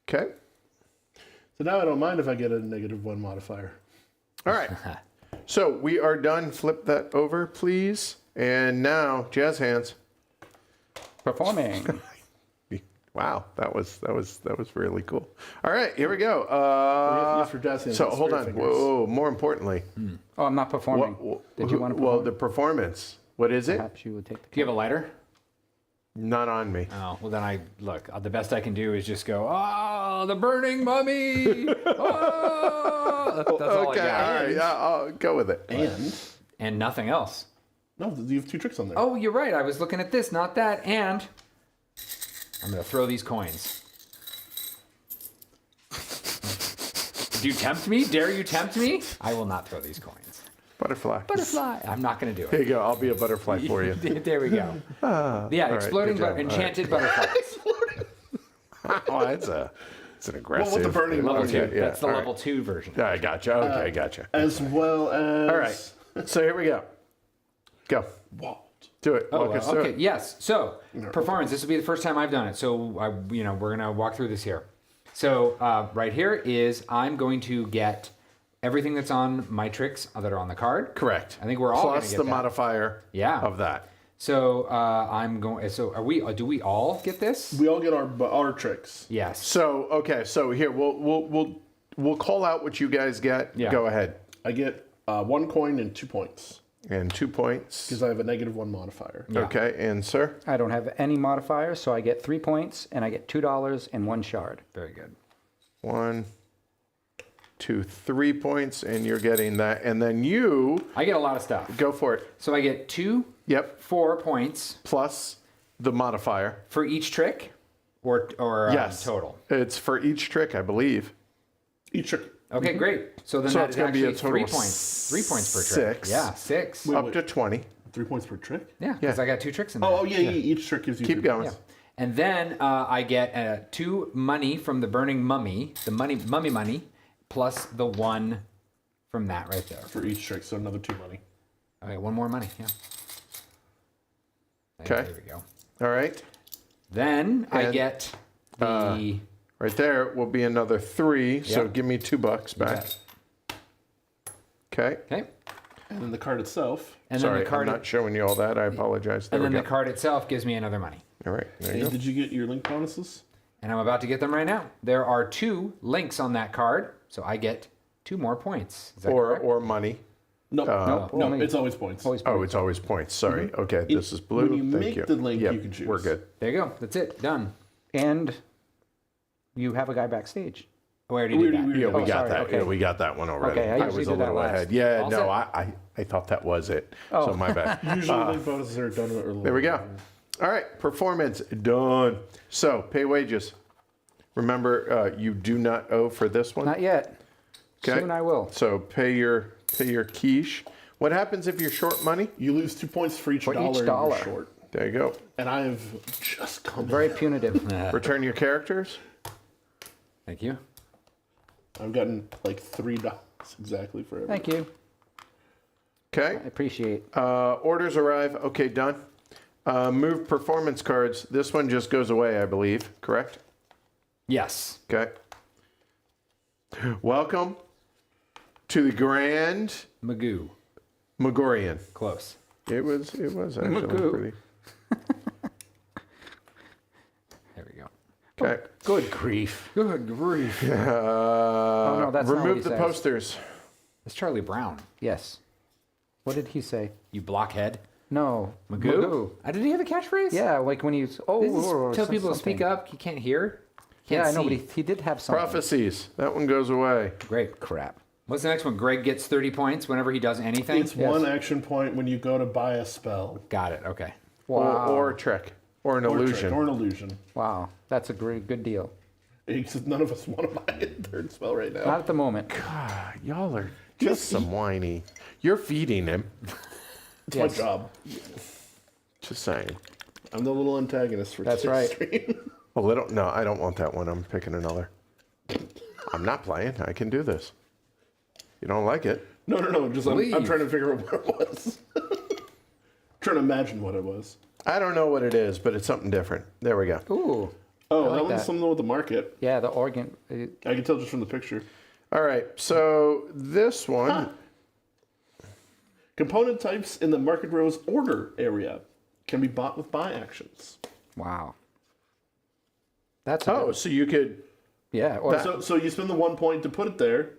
Okay. So now I don't mind if I get a -1 modifier. All right. So we are done. Flip that over, please. And now, jazz hands. Performing. Wow, that was really cool. All right, here we go. Yes, for jazz hands, So it's hold spirit on. fingers. Whoa, more importantly, Oh, I'm not performing. Did you want to perform? well, the performance. What is it? Perhaps you would take the Do you have a lighter? Not on me. Oh, well then the best I can do is just go, oh, the burning mummy. Oh! That's all I Okay, got. all right, yeah, I'll go with it. And nothing else. No, you have 2 tricks on there. Oh, you're right. I was looking at this, not that. And I'm going to throw these coins. Do you tempt me? Dare you tempt me? I will not throw these coins. Butterfly. Butterfly. I'm not going to do Here it. you go. I'll be a butterfly for you. There we go. Yeah, right, exploding, good job. enchanted butterflies. Oh, it's an aggressive. Well, with the burning Level mummy. 2. Yeah, That's the all level 2 version. Yeah, I gotcha. Okay, I gotcha. As well as... All right. So here we go. Go. Walt. Do it. Oh, Walk us through okay. it. Yes. So, performance. This will be the first time I've done it. So, we're gonna walk through this here. So, right here is I'm going to get everything that's on my tricks that are on the card. Correct. I think we're all Plus gonna get the that. modifier. Yeah. Of that. So, I'm going. So, are we? Do we all get this? We all get our tricks. Yes. So okay. So here we'll call out what you guys get. Yeah. Go ahead. I get 1 coin and 2 points And 2 points. because I have a -1 modifier. Yeah. Okay. And sir. I don't have any modifiers, so I get 3 points, and I get $2 and 1 shard. Very good. 1, 2, 3 points, and you're getting that. And then you I get a lot of stuff. go for it. So I get 2, Yep. 4 points Plus the modifier. for each trick, or Yes. total. It's for each trick, I believe. Each trick. Okay, great. So then So that it's is gonna be actually a total 3 of points. 3 points per trick. 6. Yeah, 6. Wait, Up to 20. 3 points per trick? Yeah, because I got 2 tricks in there. Oh, yeah, each trick gives you... Keep 3 going. Yeah. And then I get 2 money from the burning mummy, the mummy money, plus the 1 from that right there. for each trick, so another 2 money. Okay, 1 more money. Yeah. Okay. There we go. All right. Then I And, get the. Right there will be another 3. So Yep. give me $2 back. Okay. Okay. And then the card itself. And Sorry, then the card. I'm not showing you all that. I apologize. There And then we the go. card itself gives me another money. All right. There you And go. did you get your link bonuses? And I'm about to get them right now. There are 2 links on that card, so I get 2 more points. Is that correct? Or money. No, no, only- it's always points. Always Oh, it's always points. Sorry. Okay, this is blue. when you Thank make you. the link, Yep, you can choose. We're good. There you go. That's it. Done. And you have a guy backstage. Oh, I already did that. Yeah, we Oh, got sorry, that. okay. Yeah, we got that one already. Okay, I usually was a do that little last. ahead. Yeah, All no, set. I thought that was it. So my bad. Usually link bonuses are done early. There we go. All right, performance done. So pay wages. Remember, you do not owe for this one. Not yet. Okay. Soon I will. So pay your quiche. What happens if you're short money? You lose 2 points for each For dollar each dollar. you're short. There you go. And I have just come Very in. punitive. Return your characters. Thank you. I've gotten like $3 exactly for every. Thank you. Okay. I appreciate. Orders arrive. Okay, done. Move performance cards. This one just goes away, I believe. Correct? Yes. Okay. Welcome to the Grand Magoo. Megorian. Close. It was actually Magoo. pretty. There we go. Okay. Good grief. Good grief. no, that's not what remove he the says. posters. It's Charlie Brown. Yes. What did he say? You blockhead. No. Magoo? Did he have a catchphrase? Yeah, like when he's Tell people to speak up. You can't hear. Yeah, Can't I know, but see. he did have something. Prophecies. That one goes away. Great. Crap. What's the next one? Greg gets 30 points whenever he does anything. It's 1 action point when you go to buy a spell. Got it. Okay. Wow. Or a trick. Or an Or a trick, illusion. Or an illusion. Wow. That's a good deal. Because none of us want to buy a 3rd spell right now. Not at the moment. Y'all are just some whiny. You're feeding him. It's my job. Just saying. I'm the little antagonist for That's today's right. stream. A little. No, I don't want that one. I'm picking another. I'm not playing. I can do this. You don't like it? No. Just I'm Leave. trying to figure out what it was. Trying to imagine what it was. I don't know what it is, but it's something different. There we go. Ooh. Oh, like that one's that. something with the market. Yeah, the organ. I can tell just from the picture. All right, so this one. Component types in the Market Row's order area can be bought with buy actions. Wow. That's a good Oh, one. so you could, Yeah. Or So you spend the 1 point to put it there,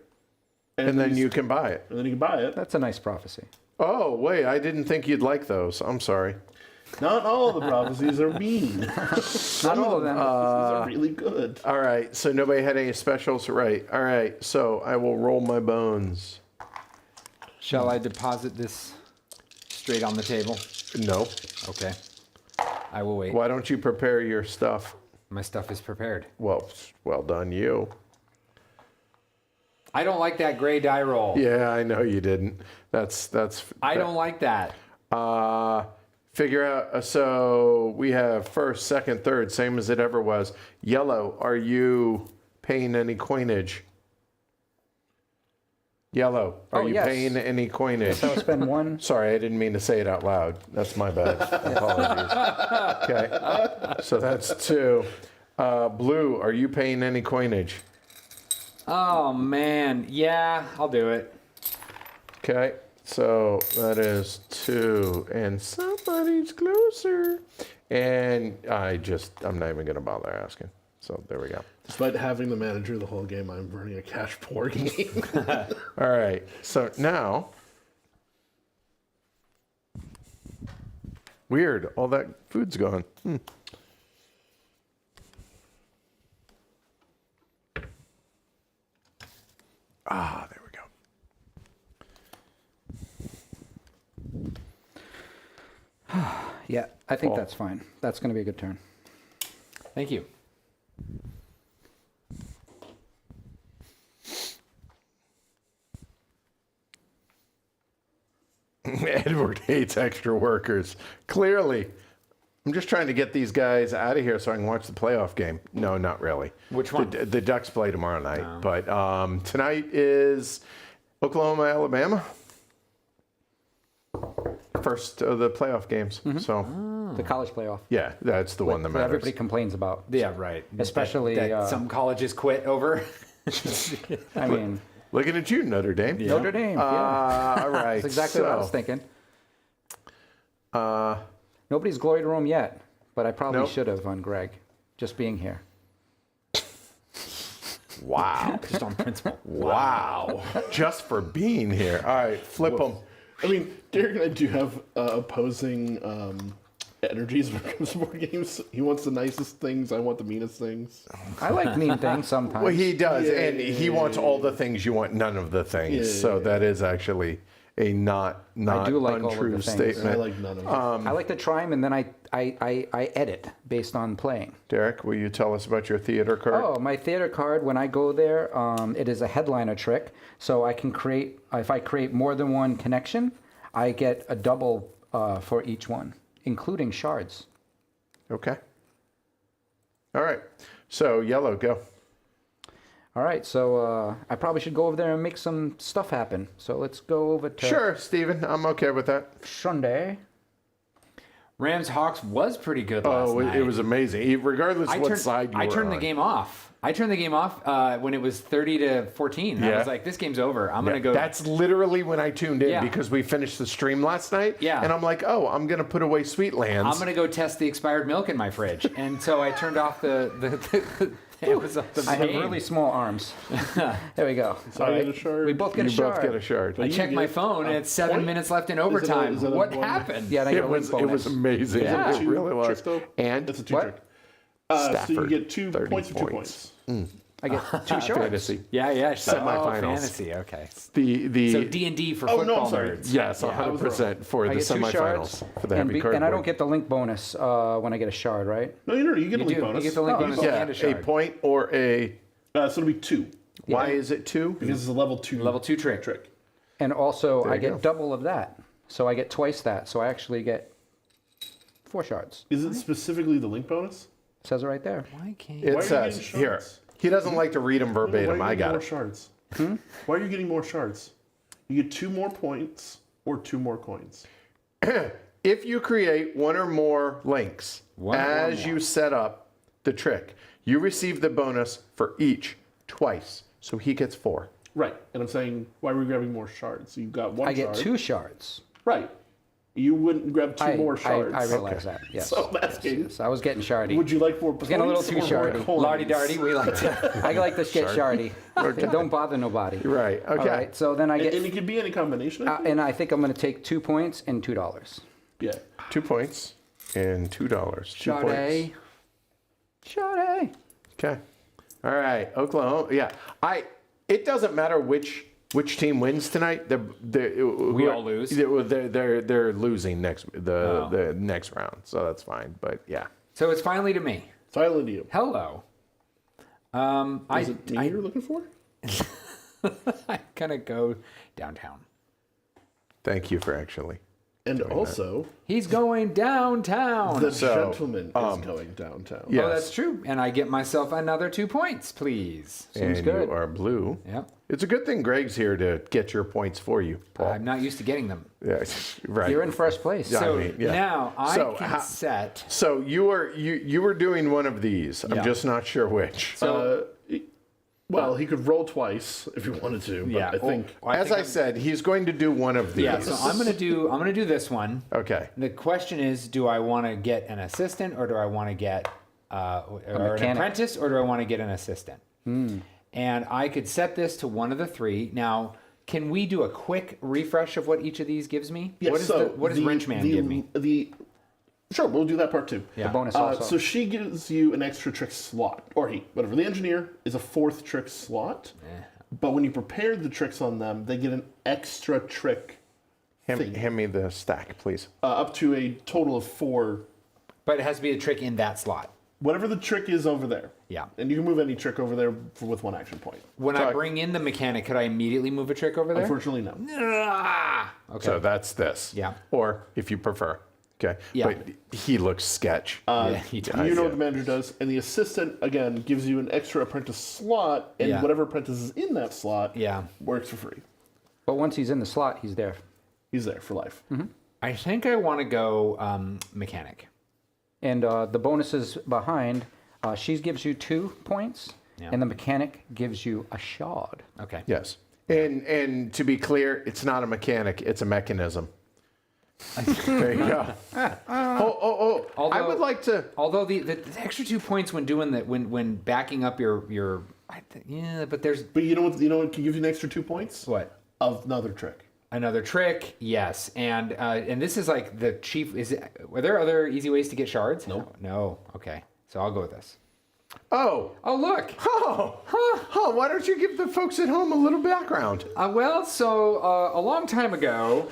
and then you can buy it. and then you can buy it. that's a nice prophecy. Oh, wait, I didn't think you'd like those. I'm sorry. Not all of the prophecies are mean. Not all of them. These are really good. All right, so nobody had any specials, right? All right, so I will roll my bones. Shall I deposit this straight on the table? No. Okay. I will wait. Why don't you prepare your stuff? My stuff is prepared. Well done, you. I don't like that gray die roll. Yeah, I know you didn't. I don't like that. Figure out. So we have first, second, third, same as it ever was. Yellow, are you paying any coinage? Yellow, are Oh, you yes. paying any coinage? So I'll spend one. Sorry, I didn't mean to say it out loud. That's my bad. Apologies. Okay, so that's 2. Blue, are you paying any coinage? Oh, man. Yeah, I'll do it. Okay, so that is 2, and somebody's closer. And I'm not even gonna bother asking. So there we go. Despite having the manager the whole game, I'm running a cash poor game. All right, so now, weird, all that food's gone. There we go. Yeah, I think Cool. that's fine. That's going to be a good turn. Thank you. Edward hates extra workers. Clearly. I'm just trying to get these guys out of here so I can watch the playoff game. No, not really. Which one? The Ducks play tomorrow night. But tonight is Oklahoma, Alabama. First of the playoff games. So, The college playoff. yeah, that's the one that That matters. everybody complains about. Yeah, right. Especially, that some colleges quit over. I mean, Looking at you, Notre Dame. Notre Dame. Yeah. All right. That's exactly what I was thinking. Nobody's gloried Rome yet, but I probably Nope. should have on Greg, just being here. Wow. Just on principle. Wow. Just for being here. All right, flip them. I mean, Derek and I do have opposing energies when it comes to board games. He wants the nicest things. I want the meanest things. I like mean things sometimes. Well, he does, Yeah, and he wants all the things. You want none of the things. Yeah, so yeah, that is actually a not do like all of untrue the things. statement. I like none of them. I like to try them, and then I edit based on playing. Derek, will you tell us about your theater card? Oh, my theater card, when I go there, it is a headliner trick. So I can create, if I create more than one connection, I get a double for each one, including shards. Okay. All right. So, yellow, go. All right, so I probably should go over there and make some stuff happen. So let's go over to Sure, Steven. I'm okay with that. Sunday. Rams Hawks was pretty good last Oh, night. it was amazing. Regardless of what side you were I turned on. the game off. I turned the game off when it was 30-14. I Yeah. was like, this game's over. I'm going to go. That's literally when I tuned in Yeah. because we finished the stream last night. Yeah. And I'm like, oh, I'm going to put away Sweetlands. I'm going to go test the expired milk in my fridge. And so I turned off the I have really small arms. There we go. So I get a shard. We both get You a shard. both get a shard. I You checked my get phone, and a it's 7 point? minutes left in Is it a- overtime. is it a What one? happened? Yeah, and I get It a was link bonus. amazing. Yeah. It really was. Trick, though? And It's a two What? trick. So you Stafford, get 2 30 points for 2 points. points. I get 2 shards. fantasy. Yeah. Semifinals. Oh, fantasy. Okay. The So D&D for Oh, football no, I'm sorry. nerds. yes, Yeah, I was 100% for I the get 2 semifinals shards. for the and, heavy card. and I don't get the link bonus when I get a shard, right? No, you get a You link do. bonus. You get the link Oh, bonus yeah, and a a shard. point or a. So it'll be 2 Why is it 2? because it's a level 2. Level 2 trick. trick. And also, I you get go. double of that. So I get twice that. So I actually get 4 shards. Is it specifically the link bonus? It says it right there. Why can't It Why are you says getting here. shards? He doesn't like to read them verbatim. Why are I you getting got more it. shards? Why are you getting more shards? You get 2 more points or 2 more coins. If you create one or more links One or as more. you set up the trick, you receive the bonus for each twice. So he gets 4. Right. And I'm saying, why are we grabbing more shards? You got one I shard. get 2 shards. Right. You wouldn't grab two more shards. I realize that. Yes. So I'm asking, Yes, I was getting shardy. would you like more points? Getting a little too or more shardy. coins? Lardy darty, we like to. I like to get shardy. Don't bother nobody. Right. Okay. All right. So then I get, And it could be any combination. I think. and I think I'm going to take 2 points and $2. Yeah. 2 points and $2. 2 Shardy. points. Shardy. Okay. All right. Oklahoma. Yeah. It doesn't matter which team wins tonight. We all lose? They're losing the next round, so that's fine. But yeah. So it's finally to me. Silent you. Hello. Is it D you're looking for? I'm gonna go downtown. Thank you for actually. And also, He's going downtown. the So, gentleman is going downtown. Yeah. Oh, that's true. And I get myself another 2 points, please. Seems And good. you are blue. Yep. It's a good thing Greg's here to get your points for you, Paul. I'm not used to getting them. Yeah, right. You're in first place. Yeah. So mean, yeah. now I So can how- set. So you were doing one of these. I'm Yeah. just not sure which. Well, he could roll twice if he wanted to. But Yeah. I think As I said, he's going to do one of these. Yeah. So I'm gonna do this one. Okay. The question is, do I want to get an assistant or do I want to get or an mechanic. apprentice or do I want to get an assistant? And I could set this to one of the three. Now, can we do a quick refresh of what each of these gives me? yeah, What does Wrenchman give me? Sure, we'll do that part too. Yeah. The bonus also. So she gives you an extra trick slot, or he, whatever. The engineer is a 4th trick slot, but when you prepare the tricks on them, they get an extra trick Hand me the stack, please. up to a total of 4. But it has to be a trick in that slot. Whatever the trick is over there. Yeah. And you can move any trick over there with 1 action point. When I bring in the mechanic, could I immediately move a trick over there? Unfortunately, no. Ah! Okay. So that's this. Yeah. Or if you prefer. Okay. Yeah. But he looks sketch. Yeah, he does. You know what the manager does, and the assistant again gives you an extra apprentice slot, and Yeah. whatever apprentice is in that slot Yeah. works for free. But once he's in the slot, he's there. He's there for life. I think I want to go mechanic. And the bonuses behind, she gives you 2 points, Yeah. and the mechanic gives you a shard. Okay. Yes. And to be clear, it's not a mechanic, it's a mechanism. There you go. I Although- would like to. Although the extra 2 points when doing that when backing up your yeah, but there's But you know what can give you an extra 2 points? what Of another trick. another trick, yes, and this is like the chief. Were there other easy ways to get shards? Nope. No. Okay, so I'll go with this. Oh. Oh look. Oh, why don't you give the folks at home a little background? Well, so a long time ago,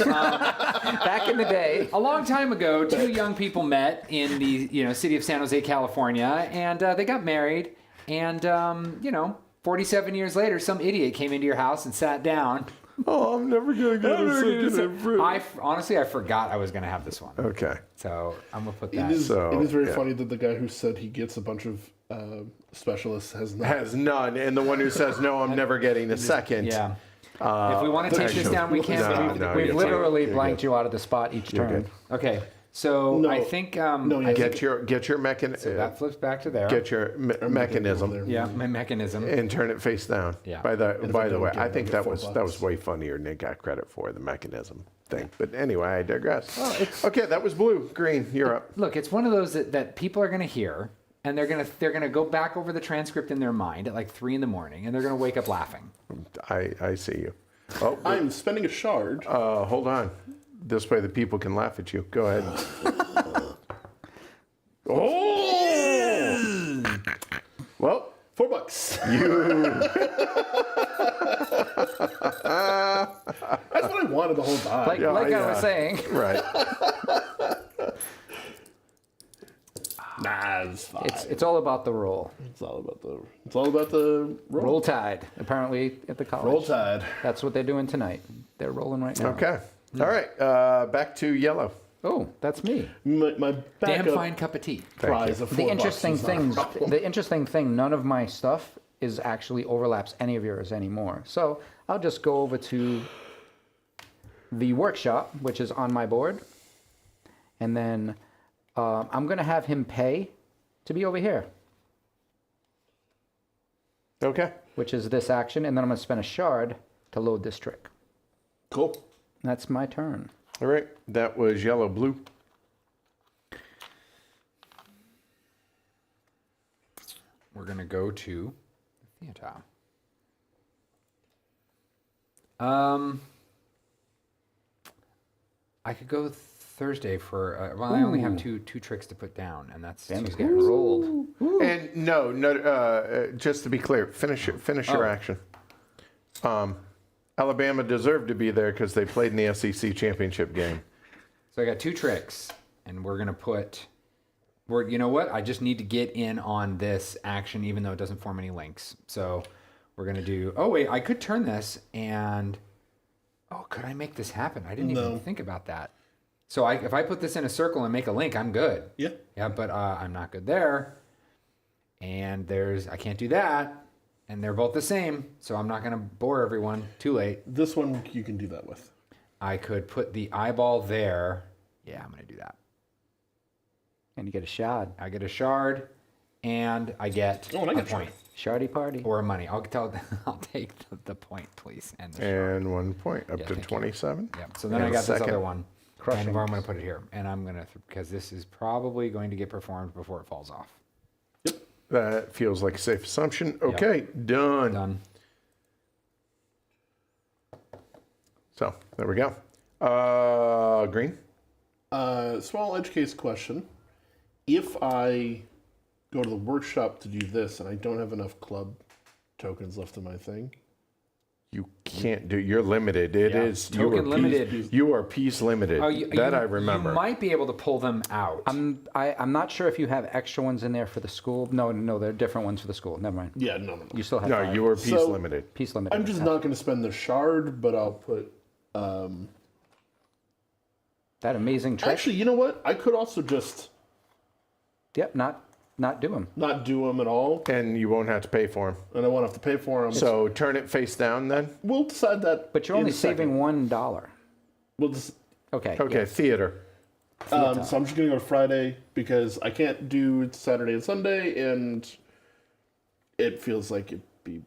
Back in the day, a long time ago, 2 young people met in the city of San Jose, California, and they got married. And 47 years later, some idiot came into your house and sat down. Oh, I'm never going to get a second fruit. Honestly, I forgot I was going to have this one. Okay. So I'm going to put It that. is very yeah. funny that the guy who said he gets a bunch of specialists has not. Has none. And the one who says, no, I'm never getting a second. Yeah. If we want to take this actually, down, we can. no, but no, we've you're literally fine. blanked you out of the spot each You're turn. good. Okay. So No. I think No, yeah. I think Get your that flips back to there. get your mechanism Yeah, my mechanism. and turn it face down. Yeah. By the if I don't way, get I it, think I'll that get was $4. way funnier than it got credit for the mechanism thing. But anyway, I digress. Okay, that was blue. Green, you're up. Look, it's one of those that people are going to hear, and they're gonna go back over the transcript in their mind at like 3 a.m, and they're gonna wake up laughing. I see you. Oh, I'm spending a shard. hold on. This way the people can laugh at you. Go ahead. Oh! Well, $4. you. That's what I wanted the whole time. Like I was saying, Right. Nah, it's fine. it's all about the roll. It's all about the roll. Roll Tide, apparently at the college. Roll Tide. That's what they're doing tonight. They're rolling right now. Okay. All right. Back to yellow. Oh, that's me. My Damn backup fine cup of tea. prize of $4 The interesting is not a problem. the interesting thing, none of my stuff is actually overlaps any of yours anymore. So I'll just go over to the workshop, which is on my board, and then I'm going to have him pay to be over here. Okay. which is this action, and then I'm going to spend a shard to load this trick. Cool. That's my turn. All right, that was yellow, blue. We're gonna go to the theater. I could go Thursday for. Well, I only have two tricks to put down, and that's Tuesday. Rolled. And no, just to be clear, finish your action. Alabama deserved to be there because they played in the SEC championship game. So I got two tricks, and we're gonna put. You know what? I just need to get in on this action, even though it doesn't form any links. So we're gonna do. Oh wait, I could turn this and. Oh, could I make this happen? I didn't even think about that. So if I put this in a circle and make a link, I'm good. Yeah. Yeah, but I'm not good there. And I can't do that. And they're both the same, so I'm not gonna bore everyone. Too late. This one you can do that with. I could put the eyeball there. Yeah, I'm gonna do that. And you get a shard. I get a shard, and I get and I a get a point Shardy party. or a money. I'll take the point, please, and the shard. And 1 point, up Yeah, to thank you. 27. Yeah. So then And I got this second. other one. Crushing. And I'm gonna put it here, and I'm gonna because this is probably going to get performed before it falls off. That feels like a safe assumption. Okay, done. Done. So there we go. Green. Small edge case question. If I go to the workshop to do this and I don't have enough club tokens left in my thing, You can't do. You're limited. It Yeah. is Token limited. You are piece limited. I remember. You might be able to pull them out. I'm not sure if you have extra ones in there for the school. No, they're different ones for the school. Never mind. yeah, no. You still have No, five. you are piece So- limited. Piece limited. I'm just not going to spend the shard, but I'll put. That amazing trick. Actually, you know what? I could also just Yep, not do them. not do them at all, And you won't have to pay for them. and I won't have to pay for them. So turn it face down then. We'll decide that. But you're in only a second. saving $1. We'll just. Okay. Okay, yeah. theater. So I'm just going to go to Friday because I can't do Saturday and Sunday, and it feels like it'd be.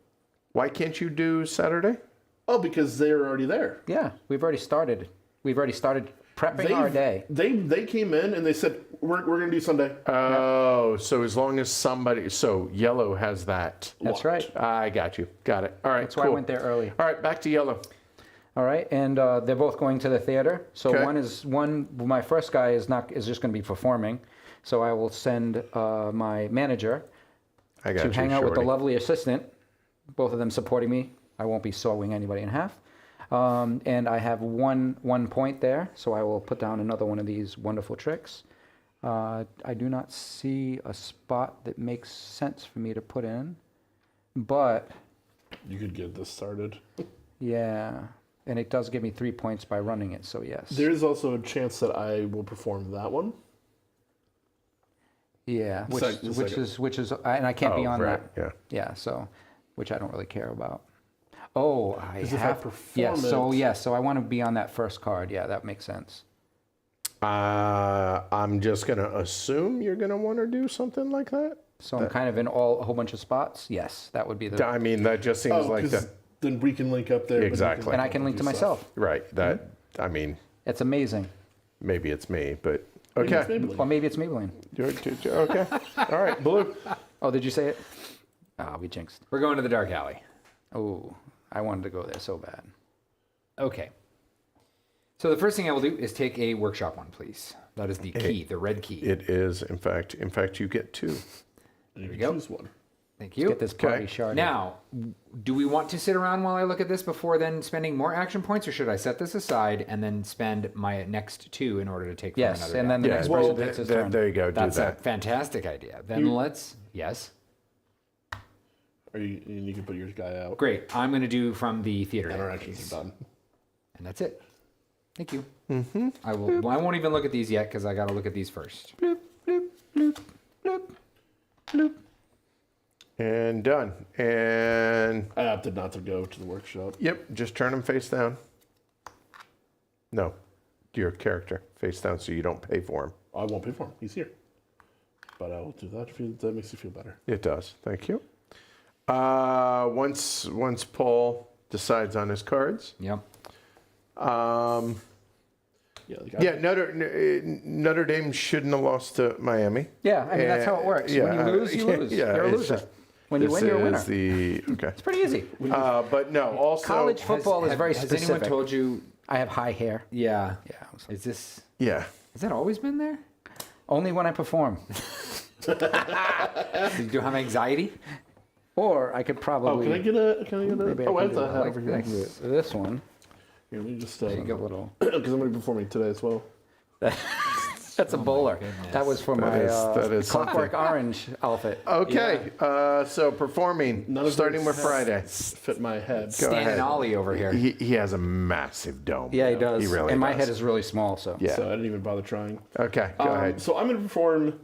Why can't you do Saturday? Oh, because they're already there. Yeah, we've already started. We've already started prepping our day. They came in and they said we're going to do Sunday. Oh, so as long as somebody, so yellow has that. That's right. I got you. Got it. All right. That's why I went there early. All right, back to yellow. All right, and they're both going to the theater. So Okay. my first guy is just going to be performing. So I will send my manager I got to you. hang out with the shorty. lovely assistant. Both of them supporting me. I won't be sawing anybody in half. And I have one point there, so I will put down another one of these wonderful tricks. I do not see a spot that makes sense for me to put in, but You could get this started. yeah, and it does give me 3 points by running it, so yes. There is also a chance that I will perform that one. Yeah, which Second. is, and I can't be Oh, on right, that. yeah. Yeah, so, which I don't really care about. Oh, I 'Cause if I have. perform So I want to be on that first card. Yeah, that makes sense. I'm just going to assume you're going to want to do something like that. So I'm kind of in a whole bunch of spots. Yes, that would be the. I mean, that just seems Oh, like because the. then we can link up there. but you Exactly. And I can link to do stuff. myself. Right. That, I mean, It's amazing. maybe it's me, but. Maybe it's Okay. Maybelline. Or maybe it's Maybelline. Okay. All right, blue. Oh, did you say it? Ah, we jinxed. We're going to the dark alley. Oh, I wanted to go there so bad. Okay. So the first thing I will do is take a workshop one, please. That is the key, the red key. It is, in fact, you get 2. You can go. choose one. Thank you. Get this party Okay. shard. Now, do we want to sit around while I look at this before then spending more action points, or should I set this aside and then spend my next 2 in order to take from Yes, another and deck? then the next person takes his turn. there you go. That's do a that. fantastic idea. Then let's, yes. Or you can put your guy out. Great. I'm going to do from the theater And our deck, actions please. are done. And that's it. Thank you. Mm-hmm. I won't even look at these yet because I got to look at these first. And done. And I opted not to go to the workshop. yep, just turn them face down. No, your character face down so you don't pay for him. I won't pay for him. He's here. But I will do that if that makes you feel better. It does. Thank you. Once Paul decides on his cards. Yep. Yeah, Notre Dame shouldn't have lost to Miami. Yeah, I mean, that's how it works. When you lose, you lose. Yeah, You're a it's loser. just- When you this win, you're a winner. is the okay. It's pretty easy. But no, also College football is very Has specific. anyone told you? I have high hair. Yeah. Yeah. Is this? Yeah. Has that always been there? Only when I perform. Do you have anxiety? Or I could Oh, probably... can I get a? maybe Oh, I can have do the it hat like over here. this one. Here, let me just You get a little... because I'm going to be performing today as well. That's a bowler. goodness. That was for my that is Clockwork Orange outfit. Okay. So performing None of starting those with Friday. Fit my head. Go Stan ahead. and Ollie over here. He has a massive dome. Yeah, he does. He really and my does. head is really small, so... Yeah. So I didn't even bother trying. Okay. Go ahead. So I'm going to perform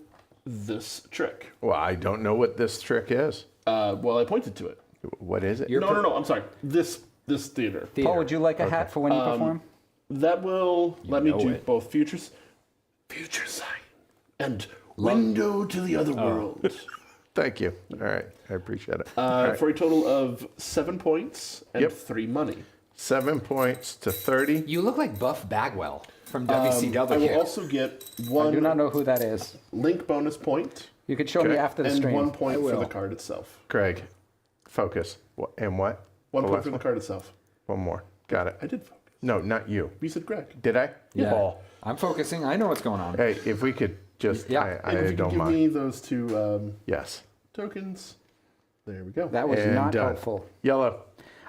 this trick. Well, I don't know what this trick is. Well, I pointed to it. What is it? No. I'm sorry. This theater. Paul, would you like a hat for when you perform? That will let me know do it. both future sight, and window to the other world. Thank you. All right. I appreciate it. All right. For a total of 7 points and Yep. 3 money. 7 points to 30. You look like Buff Bagwell from I WCW. will also get I do 1 not know who that is. link bonus point You could show me Okay. after the and stream. 1 point for will. the card itself. Greg, focus. And what? 1 The point last for the one? card itself. One more. Got it. I did focus. No, not you. You said Greg. Did I? Yeah. Paul. I'm focusing. I know what's going on. Hey, if we could just, Yeah. And if I you don't could give mind. me those 2 Yes. tokens, there we go. That was And not done. helpful. Yellow.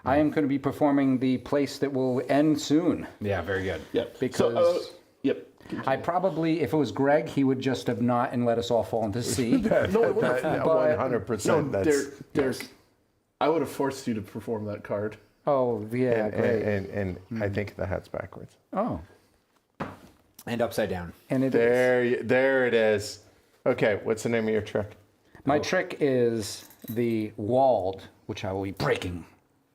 I am going to be performing the place that will end soon. Yeah, very good. Yep. Because- yep. I probably, if it was Greg, he would just have not and let us all fall into the sea. No, it wouldn't. That- But- 100%. No, that's, there's. I would have forced you to perform that card. Oh, yeah, great. and I think the hat's backwards. Oh, And upside down. and it is. There it is. Okay, what's the name of your trick? My trick is the walled, which I will be breaking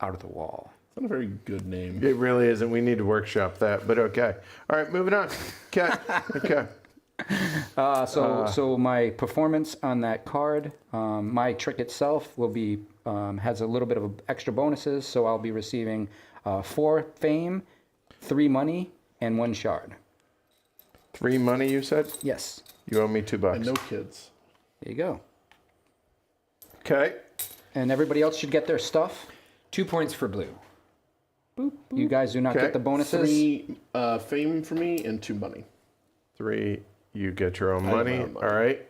out of the wall. It's not a very good name. It really isn't. We need to workshop that, but okay. All right, moving on. Okay. So my performance on that card, my trick itself will be has a little bit of extra bonuses. So I'll be receiving 4 fame, 3 money, and 1 shard. 3 money, you said? Yes, You owe me $2. And no kids. there you go. Okay. And everybody else should get their stuff. 2 points for blue. You guys do not Okay. get the bonuses. 3 fame for me and 2 money. 3, you get your own have my money. own money. All right.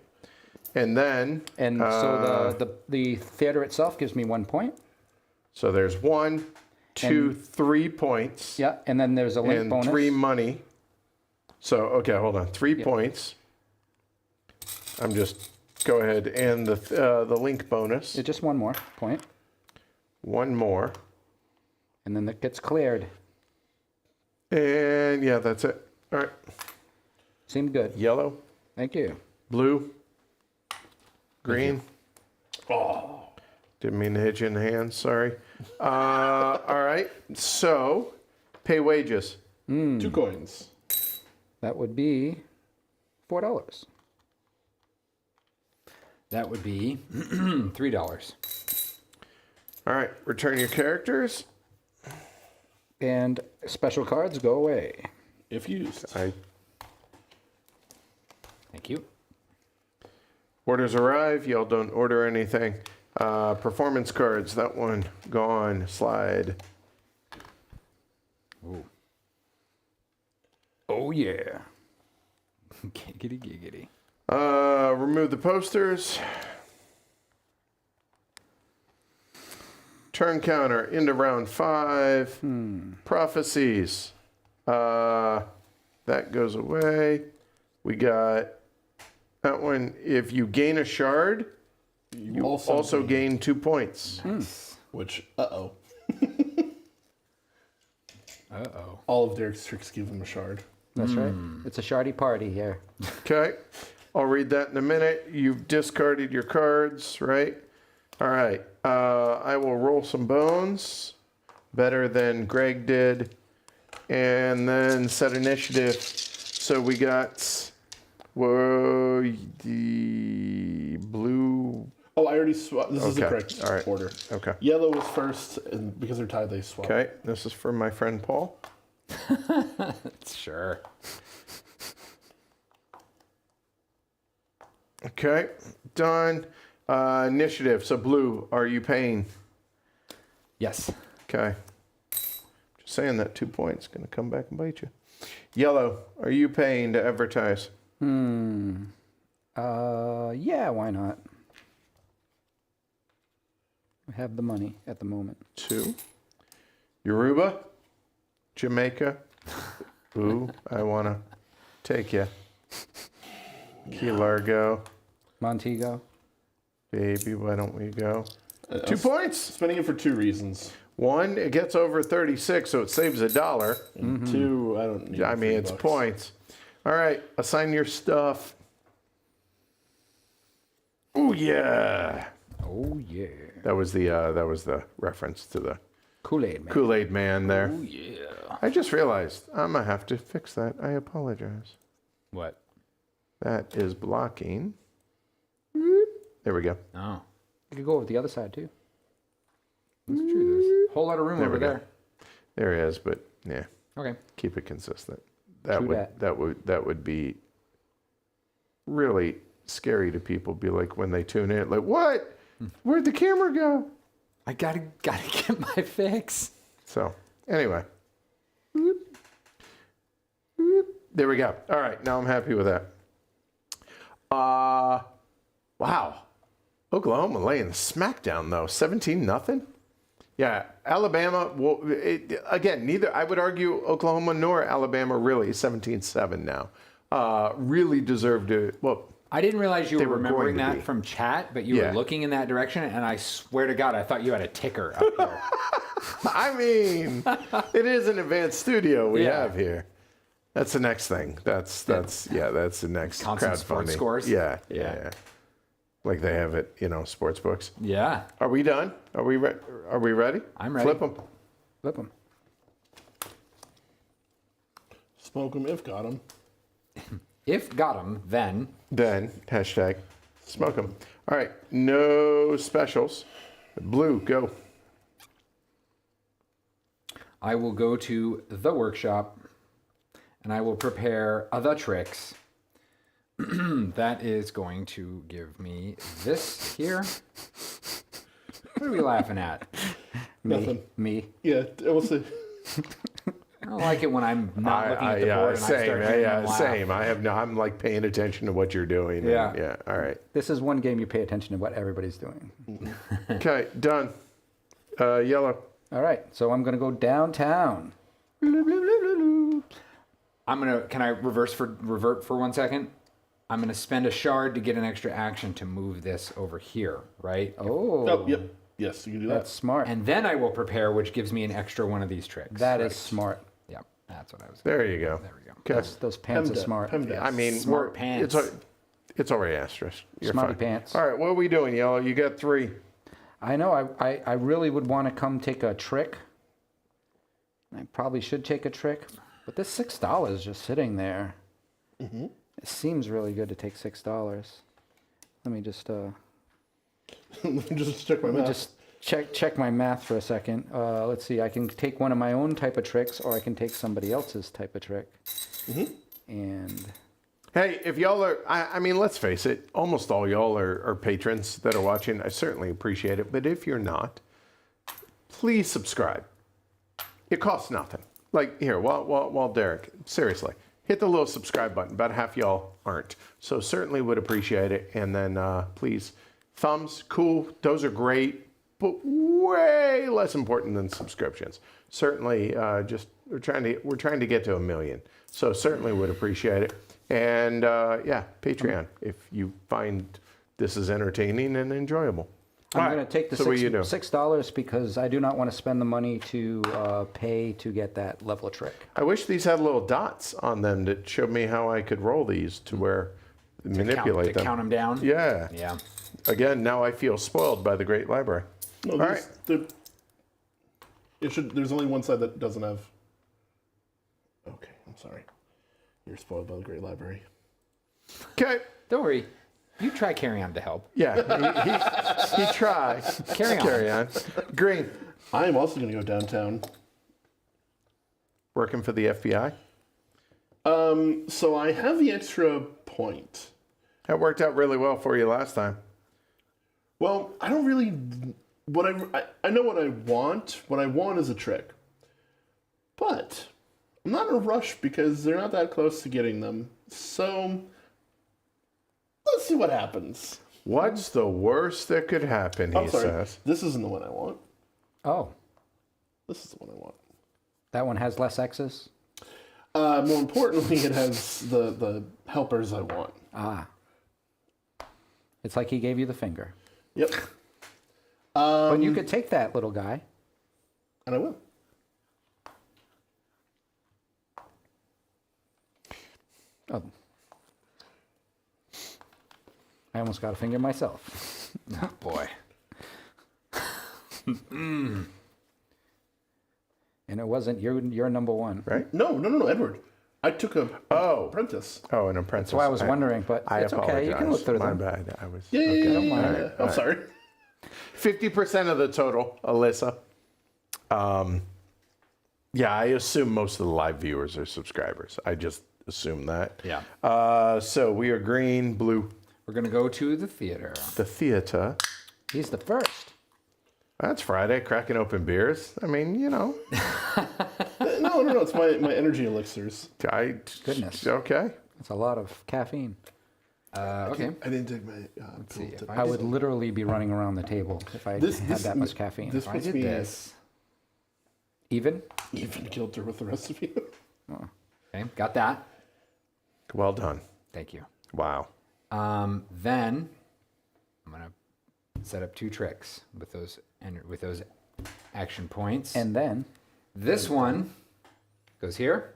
And then, And so the theater itself gives me 1 point. so there's 1, 2, 3 points. Yeah, and then there's a link And bonus. 3 money. So, okay, hold on. 3 points. I'm just, go ahead. And the link bonus. It's just 1 more point, 1 more. and then that gets cleared. And yeah, that's it. All right. Seemed good. Yellow, Thank you. blue, green. Oh, didn't mean to hit you in the hands. Sorry. All right. So, pay wages. 2 coins. That would be $4. That would be $3. All right. Return your characters. And special cards go away. If used. Thank you. Orders arrive. Y'all don't order anything. Performance cards. That one gone. Slide. Ooh. Oh, yeah. Giggity, giggity. Remove the posters. Turn counter into round 5. Prophecies. That goes away. We got that one. If you gain a shard, you also gain 2 points. Which, Uh-oh. all of Derek's tricks give him a shard. That's right. It's a shardy party here. Okay. I'll read that in a minute. You've discarded your cards, right? All right. I will roll some bones. Better than Greg did. And then set initiative. So we got the blue. Oh, I already swapped. This is the Okay, correct all right. order. Okay. Yellow was first, and because they're tied, they swap. Okay, this is for my friend Paul. Sure. Okay, done. Initiative. So blue, are you paying? Yes. Okay. Just saying that 2 points going to come back and bite you. Yellow, are you paying to advertise? Yeah, why not? We have the money at the moment. 2. Yoruba, Jamaica. Ooh, I want to take you. Key Largo. Montego. Baby, why don't we go? 2 points. Spending it for 2 reasons. 1, it gets over 36, so it saves $1. And 2, I don't need. I mean, it's $3. points. All right, assign your stuff. Oh yeah, Oh, yeah. that was the reference to the Kool-Aid, man. Kool-Aid man there. Oh, yeah. I just realized I'm gonna have to fix that. I apologize. What? That is blocking. There we go. Oh. You could go over the other side, too. That's true. There's A whole lot of room There over we go. there. There he is, but yeah, okay. keep it consistent. True That would be really scary to people. Be like when they tune in, like, what? Where'd the camera go? I gotta get my fix. So anyway, there we go. All right, now I'm happy with that. Wow, Oklahoma laying the smackdown though, 17-0. Yeah, Alabama. Well, again, neither. I would argue Oklahoma nor Alabama really 17-7 now. Really deserve to. Well, I didn't realize you They were were going remembering to that be. from chat, but you Yeah. were looking in that direction, and I swear to God, I thought you had a ticker up there. I mean, it is an advanced studio we Yeah. have here. That's the next thing. That's the next Constant sports crowdfunding. scores? Yeah. Yeah. Like they have it, sports books. Yeah. Are we done? Are we ready? I'm ready. Flip them. Flip them. Smoke them if got them. If got him, then Then hashtag smoke them. All right. No specials. Blue, go. I will go to the workshop and I will prepare the tricks. That is going to give me this here. What are we laughing at? Nothing. Me. Yeah, I will say. I don't like it when I'm not looking at the board and I same. start hearing them laugh. Same. I'm like paying attention to what you're doing. and- Yeah. Yeah. All right. This is one game you pay attention to what everybody's doing. Okay. Done. Yellow. All right, so I'm going to go downtown. I'm gonna. Can I revert for 1 second? I'm gonna spend a shard to get an extra action to move this over here, right? Oh, Oh, yep. Yes, you can do that's that. smart. And then I will prepare, which gives me an extra one of these tricks. That is smart. Yep, that's what I was. There you go. There we go. Okay. Those pants are Pemda- smart. Pemda. I mean, Smart pants. It's already asterisk. You're Smarty fine. pants. All right. What are we doing, Yellow? You got 3. I know. I really would want to come take a trick. I probably should take a trick, but this $6 just sitting there. It seems really good to take $6. Let me just Just check my math. just check my math for a second. Let's see. I can take one of my own type of tricks, or I can take somebody else's type of trick. And Hey, if y'all are, I mean, let's face it, almost all y'all are patrons that are watching. I certainly appreciate it. But if you're not, please subscribe. It costs nothing. Like here, while Derek, seriously, hit the little subscribe button. About half y'all aren't. So certainly would appreciate it. And then please, thumbs, cool. Those are great, but way less important than subscriptions. Certainly, just we're trying to get to 1 million. So certainly would appreciate it. And yeah, Patreon, if you find this is entertaining and enjoyable. I'm All going right, to take the so what do you do? $6 because I do not want to spend the money to pay to get that level trick. I wish these had little dots on them that showed me how I could roll these to where manipulate them. Count them down. Yeah. Yeah. Again, now I feel spoiled by the great library. No, All right. It should. There's only one side that doesn't have. Okay, I'm sorry. You're spoiled by the great library. Okay. Don't worry. You try carry on to help. Yeah, he tried. Carry on. Green, I am also going to go downtown. working for the FBI. So I have the extra point. That worked out really well for you last time. Well, I don't really. I know what I want. What I want is a trick. But I'm not in a rush because they're not that close to getting them. So let's see what happens. What's the worst that could happen, he I'm sorry. says. This isn't the one I want. Oh, This is the one I want. that one has less X's? More importantly, it has the helpers I want. Ah. It's like he gave you the finger. Yep. But you could take that little guy. And I will. Oh. I almost got a finger myself. Oh, boy. And it wasn't your number one. Right? No, Edward. I took a Oh. apprentice. Oh, an apprentice. That's why I was wondering, but I it's okay. You can look through My them. bad. I was. Yeah, Don't mind. I'm sorry. 50% of the total, Alyssa. Yeah, I assume most of the live viewers are subscribers. I just assume that. Yeah. So we are green, blue. We're going to go to the theater. The theater. He's the first. That's Friday, cracking open beers. I mean, you know. No. It's my energy elixirs. Goodness. Okay. That's a lot of caffeine. Okay. I didn't take my see pill if tip. I would literally be running around the table if I had that much caffeine. This If I puts did me this. Even? even kilter with the rest of you. Okay, got that. Well done. Thank you. Wow. Then I'm going to set up 2 tricks with those action points. And then, this one goes here,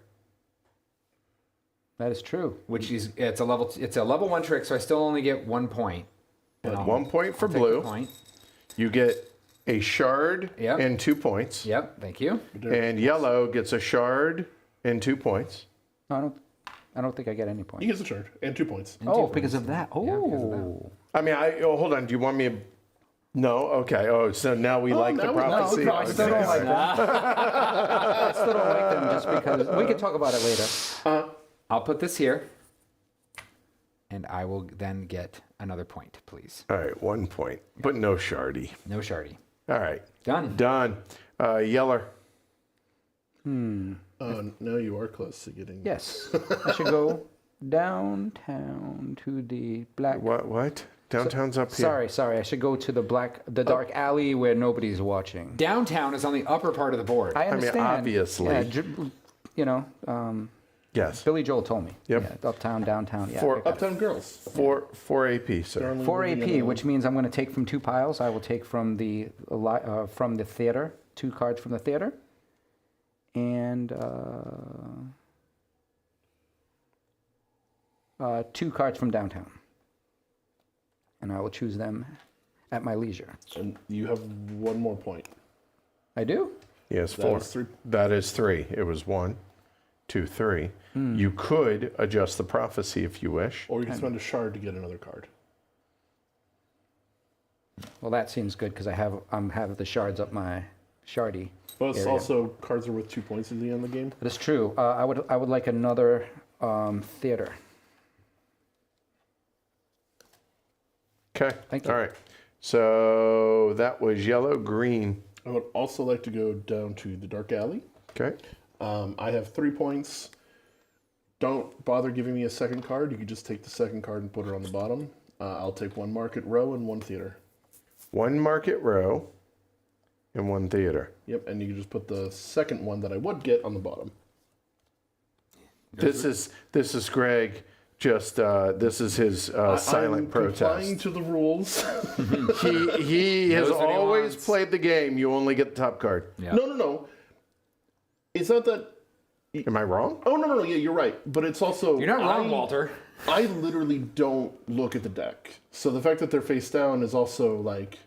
that is true. which is it's a level 1 trick, so I still only get 1 point. And I'll- 1 point for I'll take blue. the point. You get a shard Yep. and 2 points. Yep, thank you. And yellow gets a shard and 2 points. No, I don't think I get any He points. gets a shard and 2 points. Oh, because of that. Oh. Yeah, because of that. I mean, hold on. Do you want me to... No? Okay. Oh, so now we like the now we- no, prophecy. no, I still don't like them. I still don't like them just because. We can talk about it later. I'll put this here, and I will then get another point, please. All right, 1 point. But no shardy. No shardy. All right. Done. Done. Yeller. Now you are close to getting. Yes. I should go downtown to the black. What? Downtown's up here. Sorry. I should go to the dark alley where nobody's watching. Downtown is on the upper part of the board. I mean, understand. obviously. Yeah, Yes. Billy Joel told me. Yep. Yeah, uptown, downtown. Yeah. For I got it. Uptown Girls. 4 AP, sir. 4 AP, which means I'm going to take from 2 piles. I will take from the theater, 2 cards from the theater, and 2 cards from downtown. And I will choose them at my leisure. And you have 1 more point. I do? Yes, That 4. is 3. That is 3. It was 1, 2, 3. You could adjust the prophecy if you wish. Or you can spend a shard to get another card. Well, that seems good because I have the shards up my shardy. But it's area. also cards are worth 2 points at the end of the game. That is true. I would like another theater. Okay. Thank you. All right. So that was yellow, green. I would also like to go down to the dark alley. Okay. I have 3 points. Don't bother giving me a second card. You can just take the second card and put it on the bottom. I'll take 1 market row and 1 theater. 1 market row and 1 theater. Yep, and you can just put the second one that I would get on the bottom. This is Greg. Just this is his silent I'm protest. complying to the rules. He has Knows what he always wants. played the game. You only get the top card. Yeah. No. It's not that. Am I wrong? Oh no, yeah, you're right. But it's also You're not wrong, Walter. I literally don't look at the deck, so the fact that they're face down is also like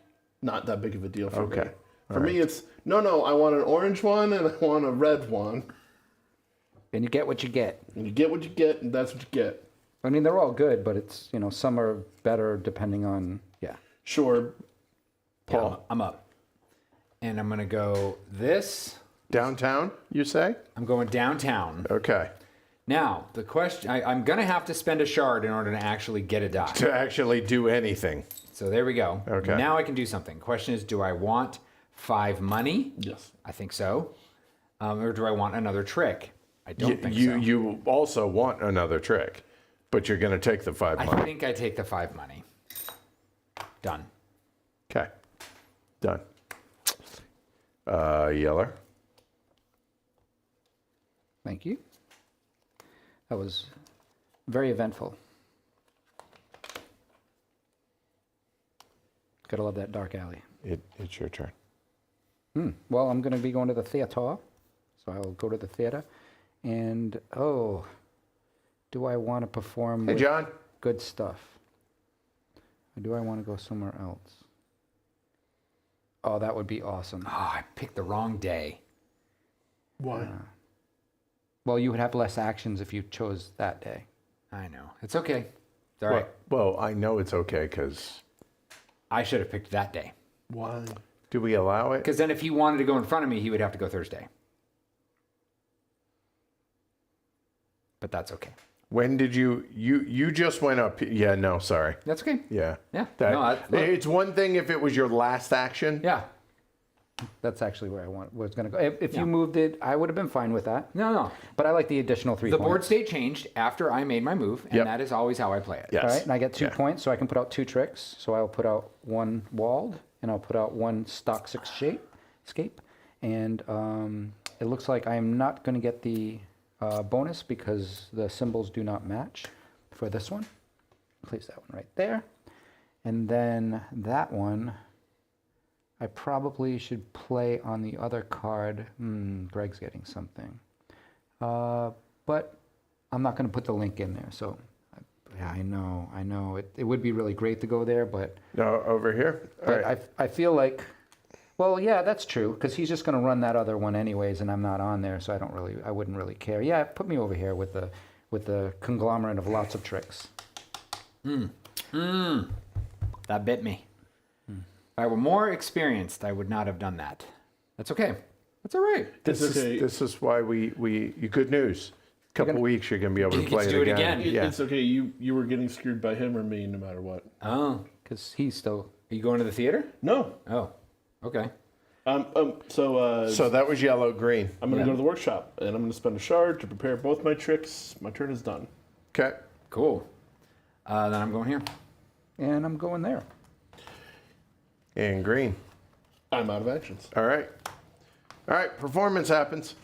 not that big of a deal for me. Okay. For me, it's no. I want an orange one and I want a red one, And you get what you get. and you get what you get, and that's what you get. I mean, they're all good, but it's, some are better depending on, Sure. Paul. Yeah, I'm up. And I'm going to go this. Downtown, you say? I'm going downtown. Okay. Now, the question, I'm going to have to spend a shard in order to actually get a die. To actually do anything. So there we go. Okay. Now I can do something. Question is, do I want 5 money? Yes. I think so. Or do I want another trick? I don't think so. You also want another trick, but you're going to take the 5 I money. think I take the 5 money. Done. Okay. Done. Yeller. Thank you. That was very eventful. Gotta love that dark alley. It's your turn. Well, I'm gonna be going to the theater, so I'll go to the theater. And, do I want to perform Hey, with John. good stuff? Or do I want to go somewhere else? Oh, that would be awesome. Oh, I picked the wrong day. Why? Well, you would have less actions if you chose that day. I know. It's okay. It's all right. Well, I know it's okay because I should have picked that day. Why? do we allow it? Because then if he wanted to go in front of me, he would have to go Thursday. But that's okay. When did you just went up? Yeah, no, sorry. That's okay. Yeah. Yeah. That, No, look. it's one thing if it was your last action. Yeah. That's actually where I was going to go. If Yeah. you moved it, I would have been fine with that. No. But I like the additional 3 The points. board state changed after I made my move, and Yep. that is always how I play it. Yes. All right, and I get 2 Yeah. points, so I can put out 2 tricks. So I'll put out 1 walled, and I'll put out 1 stock 6 escape. And it looks like I am not going to get the bonus because the symbols do not match for this one. Place that one right there. And then that one, I probably should play on the other card. Greg's getting something. But I'm not going to put the link in there. So, yeah, I know. It would be really great to go there, but No, over here. All but right. I feel like, well, yeah, that's true, because he's just going to run that other one anyways, and I'm not on there, so I wouldn't really care. Yeah, put me over here with the conglomerate of lots of tricks. That bit me. If I were more experienced, I would not have done that. That's okay. That's all right. This It's okay. is why good news. Couple weeks you're gonna be able to You play get it to do it again. again. Yeah. It's okay. You were getting screwed by him or me, no matter what. Oh. Because he's still... Are you going to the theater? No. Oh. Okay. So So that was yellow green. I'm gonna Yeah. go to the workshop and I'm gonna spend a shard to prepare both my tricks. My turn is done. Okay. Cool. Then I'm going here. And I'm going there. And green. I'm out of actions. All right. All right. Performance happens.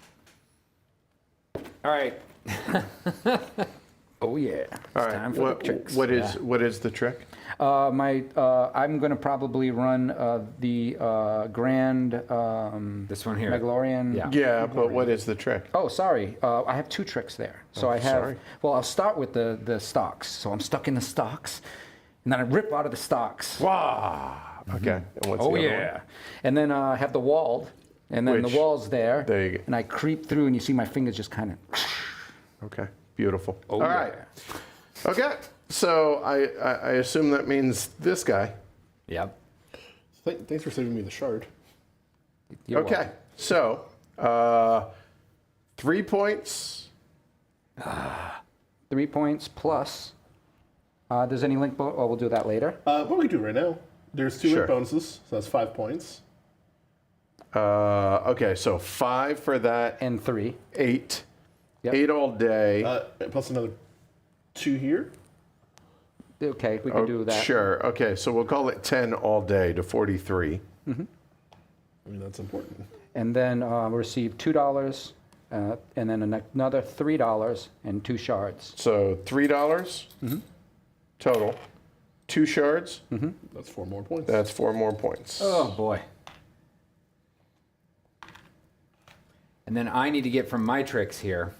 All right. Oh, yeah. All right. Time for the tricks. What is the trick? I'm going to probably run the Grand This one here. Megalorian. Yeah. Yeah, but what is the trick? Oh, sorry. I have 2 tricks there. So I have. sorry. Well, I'll start with the stocks. So I'm stuck in the stocks, and then I rip out of the stocks. Wow. Okay. And what's Oh the other yeah. And then I have the walled, and then Which- the wall's there. there you go. And I creep through, and you see my fingers just kind of. one? Okay. Beautiful. Oh, All right. Okay. So I assume that means this guy. Yep. Thanks for saving me the shard. You're Okay. welcome. So 3 points. 3 points plus. There's any link? Oh, we'll do that later. What do we do right now? There's 2 Sure. link bonuses, so that's 5 points. Okay. So 5 for that. And 3. 8. Yep. 8 all day. Plus another 2 here. Okay, we can do that. Sure. Okay. So we'll call it 10 all day to 43. I mean, that's important. And then receive $2, and then another $3 and 2 shards. So $3 total. 2 shards. That's 4 more points. That's 4 more points. Oh boy. And then I need to get from my tricks here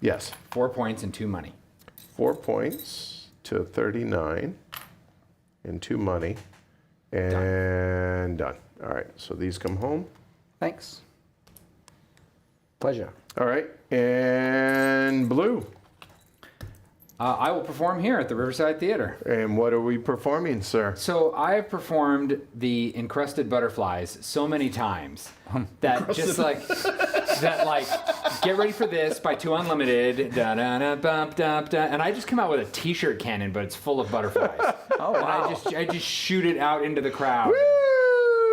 Yes. 4 points and 2 money. 4 points to 39 and 2 money. And done. All right. So these come home. Thanks. Pleasure. All right. And blue. I will perform here at the Riverside Theater. And what are we performing, sir? So I have performed the encrusted butterflies so many times that just like that, like get ready for this by Two Unlimited, da da da bump da da, and I just come out with a T-shirt cannon, but it's full of butterflies. Oh, wow. And I just shoot it out into the crowd.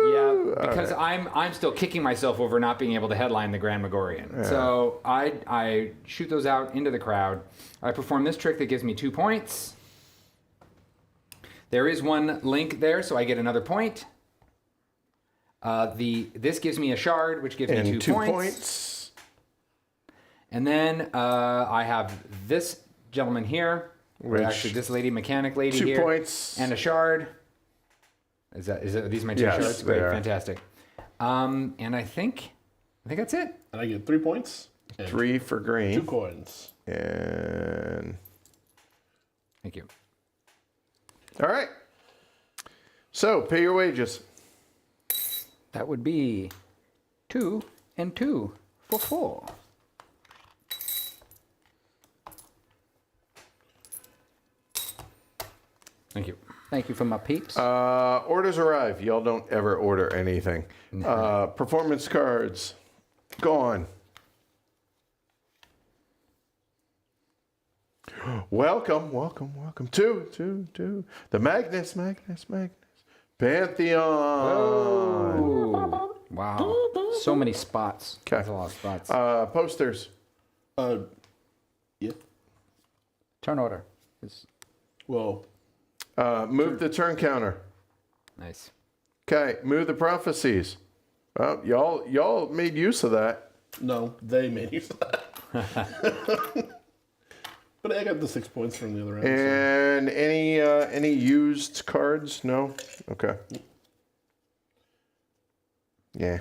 Yeah, because I'm still kicking myself over not being able to headline the Grand Megorian. Yeah. So I shoot those out into the crowd. I perform this trick that gives me 2 points. There is one link there, so I get another point. This gives me a shard, which gives me 2 points. And then I have this gentleman here, or actually this lady, mechanic lady 2 here, points, and a shard. Are these my 2 shards? Great, fantastic. And I think that's it. And I get 3 points. 3 for green. 2 coins. And thank you. All right. So pay your wages. That would be 2 and 2 for 4. Thank you. Thank you for my peeps. Orders arrive. Y'all don't ever order anything. Performance cards. Gone. Welcome to the Magnus. Pantheon. Oh, wow. So many spots. That's a lot of spots. Posters. Yeah. Turn order. Well. Move the turn counter. Nice. Okay, move the prophecies. Well, y'all made use of that. No, they made use of that. But I got the 6 points from the other round. And so. Any used cards? No? Okay. Yeah.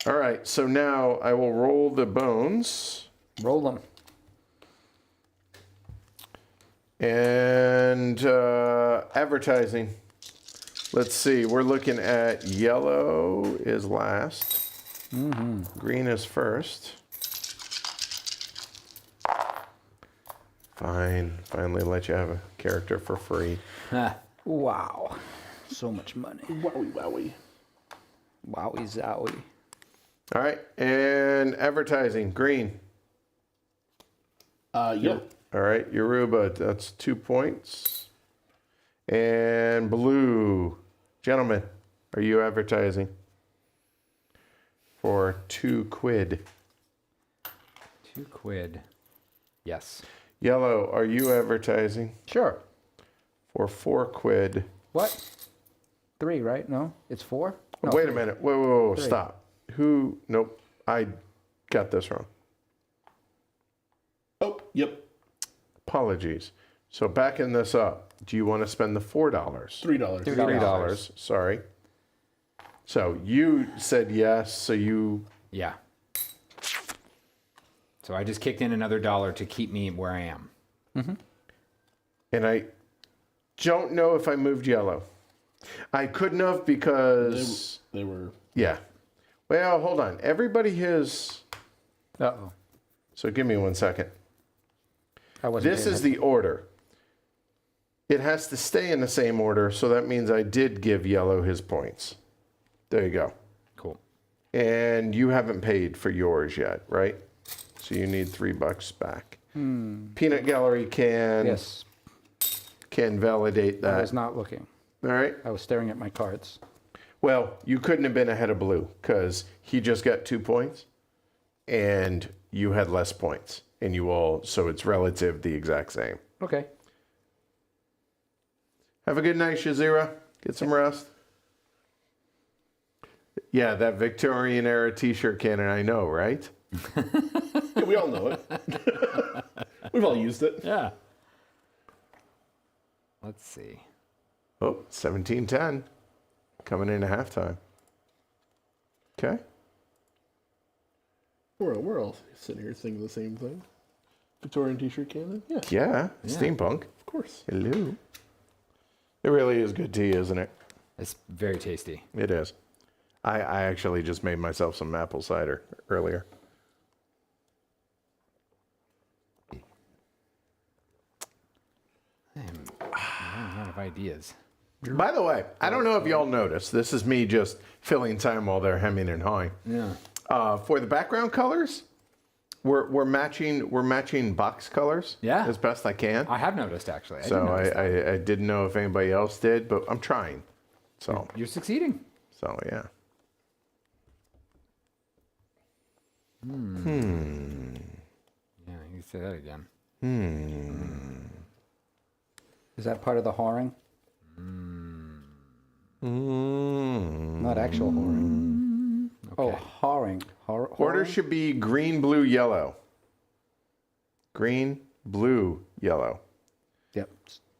All right, so now I will roll the bones. Roll them. And advertising. Let's see, we're looking at yellow is last. Mm-hmm. Green is first. Fine. Finally let you have a character for free. Wow. So much money. Wowie. Wowie zowie. All right. And advertising. Green. Yep. All right. Yoruba. That's 2 points. And blue. Gentlemen, are you advertising? For 2 quid. 2 quid. Yes. Yellow, are you advertising? Sure. For 4 quid. What? 3, right? No? It's 4? No, Wait 3. a minute. Whoa, 3. stop. Who? Nope. I got this wrong. Oh, yep. Apologies. So backing this up, do you want to spend the $4? $3. $3. Sorry. So you said yes, so you... Yeah. So I just kicked in another $1 to keep me where I am. Mm-hmm. And I don't know if I moved yellow. I couldn't have because... They were... Yeah. Well, hold on. Everybody has... Uh-oh. So give me 1 second. This is the the order. It has to stay in the same order, so that means I did give yellow his points. There you go. Cool. And you haven't paid for yours yet, right? So you need $3 back. Peanut Gallery can validate that. I was not looking. All right. I was staring at my cards. Well, you couldn't have been ahead of blue because he just got 2 points, and you had less points, and you all. So it's relative, the exact same. Okay. Have a good night, Shazira. Get some rest. Yeah, that Victorian era T-shirt cannon. I know, right? Yeah, we all know it. We've all used it. Yeah. Let's see. Oh, 17-10. Coming into halftime. Okay. We're all sitting here singing the same thing. Victorian t-shirt cannon? Yeah, Yeah, steampunk. of course. Hello. It really is good tea, isn't it? It's very tasty. It is. I actually just made myself some apple cider earlier. ideas. By the way, I don't know if y'all noticed. This is me just filling time while they're hemming and hawing. Yeah. For the background colors, we're matching box colors. Yeah. As best I can. I have noticed, actually. So I didn't know if anybody else did, but I'm trying. So You're succeeding. yeah. Yeah, you can say that again. Is that part of the whoring? Not actual whoring. Oh, whoring. Order should be green, blue, yellow. Green, blue, yellow. Yep.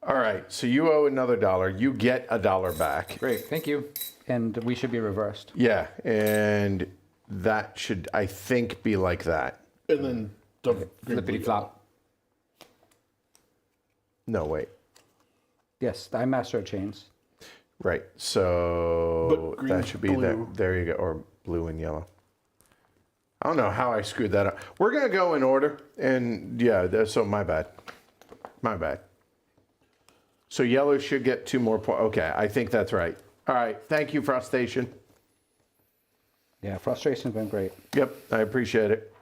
All right, so you owe another $1. You get $1 back. Great, thank you. And we should be reversed. Yeah, and that should, I think, be like that. And then double Flippity flop. No, wait. Yes, I master chains. Right, so But green, that should be there. blue. There you go, or blue and yellow. I don't know how I screwed that up. We're going to go in order, and yeah, so my bad. My bad. So yellow should get 2 more points. Okay, I think that's right. All right, thank you, Frostation. Yeah, frustration's been great. Yep, I appreciate it.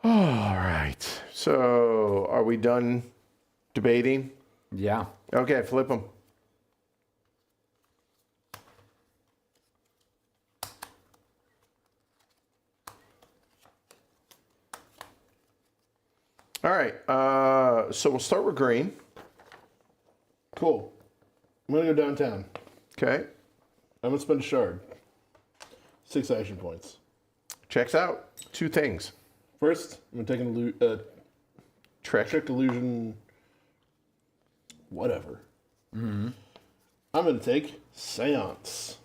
All right, so are we done debating? Yeah. Okay, flip them. All right, so we'll start with green. Cool. I'm gonna go downtown. Okay, I'm gonna spend a shard. 6 action points. checks out. 2 things. First, I'm gonna take an trick illusion. Whatever. I'm gonna take seance.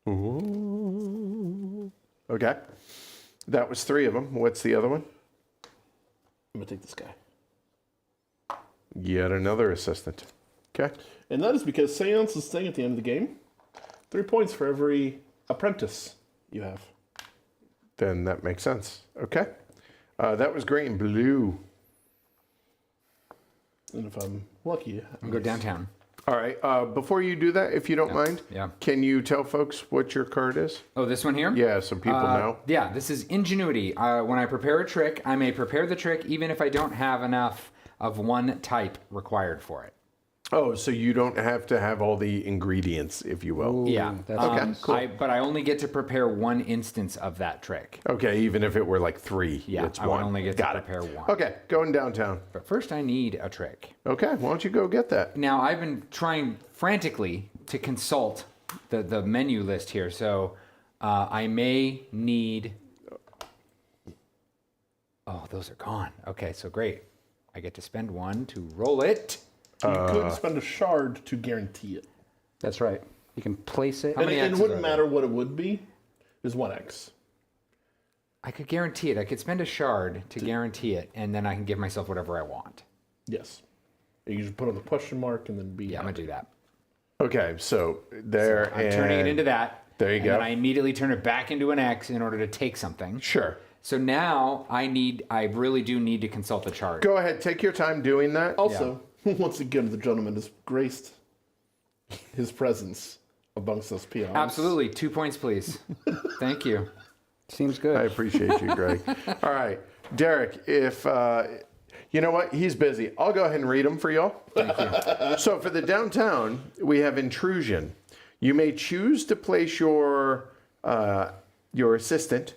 Ooh. Okay, that was 3 of them. What's the other one? I'm gonna take this guy. Yet another assistant. Okay. And that is because seance is staying at the end of the game. 3 points for every apprentice you have. Then that makes sense. Okay. That was green. Blue. And if I'm lucky, I'll go downtown. All right. Before you do that, if you don't mind, Yeah. can you tell folks what your card is? Oh, this one here? Yeah, so people know. Yeah, this is ingenuity. When I prepare a trick, I may prepare the trick even if I don't have enough of one type required for it. Oh, so you don't have to have all the ingredients, if you will. Yeah. That's Okay, cool. But I only get to prepare one instance of that trick. Okay, even if it were like 3, Yeah, it's I 1. would only get Got to it. prepare one. Okay, going downtown. But first, I need a trick. Okay, why don't you go get that? Now, I've been trying frantically to consult the menu list here, so I may need... Oh, those are gone. Okay, so great. I get to spend 1 to roll it. you could spend a shard to guarantee it. That's right. You can place it. How And many it X's wouldn't are there? matter what it would be. There's 1x. I could guarantee it. I could spend a shard to guarantee it, and then I can give myself whatever I want. Yes. You just put on the question mark and then be. Yeah, I'm going to do that. Okay, so there I'm turning it and- into that. There you and go. then I immediately turn it back into an X in order to take something. Sure. So now I really do need to consult the chart. Go ahead, take your time doing that. Also, once again, the gentleman has graced his presence amongst us peons. Absolutely. 2 points, please. Thank you. Seems I good. appreciate you, Greg. All right, Derek, if you know what, he's busy. I'll go ahead and read them for y'all. Thank you. So for the downtown, we have intrusion. You may choose to place your assistant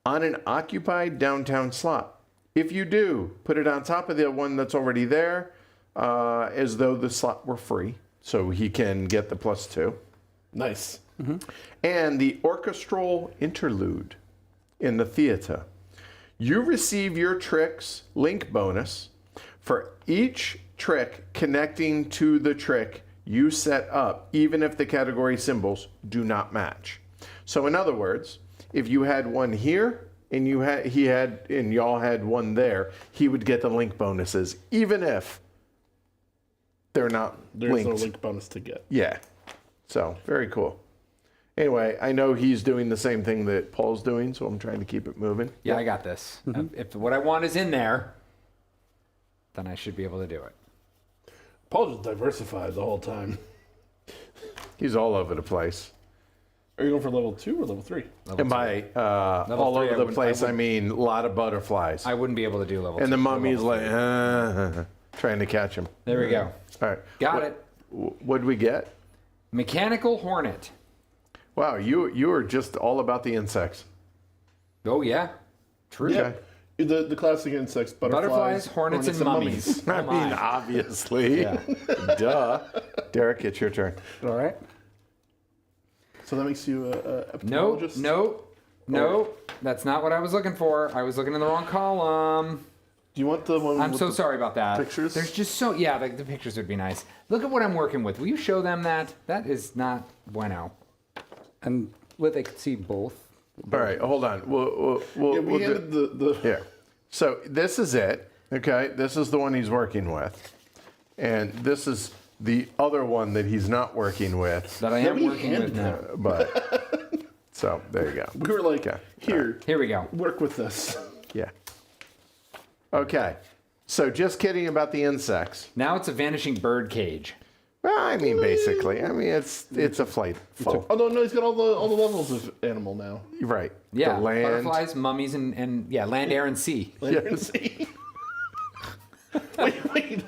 on an occupied downtown slot. If you do, put it on top of the one that's already there, as though the slot were free, so he can get the +2. Nice. And the orchestral interlude in the theater. You receive your trick's link bonus for each trick connecting to the trick you set up, even if the category symbols do not match. So in other words, if you had one here and y'all had one there, he would get the link bonuses, even if they're not There's linked. no link bonus to get. Yeah. So, very cool. Anyway, I know he's doing the same thing that Paul's doing, so I'm trying to keep it moving. Yeah, I got this. If what I want is in there, then I should be able to do it. Paul just diversified the whole time. He's all over the place. Are you going for level 2 or level 3? And by all three, I over the wouldn't- place, I mean a lot of butterflies. I wouldn't be able to do level 2. And the or mummy's level like, three. trying to catch him. There we go. All right. Got it. What'd we get? Mechanical Hornet. Wow, you are just all about the insects. Oh, yeah. True. Okay. The classic insects, Butterflies, hornets, and mummies. I Oh, my. mean, obviously. Yeah. Duh. Derek, it's your turn. All right. So that makes you a Nope, apologist? nope. That's not what I was looking for. I was looking in the wrong column. Do you want the one I'm with so the sorry about that. pictures? There's just so, yeah, the pictures would be nice. Look at what I'm working with. Will you show them that? That is not bueno. And they could see both. All right, hold on. Yeah, We'll we do, handed the here. So this is it. Okay, this is the one he's working with, and this is the other one that he's not working with. That I Yeah, am we working with handed now. But so there you go. We were like, Okay. here, Here we go. work with this. Yeah. Okay. So just kidding about the insects. Now it's a vanishing bird cage. Well, I mean, basically, I mean it's a flight. Oh no, he's got all the levels of animal now. Right. Yeah, The land. butterflies, mummies, and yeah, land, air, and sea. Land and sea. wait.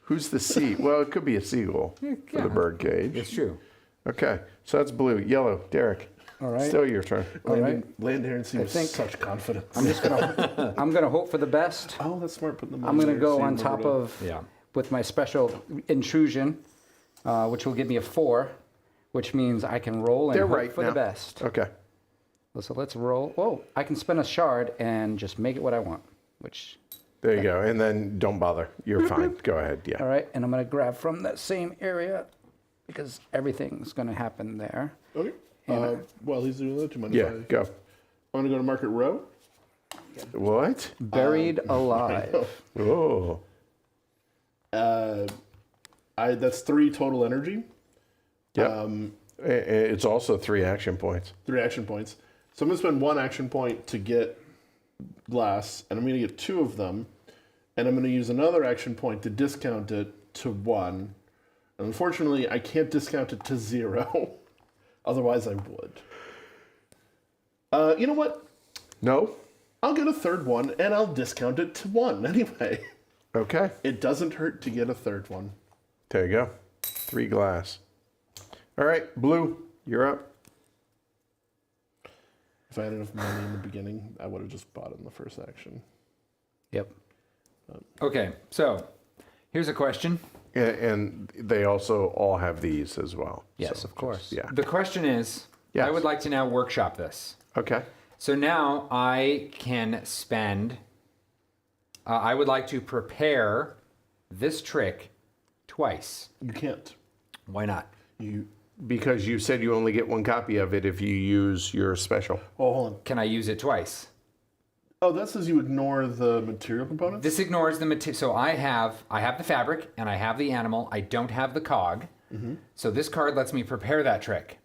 Who's the sea? Well, it could be a seagull for yeah. the bird cage. It's true. Okay. So that's blue. Yellow. Derek. All right. Still your turn. All right. Land, air, and sea with think- such confidence. I'm gonna hope for the best. Oh, that's smart. Putting them I'm gonna there, go seeing on the top riddle. of Yeah. with my special intrusion, which will give me a 4, which means I can roll and They're hope right for now. the best. Okay. So let's roll. Whoa! I can spend a shard and just make it what I want. Which, There you go. And then don't bother. You're fine. Go ahead. all Yeah. right. And I'm gonna grab from that same area because everything's gonna happen there. Okay. While he's doing that, do you mind Yeah. if Go. I'm going to go to Market Row. What? Buried alive. Oh. That's 3 total energy, Yeah. It's also 3 action points. 3 action points. So I'm going to spend 1 action point to get glass, and I'm going to get 2 of them, and I'm going to use another action point to discount it to 1. And unfortunately, I can't discount it to 0. Otherwise, I would. You know what? No? I'll get a third one, and I'll discount it to 1 anyway. Okay. It doesn't hurt to get a third one. There you go. 3 glass. All right. Blue, you're up. If I had enough money in the beginning, I would have just bought it in the first action. Yep. Okay, so here's a question. And they also all have these as well. Yes, So of course. Yeah. The question is, Yes. I would like to now workshop this. Okay. So now I can spend, I would like to prepare this trick twice. You can't. Why not? Because you said you only get 1 copy of it if you use your special. Oh, hold on. Can I use it twice? Oh, that says you ignore the material components? This ignores the material. So I have the fabric and I have the animal. I don't have the cog. So this card lets me prepare that trick.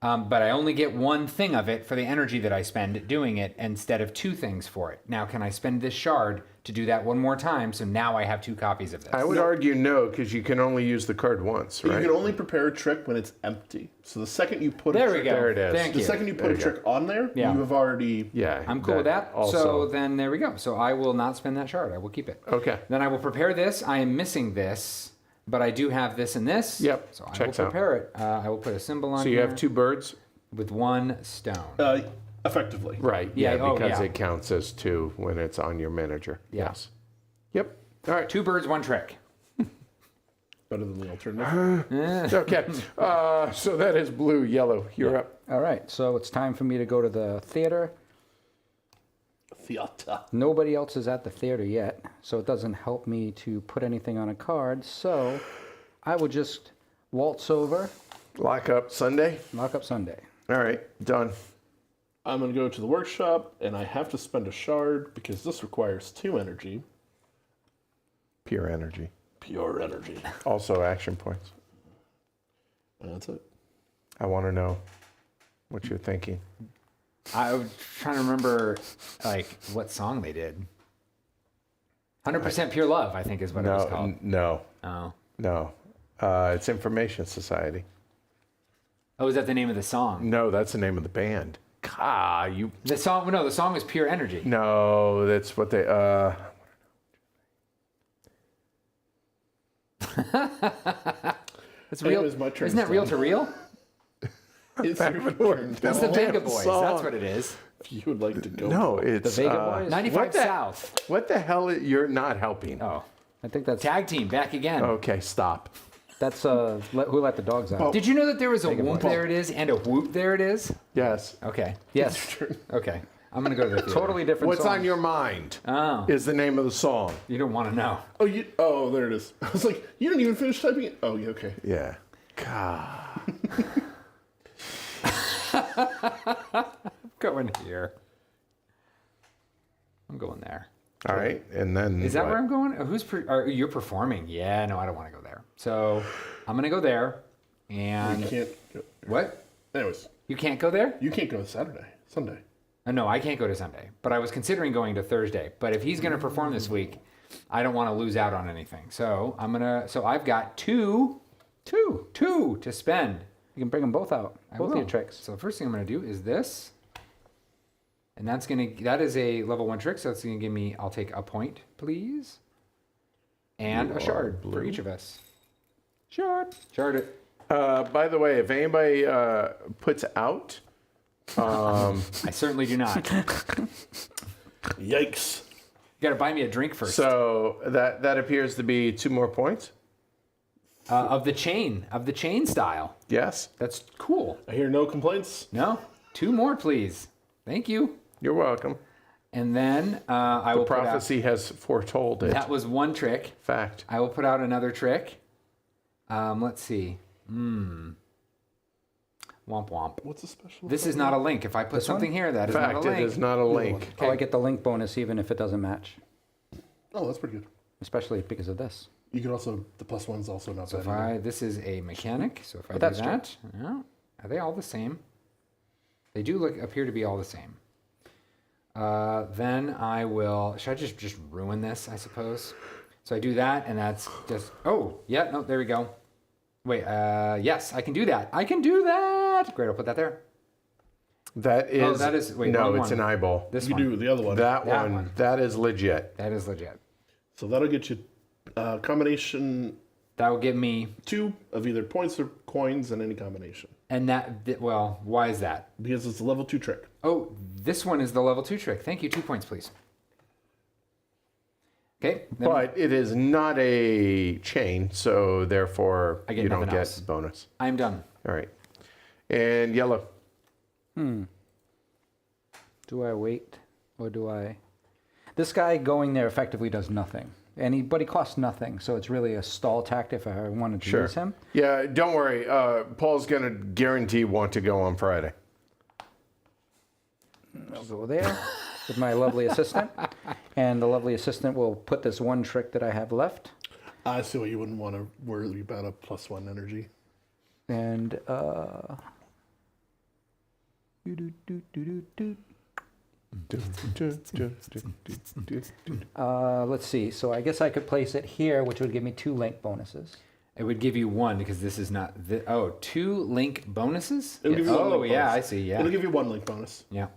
But I only get 1 thing of it for the energy that I spend doing it instead of 2 things for it. Now, can I spend this shard to do that 1 more time? So now I have 2 copies of this. I would argue no, because you can only use the card once, But right? you can only prepare a trick when it's empty. So the second you put There a we trick, go. There it is. Thank the you. second you put There a you trick on there, Yeah. you have already. Yeah. I'm cool with that. Also. So then there we go. So I will not spend that shard. I will keep it. Okay. Then I will prepare this. I am missing this, but I do have this and this. Yep, So I checks will out. prepare it. I will put a symbol on So you here have 2 birds? with 1 stone. Effectively. Right. Yeah, Yeah, oh, because yeah. it counts as 2 when it's on your manager. Yeah. Yes. Yep. All right. 2 birds, 1 trick. Better than the alternative. Okay. So that is blue, yellow. You're up. All right. So it's time for me to go to the theater. Theater. Nobody else is at the theater yet, so it doesn't help me to put anything on a card. So I will just waltz over, Lock up Sunday. lock up Sunday. All right. Done. I'm going to go to the workshop, and I have to spend a shard because this requires 2 energy. Pure energy. Pure energy. Also action points. And that's it. I want to know what you're thinking. I was trying to remember like what song they did. 100% Pure Love, I think is what it was called. No. Oh. No. It's Information Society. Oh, is that the name of the song? No, that's the name of the band. You. The song, no, the song is Pure Energy. No, that's what they. It's real. Anyways, my turn Isn't that Real to Real? It's your turn. It's the Vega damn Boys. song. That's what it is. If you would like to go. No, for it. it's The Vega Boys? 95 What the- South. What the hell? You're not helping. Oh, I think that's tag team back again. Okay, stop. Who let the dogs out. Did you know that there was a Vega whoop Boys. there it is and a whoop there it is? Yes. Okay. Yes, Okay. I'm gonna go to the theater. totally different. What's songs. on your mind? Oh, Is the name of the song? you don't want to know. Oh, there it is. I was like, you didn't even finish typing it. Oh, yeah, okay. Yeah. God. Going here. I'm going there. All right, and then Is that what? where I'm going? You're performing? Yeah, no, I don't want to go there. So I'm gonna go there. And You can't go. what? Anyways, You can't go there? you can't go Saturday, Sunday. No, I can't go to Sunday. But I was considering going to Thursday. But if he's gonna perform this week, I don't want to lose out on anything. So I've got two to spend. You can bring them both out. I Both of your will. tricks. So the first thing I'm going to do is this. And that is a level 1 trick, so it's going to give me, I'll take a point, please. And a shard for each of us. Shard it. By the way, if anybody puts out, I certainly do not. You Yikes. got to buy me a drink first. so that appears to be 2 more points. Of the chain style. Yes, That's cool. I hear no complaints. No, 2 more, please. Thank you. you're welcome. And then I will Prophecy has foretold put it. out. That was one trick. Fact. I will put out another trick. Let's see. Womp womp. What's a special? This is not a link. If I put something here, that is not a Fact. link. It is not a link. Oh, I get the link bonus even if it doesn't match, Oh, that's pretty good. especially because of this. You can also, the plus one's also not So bad. if this is a mechanic, so if I do that's true. that, yeah, are they all the same? They do appear to be all the same. Then I will, should I just ruin this, I suppose? So I do that, and that's just, oh, yeah, no, there we go. Wait, yes, I can do that. I can do that. Great, I'll put that there. That is. Oh, that is- wait, no, wrong it's one. an eyeball. This You one. do the other one. That That one. one. That is legit. That is legit. So that'll get you combination That will give me, 2 of either points or coins in any combination. and well, why is that? Because it's a level 2 trick. Oh, this one is the level 2 trick. Thank you. 2 points, please. Okay. then- But it is not a chain, so therefore I get you don't nothing get else. bonus. I'm done. All right. And yellow. Do I wait or do I? This guy going there effectively does nothing, but he costs nothing, so it's really a stall tactic if I wanted to Sure. use him. Yeah, don't worry. Paul's going to guarantee want to go on Friday. I'll go there with my lovely assistant, and the lovely assistant will put this one trick that I have left, I see why you wouldn't want to worry about a plus 1 energy. and let's see. So I guess I could place it here, which would give me 2 link bonuses. It would give you 1 because this is not. 2 link bonuses? It'll give you one Oh, link yeah, bonus. I see. Yeah. It'll give you 1 link bonus. Yeah.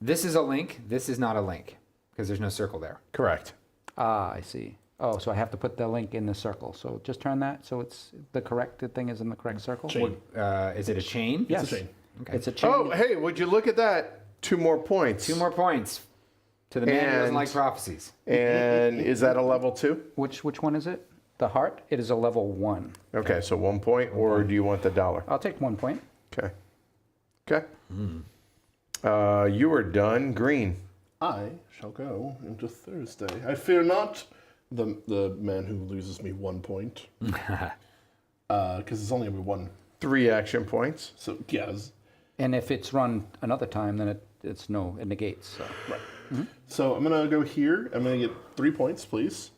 This is a link. This is not a link because there's no circle there. Correct. Ah, I see. Oh, so I have to put the link in the circle. So just turn that so it's the correct thing is in the correct circle. Chain. Is it a chain? Yes. It's a chain. Okay. It's a chain. Oh, hey, would you look at that? 2 more points. 2 more points to the man who doesn't And- like prophecies. And is that a level 2? Which one is it? The heart. It is a level 1. Okay, so 1 point, or do you want the dollar? I'll take 1 point. Okay. Okay. You are done. Green. I shall go into Thursday. I fear not the man who loses me 1 point. Because it's only going to be 1. 3 action points. So, yeah. And if it's run another time, then it negates. So. Right. So I'm going to go here. I'm going to get 3 points, please.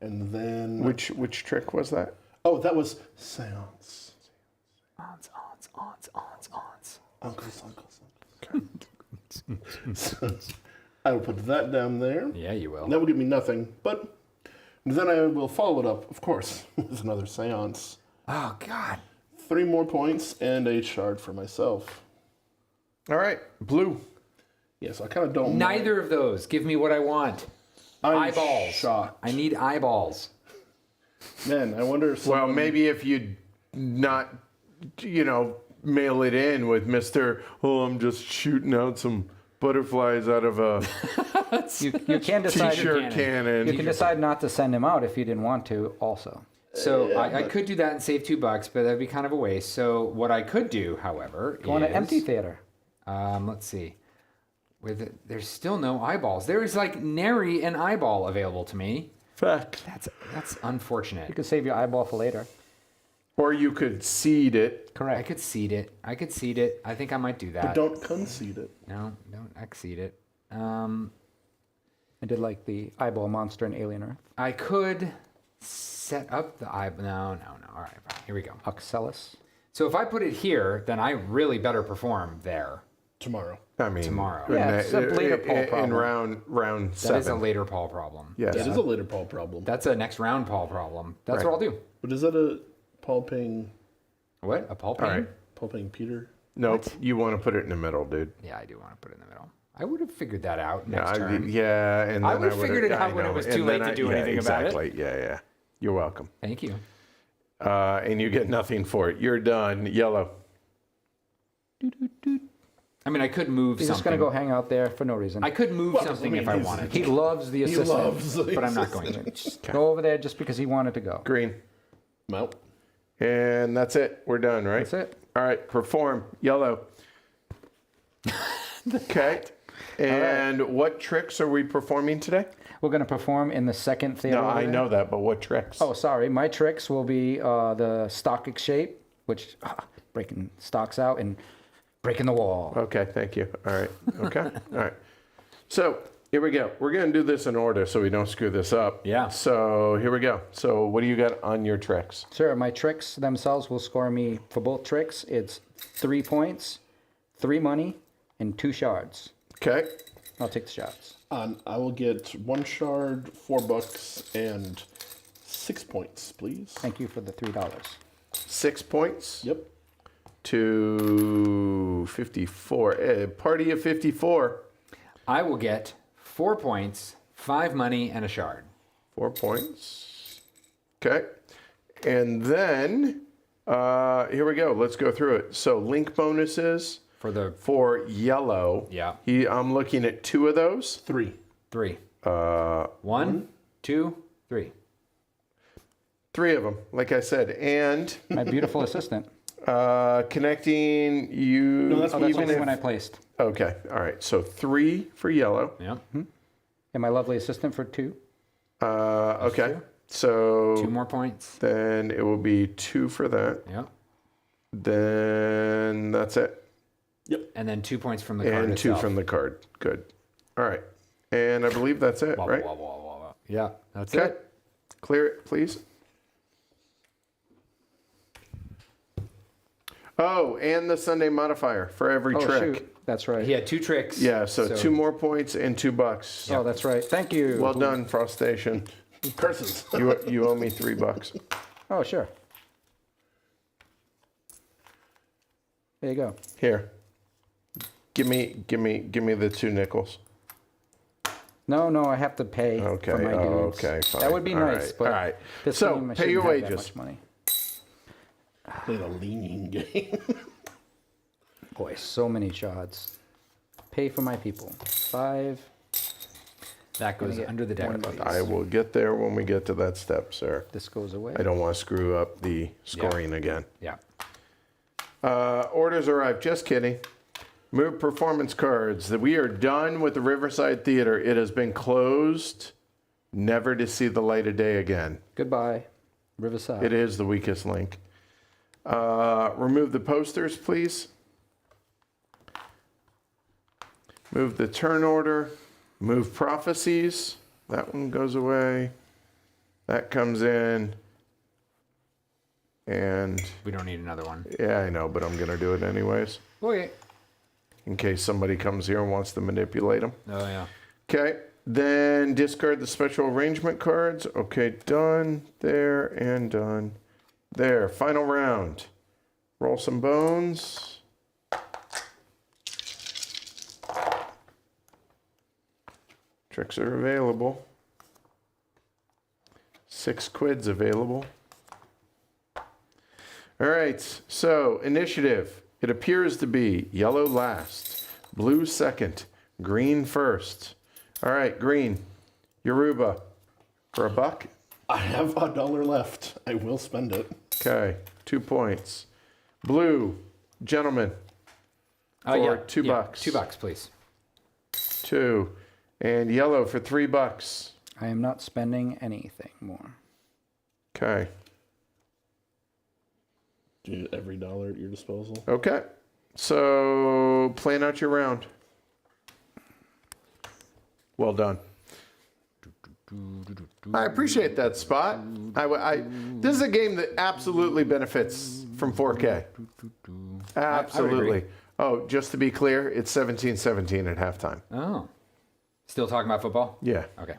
And then... Which trick was that? Oh, that was Seance. Ons. Uncles. I will put that down there. Yeah, you will. That will give me nothing, but then I will follow it up, of course, with another seance. Oh, God. 3 more points and a shard for myself. All right, blue. Yes, I kind of don't. Neither of those. Give me what I want. I'm Eyeballs. shocked. I need eyeballs. Man, I wonder if Well, someone... maybe if you not, mail it in with Mr. Oh, I'm just shooting out some butterflies out of a You can decide. t-shirt cannon. You can decide not to send him out if you didn't want to. Also, So I could do that and save $2, but that'd be kind of a waste. So what I could do, however, go on an empty theater. Let's see. There's still no eyeballs. There is like nary an eyeball available to me. Fact. That's unfortunate. You can save your eyeball for later. Or you could seed it. Correct. I could seed it. I think I might do that. But don't concede it. No, don't exceed it. I did like the eyeball monster in Alien Earth. I could set up the eye. No. All right, fine. Here we go. Oxellus. So if I put it here, then I really better perform there. Tomorrow. I mean, Tomorrow. Yeah, it's a later Paul in problem. round That 7. is a later Paul problem. Yes. That is a later Paul problem. That's a next round Paul problem. That's Right. what I'll do. But is that a Paul paying What? A Paul All pain? right. Peter? Nope. You want to put it in the middle, dude. Yeah, I do want to put it in the middle. I would have figured that out Yeah, next turn. and then I would've would've- figured it out I when it know. was And too then late to do anything about it. Exactly. Yeah. You're welcome. Thank you. And you get nothing for it. You're done. Yellow. I mean, I could move He's something. just gonna go hang out there for no reason. I could move something if I he's- wanted He to, loves the He assistant. loves but I'm not going to. Just go over there just because he wanted to go. Green. Well, And that's it. We're done, right? That's it. All right. Perform. Yellow. Okay. And what tricks are we performing today? We're gonna perform in the second theater. No, over I there. know that, but what tricks? Oh, sorry. My tricks will be the stock shape, which breaking stocks out and breaking the wall. Okay, thank you. All right. Okay. All right. So here we go. We're going to do this in order so we don't screw this up. Yeah. So here we go. So what do you got on your tricks? Sure. My tricks themselves will score me for both tricks. It's 3 points, 3 money, and 2 shards. Okay. I'll take the shards. I will get 1 shard, $4, and 6 points, please. Thank you for the $3. 6 points Yep. to 54. A party of 54. I will get 4 points, 5 money, and a shard. 4 points. Okay. And then here we go. Let's go through it. So link bonuses for yellow. Yeah. I'm looking at 2 of those. 3. 3. 1, 2, 3. 3 of them, like I said. And My beautiful assistant. connecting you. No, that's Oh, that's even only if, when I placed. okay. All right. So 3 for yellow. Yeah. And my lovely assistant for 2. Okay. So 2 more points. then it will be 2 for that. Yeah. Then that's it. And then 2 points from the card And 2 itself. from the card. Good. All right. And I believe that's it, Wah, right? wah, wah, wah, wah. Yeah, that's Okay. it. Clear it, please. Oh, and the Sunday modifier for every Oh, trick. shoot. That's right. He had 2 tricks. Yeah, so 2 more points and $2. Oh, that's right. Thank you. Well done, Frost Station. Curses. You owe me $3. Oh, sure. There you go. Here. Give me the 2 nickels. No, I have to pay Okay. for my dudes. Oh, okay. Fine. That would be All nice, right. but all right. this So game I pay shouldn't your have that wages. much money. Played a leaning game. Boy, so many shards. Pay for my people. 5. That goes get under the deck. one please. I will get there when we get to that step, sir. This goes away. I don't want to screw up the scoring again. Yeah. Orders arrived. Just kidding. Move performance cards. We are done with the Riverside Theater. It has been closed, never to see the light of day again. Goodbye, Riverside. It is the weakest link. Remove the posters, please. Move the turn order. Move prophecies. That one goes away. That comes in. And We don't need another one. yeah, I know, but I'm going to do it anyways. Okay. In case somebody comes here and wants to manipulate them. Oh, yeah. Okay. Then discard the special arrangement cards. Okay, done there and done there. Final round. Roll some bones. Tricks are available. 6 quids available. All right, so initiative. It appears to be yellow last, blue second, green first. All right, green. Yoruba for $1. I have $1 left. I will spend it. Okay, 2 points. Blue, gentlemen, for $2. $2, please. 2. And yellow for $3. I am not spending anything more. Okay. Do every dollar at your disposal. Okay. So plan out your round. Well done. I appreciate that, Spot. This is a game that absolutely benefits from 4K. Absolutely. Oh, just to be clear, it's 17-17 at halftime. Oh. Still talking about football? Yeah. Okay.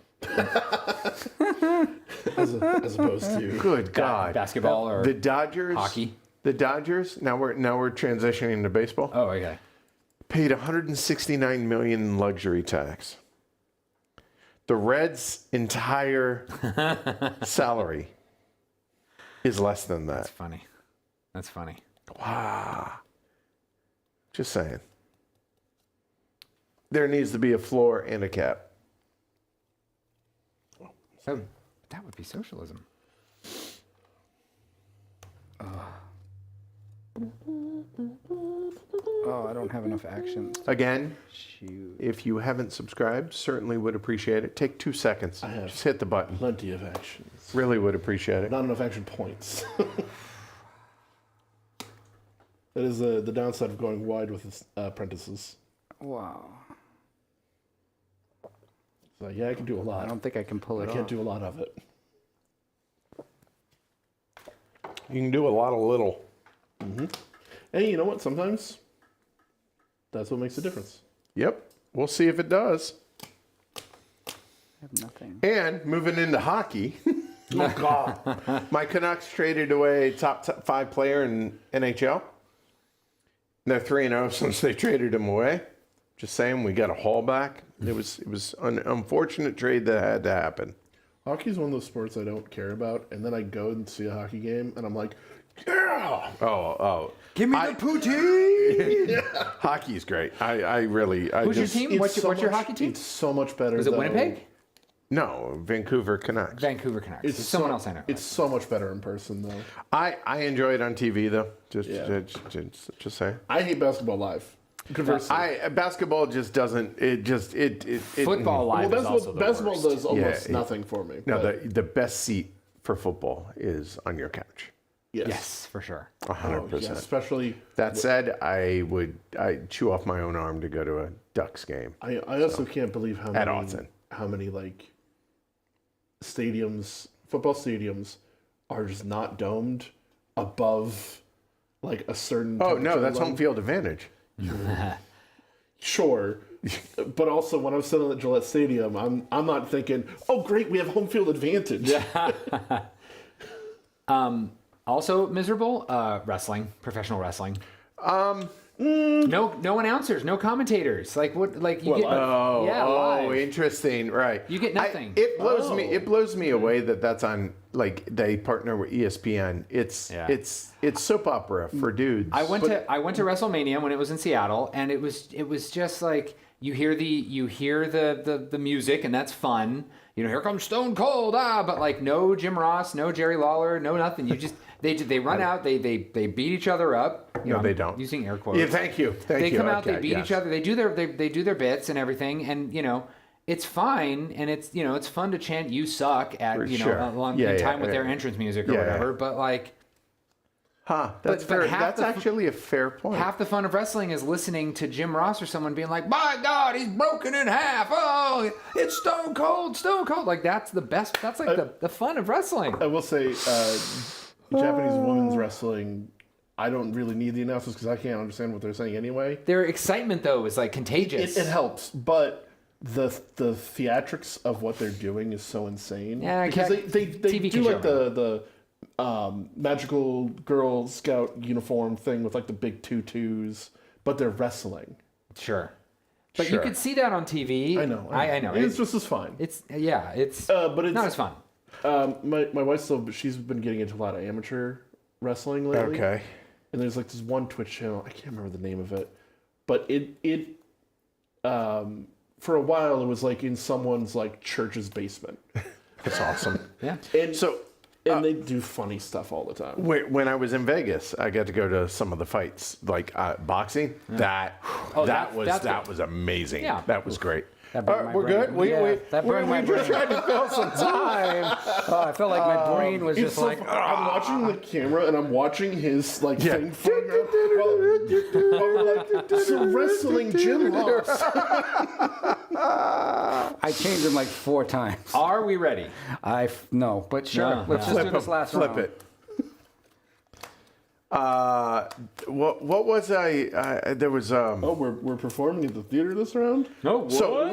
As opposed to Good God. Basketball or The Dodgers. hockey? The Dodgers. Now we're transitioning to baseball. Oh, okay. Paid $169 million in luxury tax. The Reds' entire salary is less than that. That's funny. That's funny. Wow. Just saying. There needs to be a floor and a cap. So that would be socialism. Oh, I don't have enough actions. Again, Shoot. if you haven't subscribed, certainly would appreciate it. Take 2 seconds. I have. Just hit the button. plenty of actions. Really would appreciate it. Not enough action points. That is the downside of going wide with apprentices. Wow. So yeah, I can do a I lot. don't think I can pull I it can't off. do a lot of it. You can do a lot of little. And you know what? Sometimes that's what makes a difference. Yep. We'll see if it does. I have nothing. And moving into hockey. Oh, God. My Canucks traded away top 5 player in NHL. They're 3-0 since they traded him away. Just saying, we got a haul back. It was an unfortunate trade that had to happen. Hockey is one of those sports I don't care about, and then I go and see a hockey game, and I'm like, yeah! Oh. Give me the poutine! Hockey's great. I really. Who's your team? What's your hockey team? It's so much better. Was it though. Winnipeg? No, Vancouver Canucks. Vancouver Canucks. It's someone else I know. It's so much better in person, though. I enjoy it on TV though. Just saying. I hate basketball live. Conversely. Basketball just doesn't. It Football live is also the basketball worst. does almost Yeah, nothing for me. No, but the best seat for football is on your couch. Yes, for sure. 100%. yeah, especially. That said, I'd chew off my own arm to go to a Ducks game. I also can't believe how At many Autzen. like stadiums, football stadiums, are just not domed above like a certain. Oh no, temperature that's level. home field advantage. Sure, but also when I'm sitting at Gillette Stadium, I'm not thinking, oh great, we have home field advantage. Also miserable, wrestling, professional wrestling. No announcers, no commentators. Like what? Like you get? Oh, live. interesting. Right. You get nothing. It blows me away that that's on. Like they partner with ESPN. It's soap opera for dudes. I went to WrestleMania when it was in Seattle, and it was just like you hear the music, and that's fun. You know, here comes Stone Cold, but like no Jim Ross, no Jerry Lawler, no nothing. You just they run out, they beat each other up. You know, they I'm don't. using air quotes. Yeah, thank you. They come out, they Okay, beat yes. each other, they do their bits and everything, and you know. It's fine, and it's fun to chant "You suck" at For sure. along Yeah, in yeah, time with yeah. their entrance music or Yeah, whatever. yeah. But like That's but fair. half That's the- actually a fair point. half the fun of wrestling is listening to Jim Ross or someone being like, "My God, he's broken in half! Oh, it's Stone Cold, Stone Cold!" Like that's the best. That's like the fun of wrestling. I will say, Japanese women's wrestling, I don't really need the announcers because I can't understand what they're saying anyway. Their excitement though is like contagious. It helps, but the theatrics of what they're doing is so insane. Yeah, because they TV do can like the magical Girl Scout uniform thing with like the big tutus, but they're wrestling. Sure. But Sure. you could see that on TV. I know. I know. It's just as fine. It's But it's not as fun. My wife's still, she's been getting into a lot of amateur wrestling lately. Okay. And there's like this one Twitch channel, I can't remember the name of it, but it for a while it was like in someone's like church's basement. That's awesome. Yeah. And So they do funny stuff all the time. when I was in Vegas, I got to go to some of the fights, like boxing. That was amazing. Yeah. That was great. That All burned right, my we're brain. good. We That burned my just brain. tried to fill some time. Oh, I felt like my brain was It's just so like, fu- I'm watching the camera and I'm watching his like Yeah. thing while we're like, so wrestling Jim lost. I changed him like 4 times. Are we ready? No, but sure. No, Let's no. just do this last Flip round. it. What was I? There was Oh, we're performing at the theater this round? No. What? So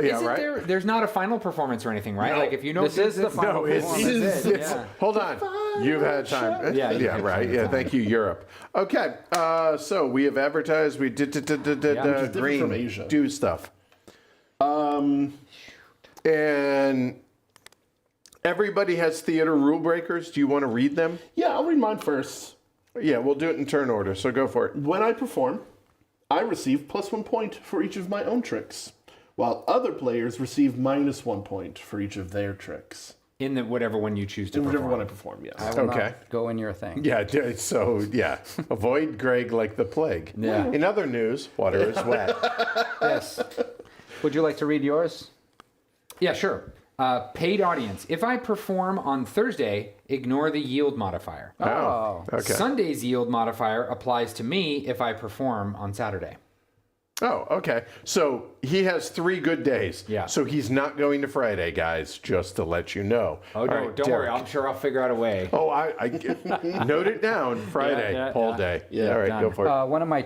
yeah, Isn't right. there's not a final performance or anything, right? No. Like if you know This is the final No, it's, performance. it's, Yeah. hold on. You've had time. Yeah, you've yeah, had right. plenty of Yeah, time. thank you, Europe. Okay, so we have advertised. We did which is different green from Asia. do stuff. And everybody has theater rule breakers. Do you want to read them? Yeah, I'll read mine first. Yeah, we'll do it in turn order. So go for it. When I perform, I receive +1 point for each of my own tricks, while other players receive -1 point for each of their tricks. In the whatever one you choose to Whichever perform. one I perform, yes. I will not Okay. go in your thing. Yeah. So yeah, avoid Greg like the plague. Yeah. In other news, water is wet. Yes. Would you like to read yours? Yeah, sure. Paid audience. If I perform on Thursday, ignore the yield modifier. Oh. Okay. Sunday's yield modifier applies to me if I perform on Saturday. Oh, okay. So he has 3 good days. Yeah. So he's not going to Friday, guys, just to let you know. Oh, All no, right, don't worry. Derek. I'm sure I'll figure out a way. Oh, I note it down. Friday, Yeah, whole yeah. day. Yeah, All right, done. go for it. One of my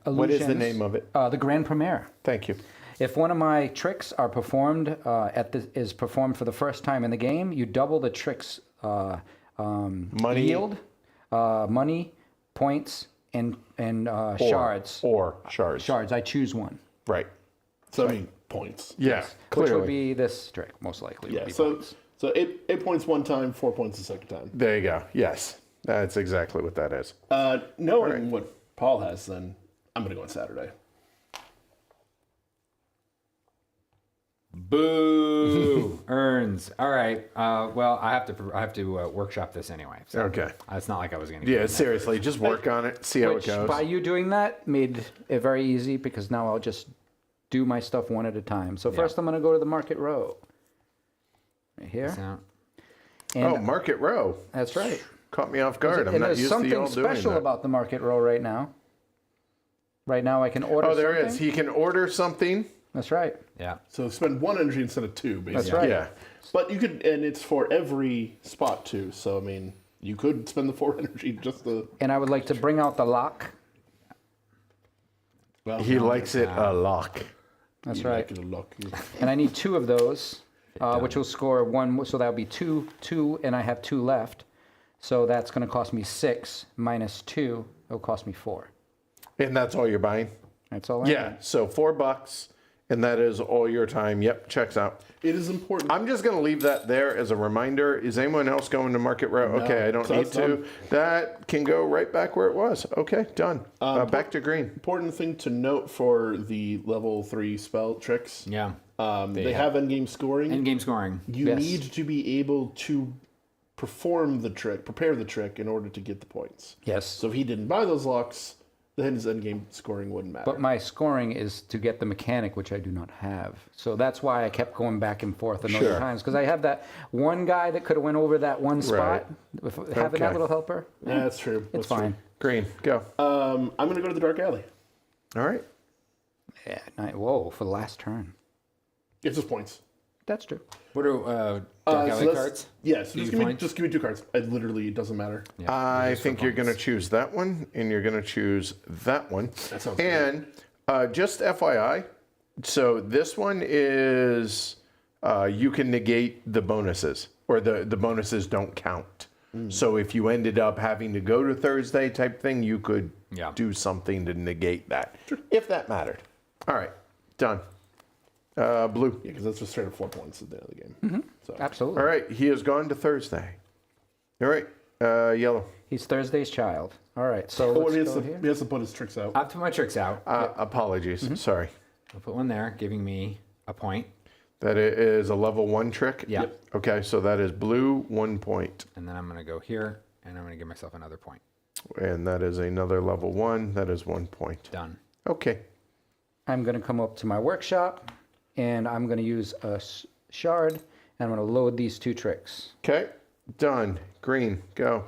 illusions. What is the name of it? The Grand Premiere. Thank you. If one of my tricks are performed is performed for the first time in the game, you double the trick's Money yield, money, points, and shards. Or shards. Shards. I choose one. Right. So I mean points. Yeah. Which Clearly. would be this trick, most likely. would Yeah. be So points. 8 points one time, 4 points the second time. There you go. Yes. That's exactly what that is. Knowing what Paul has, then I'm gonna go on Saturday. Boo! Earns. All right. Well, I have to workshop this anyway. So Okay. it's not like I was going to. Yeah, seriously, just work on it, see how Which, it goes. by you doing that, made it very easy because now I'll just do my stuff one at a time. So first I'm going to go to the Market Row. Right here. So, And Oh, Market Row. that's right. Caught me off guard. I'm And not there's used to something y'all doing special that. about the Market Row right now. Right now I can order Oh, there something. is. He can order something. That's right. yeah. So spend 1 energy instead of 2, basically. That's right. Yeah. But you could, and it's for every spot too. So I mean, you could spend the 4 energy just to. And I would like to bring out the lock. Well, He likes it a lock. That's you right. make it a look. And I need 2 of those, which will score 1. So that would be 2, and I have 2 left. So that's going to cost me 6 minus 2. It'll cost me 4. And that's all you're buying? That's all I Yeah. need. So $4, and that is all your time. Yep, checks out. It is important. I'm just going to leave that there as a reminder. Is anyone else going to Market Row? Okay, I don't so need that's to. done. That can go right back where it was. Okay, done. Back to green. Important thing to note for the level 3 spell tricks. Yeah. They have endgame scoring. End game scoring. You Yes. need to be able to perform the trick, prepare the trick in order to get the points. Yes. So if he didn't buy those locks, then his endgame scoring wouldn't matter. But my scoring is to get the mechanic, which I do not have. So that's why I kept going back and forth a million Sure. times. Because I have that one guy that could have went over that one spot. With having Okay. that little helper, Yeah, that's true. it's That's fine. Green, go. True. I'm going to go to the Dark Alley. All right. Yeah. Whoa, for the last turn. It's just points. That's true. What are So Dark Alley that's- cards? Yeah, so Give just you give, me, points? just give me 2 cards. It literally doesn't matter. Yeah, I just for think you're going to points. choose that one, and you're going to choose that one. That sounds And just FYI, So this one is you can negate the bonuses, or the bonuses don't count. So if you ended up having to go to Thursday type thing, you could do something to negate that, if that mattered. All right, done. Blue. Yeah, because that's just straight up 4 points at the end of the game. So. Absolutely. All right, he has gone to Thursday. All right, yellow. He's Thursday's child. All right, so Oh, let's he go here. has to put his tricks out. I'll put my tricks out. Apologies, sorry. I'll put one there, giving me a point. That is a level 1 trick? Yeah. Yep. Okay, so that is blue, 1 point. And then I'm going to go here, and I'm going to give myself another point. And that is another level 1. That is 1 point. Done. Okay. I'm going to come up to my workshop, and I'm going to use a shard, and I'm going to load these 2 tricks. Okay, done. Green, go.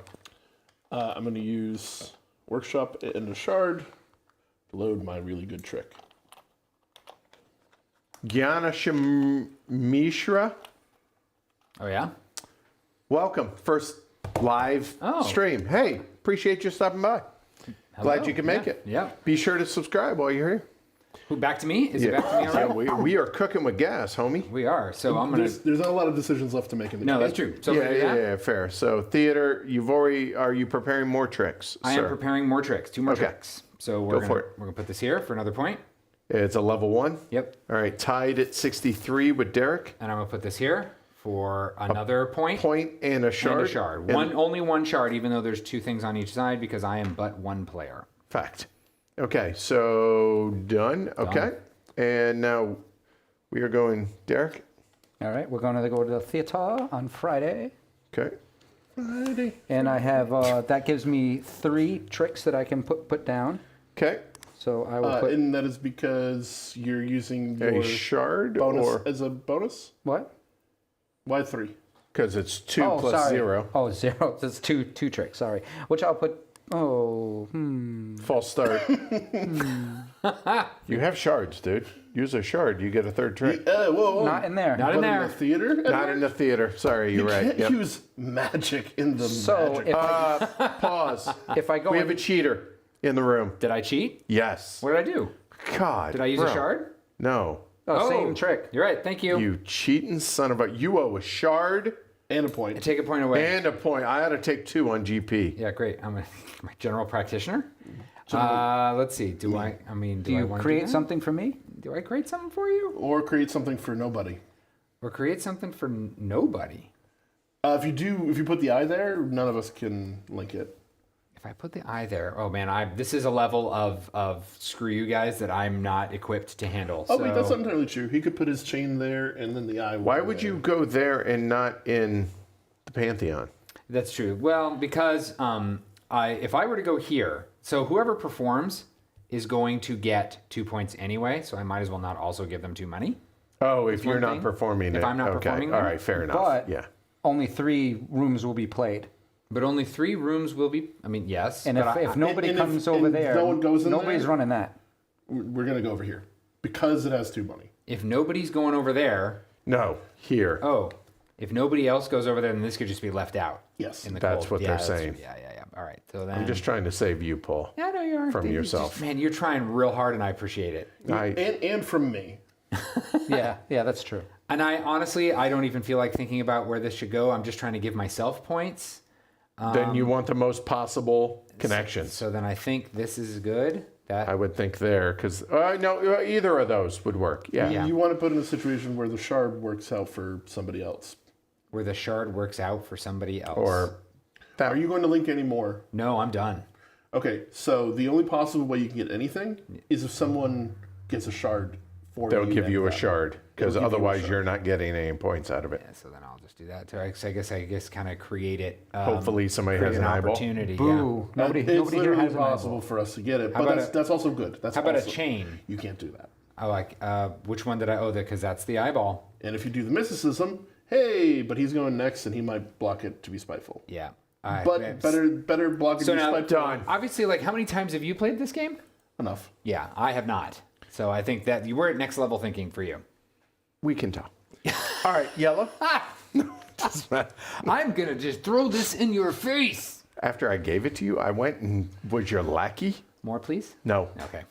I'm going to use Workshop and a shard to load my really good trick. Gyana Mishra, Oh, yeah? welcome. First live Oh. stream. Hey, appreciate you stopping by. Glad you can make it. Yeah. Be sure to subscribe while you're here. Who, back to me? Is it back to me Yeah, already? we are cooking with gas, homie. We are. So I'm going to... There's not a lot of decisions left to make in the game. No, that's true. So Yeah, we're gonna do that? yeah, fair. So theater, are you preparing more tricks, I sir? am preparing more tricks. 2 more Okay. tricks. So Go for it. we're going to put this here for another point. It's a level 1. Yep. All right, tied at 63 with Derek. And I'm going to put this here for another point. Point and a shard. And a shard. And- Only one shard, even though there's 2 things on each side, because I am but 1 player. Fact. Okay, so done. Okay. And now we are going, Derek. All right, we're going to go to the theater on Friday. Okay. Friday. And I have, that gives me 3 tricks that I can put down. Okay. So I will put, And that is because you're using A your shard bonus or as a bonus? what? Why 3? because it's 2 plus sorry. 0. Oh, 0. That's two tricks, sorry. Which I'll put, False start. You have shards, dude. Use a shard. You get a 3rd trick. Whoa. not in there. Not in But there. the theater? Not in the theater. Sorry, you're You right. can't Yep. use magic in the So magic. if I, Pause. if I go We in, have a cheater in the room. Did I cheat? Yes. What did I do? God. Did I use bro. a shard? No. same trick. You're right. Thank you. You cheating son of a. You owe a shard And a point. Take a point away. and a point. I ought to take 2 on GP. Yeah, great. I'm a my general practitioner. Let's see. Do I Do I you want create to do that? something for me? Do I create something for you? Or create something for nobody. Or create something for nobody? If you put the eye there, none of us can link it. If I put the eye there, oh man, this is a level of screw you guys that I'm not equipped to handle. Oh so, wait, that's not entirely true. He could put his chain there and then the eye. Why would you go there and not in the Pantheon? That's true. Well, because if I were to go here, so whoever performs is going to get 2 points anyway, so I might as well not also give them 2 money. Oh, if you're one not thing. performing If it. I'm not okay. performing All them. right, fair enough. But yeah. only 3 rooms will be played. But only 3 rooms will be. I mean, yes. And but if nobody and if- comes over and there, no one goes in nobody's there? running that. We're gonna go over here because it has 2 money. if nobody's going over there, No, here. oh, if nobody else goes over there, then this could just be left out. Yes. In the That's cold. what they're that's- saying. Yeah. All right. So then. I'm just trying to save you, Paul. Yeah, no, you are. from Dude, yourself. man, you're trying real hard, and I appreciate it. And from me. Yeah, that's true. And I honestly, I don't even feel like thinking about where this should go. I'm just trying to give myself points. Then you want the most possible connections. So then I think this is good. That I would think there, because no, either of those would work. Yeah. Yeah. You want to put in a situation where the shard works out for somebody else. where the shard works out for somebody else. Or Are you going to link any more? no, I'm done. Okay, so the only possible way you can get anything is if someone gets a shard for they'll you. give and you a that. shard, because They'll give you a otherwise shard. you're not getting any points out of it. Yeah, so then I'll just do that. So I guess kind of create it. Hopefully somebody create has an an eyeball. opportunity. Yeah. Boo. Nobody It's here literally has an impossible eyeball. for us to get it, How but about that's also good. That's How about a also- chain? You can't do that. I like. Which one did I owe? Because that's the eyeball. And if you do the mysticism, hey, but he's going next, and he might block it to be spiteful. Yeah. All right, But man. better block it So to be now, spiteful. done. obviously, like, how many times have you played this game? Enough. Yeah, I have not. So I think that you were at next level thinking for you. We can tell. All right, yellow. I'm gonna just throw this in your face. After I gave it to you, I went and was your lackey? More, please. No. Okay.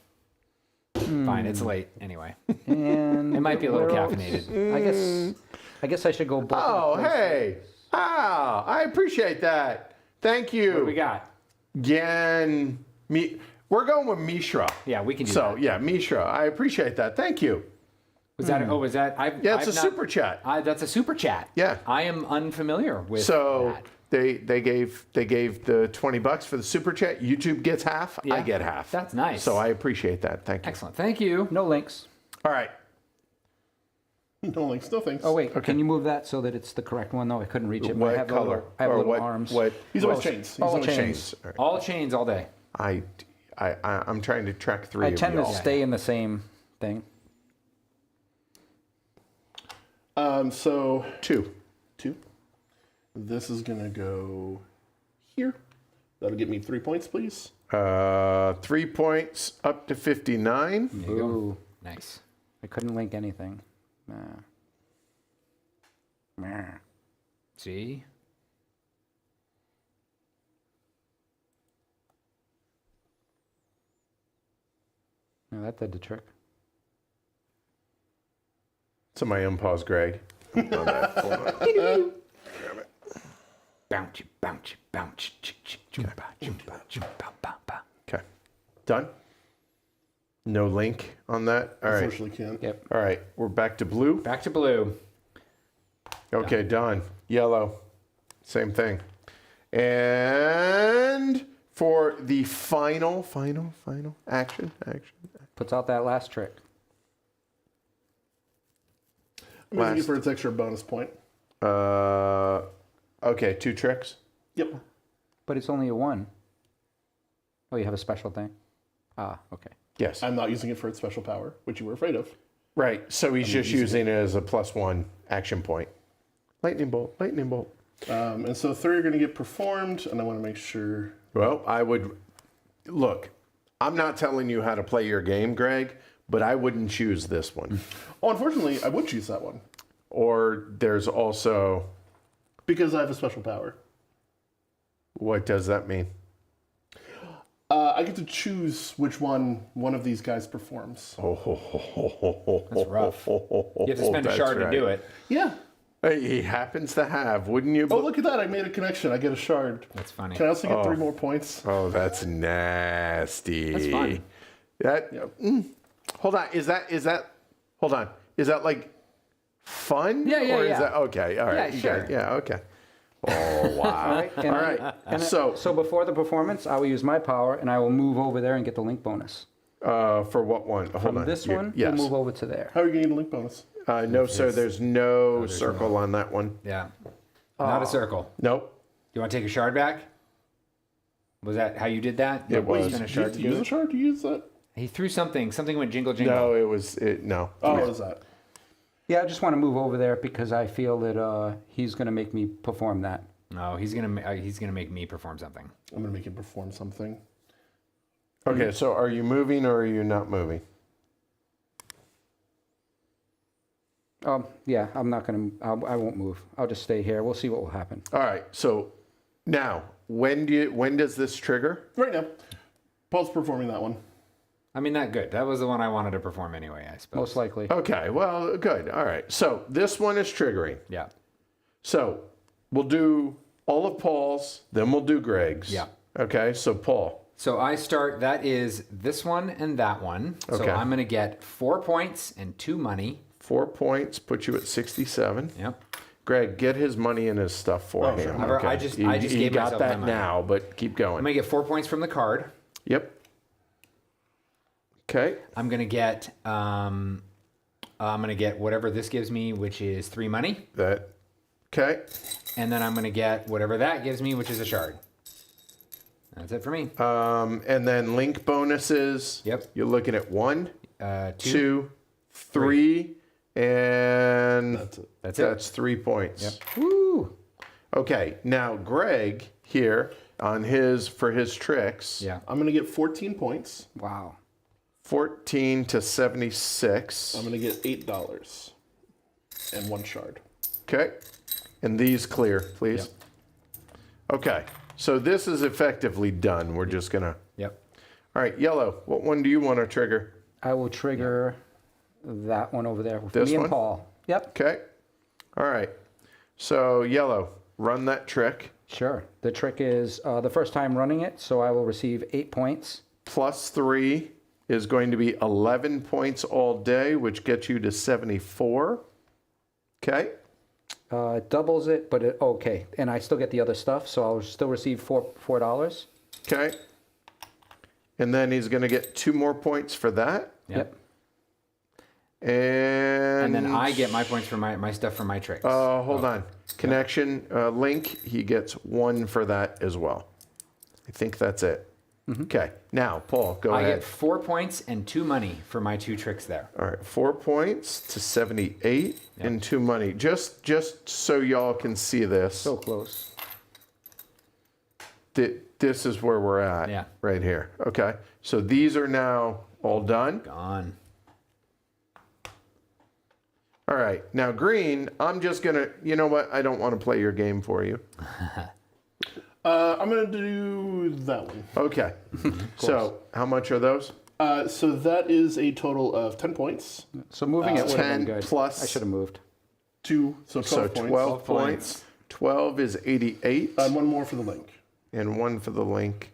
Fine, it's late anyway. And It might be a little where else? caffeinated. I guess I should go both. Oh, hey. Ah, I appreciate that. Thank you. What do we got? We're going with Mishra. Yeah, we can do So, that. yeah, Mishra. I appreciate that. Thank you. Was that? Oh, was that? Yeah, it's a super chat. That's a super chat. Yeah. I am unfamiliar with So that. they gave the $20 for the super chat. YouTube gets half. I Yeah, get half. that's nice. So I appreciate that. Thank you. Excellent. Thank you. No links. All right. No links, no thanks. Oh wait, can you move that so that it's the correct one? No, I couldn't reach it. I What have color? Little, I have Or little what? arms. What? He's always chains. He's all always chains. All right. All chains all day. I'm trying to track three I of tend to y'all. stay in the same thing. So Two. 2. This is gonna go here. That'll get me 3 points, please. 3 points up to 59. There you go. Ooh, Nice. I couldn't link anything. Meh. See? No, that did the trick. Somebody unpause Greg. Hold on. Bounce, bounce, bounce. Okay. Done? No link on that? All right. Unfortunately, can't. Yep. All right. We're back to blue. Back to blue. Okay, done. Yellow. Same thing. And for the final action. Puts out that last trick. I'm using it Last. for its extra bonus point. Okay, 2 tricks. Yep. But it's only a 1. Oh, you have a special thing? Ah, okay. Yes. I'm not using it for its special power, which you were afraid of. Right. So he's just using it as a +1 action point. Lightning bolt. Lightning bolt. And so 3 are going to get performed, and I want to make sure. Well, I would look. I'm not telling you how to play your game, Greg, but I wouldn't choose this one. Oh, unfortunately, I would choose that one Or there's also, because I have a special power. what does that mean? I get to choose which one of these guys performs. That's rough. You have to spend a shard to do it. Yeah. He happens to have, wouldn't you? Oh, look at that! I made a connection. I get a shard. That's funny. Can I also get 3 more points? Oh, that's nasty. That's fun. That. Yep. Hold on. Is that? Hold on. Is that like fun? Yeah, yeah, Or is yeah. that okay? All right. Yeah, you sure. got- yeah. Okay. Oh wow. And All right. So So before the performance, I will use my power, and I will move over there and get the link bonus. for what one? Hold From on. this You- one, Yes. we'll move over to there. How are you going to get a link bonus? No, sir. There's no circle on that one. Yeah. Not a circle. Nope. You want to take a shard back? Was that how you did that? It was. Spin a Do you shard have to to do use a it? shard to use that? He threw something. Something went jingle jingle. No, it was. No. Oh, what is that? Yeah, I just want to move over there because I feel that he's going to make me perform that. No, he's gonna make me perform something. I'm going to make him perform something. Okay. So are you moving or are you not moving? Yeah, I'm not going to. I won't move. I'll just stay here. We'll see what will happen. All right. So now, when does this trigger? Right now, Paul's performing that one. I mean, that good. That was the one I wanted to perform anyway, I suppose. Most likely. Okay. Well, good. All right. So this one is triggering. Yeah. So we'll do all of Paul's, then we'll do Greg's. Yeah. Okay. So Paul. So I start. That is this one and that one. Okay. So I'm gonna get 4 points and 2 money. 4 points, put you at 67. Yep. Greg, get his money and his stuff for him. sure. I just You gave got myself that my money. now, but keep I'm going. gonna get 4 points from the card. Yep. Okay. I'm gonna get whatever this gives me, which is 3 money, That. Okay. and then I'm gonna get whatever that gives me, which is a shard. That's it for me. And then link bonuses. Yep. You're looking at 1, 2. 2, 3, and That's it. That's it. 3 points. Yep. Woo! Okay. Now Greg here on for his tricks. Yeah. I'm going to get 14 points. Wow. 14 to 76. I'm going to get $8 and 1 shard. Okay. And these clear, please. Yep. Okay. So this is effectively done. We're just going to... Yep. All right, yellow. What one do you want to trigger? I will trigger that one over there. This Me and one? Paul. Yep. Okay. All right. So yellow, run that trick. Sure. The trick is the first time running it, so I will receive 8 points. Plus 3 is going to be 11 points all day, which gets you to 74. Okay. It doubles it, but okay. And I still get the other stuff, so I'll still receive $4. Okay. And then he's going to get 2 more points for that. Yep. And then I get my points for my stuff for my tricks. hold on. Connection link, he gets 1 for that as well. I think that's it. Okay. Now, Paul, go I ahead. get 4 points and 2 money for my 2 tricks there. All right, 4 points to 78 and 2 money. Just so y'all can see this. So close. This is where we're at. Yeah. Right here. Okay. So these are now all done. Gone. All right. Now green, I'm just gonna. You know what? I don't want to play your game for you. I'm going to do that one. Okay. So how much are those? So that is a total of 10 points. So moving it would have 10 been good. plus- I should have moved. 2, so 12 So points. 12 points. 12 is 88, And 1 more for the link. and 1 for the link,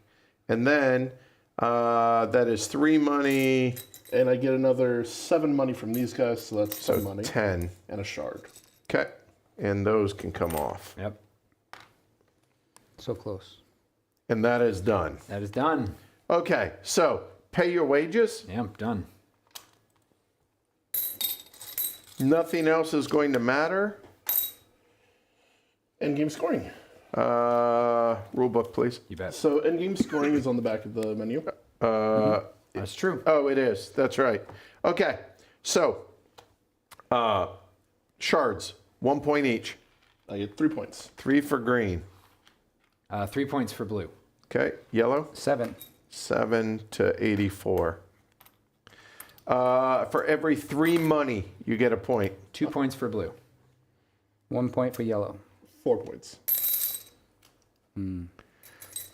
and then that is 3 money. And I get another 7 money from these guys, so that's 10 money. 10. And a shard. Okay. And those can come off. Yep. So close. And that is done. That is done. Okay, so pay your wages. Yep, done. Nothing else is going to matter. Endgame scoring. Rule book, please. You bet. So endgame scoring is on the back of the menu. That's true. Oh, it is. That's right. Okay, so shards, 1 point each. I get 3 points. 3 for green. 3 points for blue. Okay, yellow, 7. 7 to 84. For every 3 money, you get a point. 2 points for blue. 1 point for yellow. 4 points.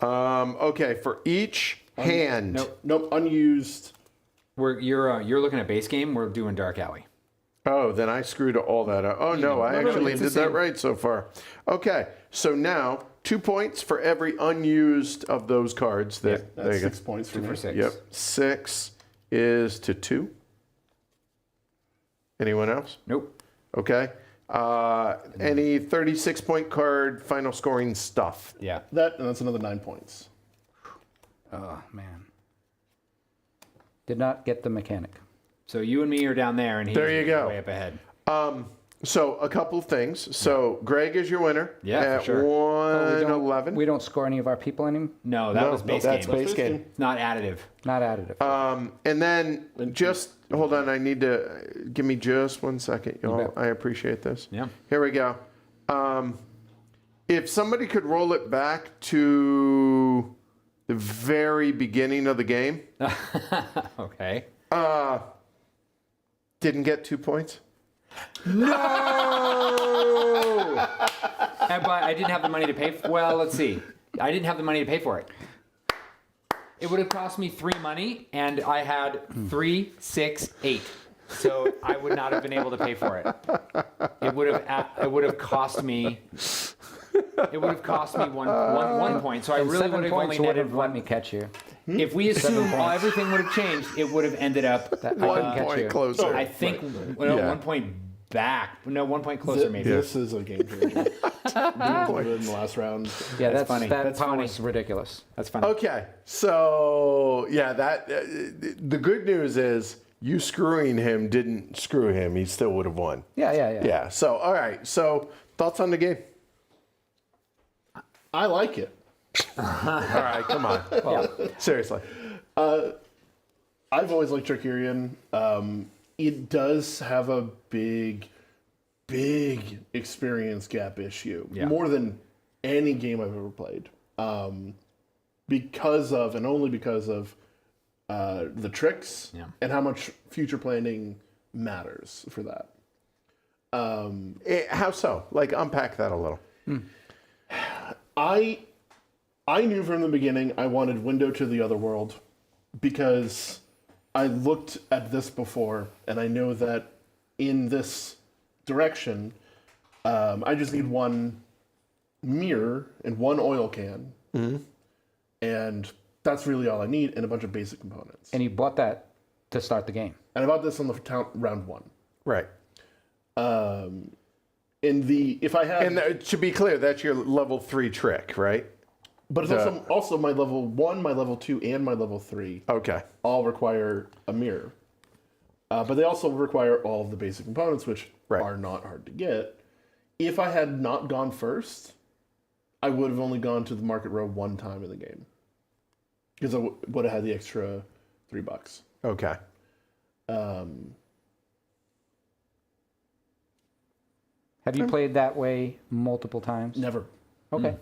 Okay, for each hand. Nope, unused. You're looking at base game. We're doing dark alley. Oh, then I screwed all that up. Oh, no, I actually it's the did that same. right so far. Okay, so now 2 points for every unused of those cards. There That's you go. 6 points for 2 me. for 6. Yep, 6 is to 2. Anyone else? Nope. Okay. Any 36-point card final scoring stuff? Yeah. That, and that's another 9 points. Oh, man. Did not get the mechanic. So you and me are down there, and he's There you go. way up ahead. So a couple of things. So Greg is your winner Yeah, at for sure. 111. We don't score any of our people anymore. No, that was base that's game. base game. It's not additive. Not additive. And then just hold on. I need to give me just 1 second, y'all. bet. I appreciate this. Yeah. Here we go. If somebody could roll it back to the very beginning of the game, Okay. didn't get 2 points. But I didn't have the money to pay for. Well, let's see. I didn't have the money to pay for it. It would have cost me 3 money, and I had 3, 6, 8. So I would not have been able to pay for it. It would have cost me. It would have cost me one point. So I And really 7 would have points only would netted have let one. me catch you. If we assume everything would have changed, it would have ended up. I 1 couldn't catch point you. closer. I think no, Yeah. 1 point back. No, 1 point closer maybe. This is a game changer. Being good in the last round. Yeah, that's funny. That That's power funny. is ridiculous. That's funny. Okay, so yeah, that the good news is you screwing him didn't screw him. He still would have won. Yeah. Yeah. So all right. So thoughts on the game? I like it. All right, come on. Seriously. I've always liked Trickerion. It does have a big experience gap issue. Yeah. More than any game I've ever played. Because of, and only because of, the tricks Yeah. and how much future planning matters for that. How so? Like unpack that a little. I knew from the beginning I wanted Window to the Other World because I looked at this before, and I know that in this direction, I just need one mirror and one oil can, and that's really all I need, and a bunch of basic components. And you bought that to start the game. And I bought this on the round 1. Right. If I had, And to be clear, that's your level 3 trick, right? but it's also my level 1, my level 2, and my level 3 Okay. all require a mirror. But they also require all of the basic components, which Right. are not hard to get. If I had not gone first, I would have only gone to the market row one time in the game. Because I would have had the extra $3. Okay. Have you played that way multiple times? Never. Okay.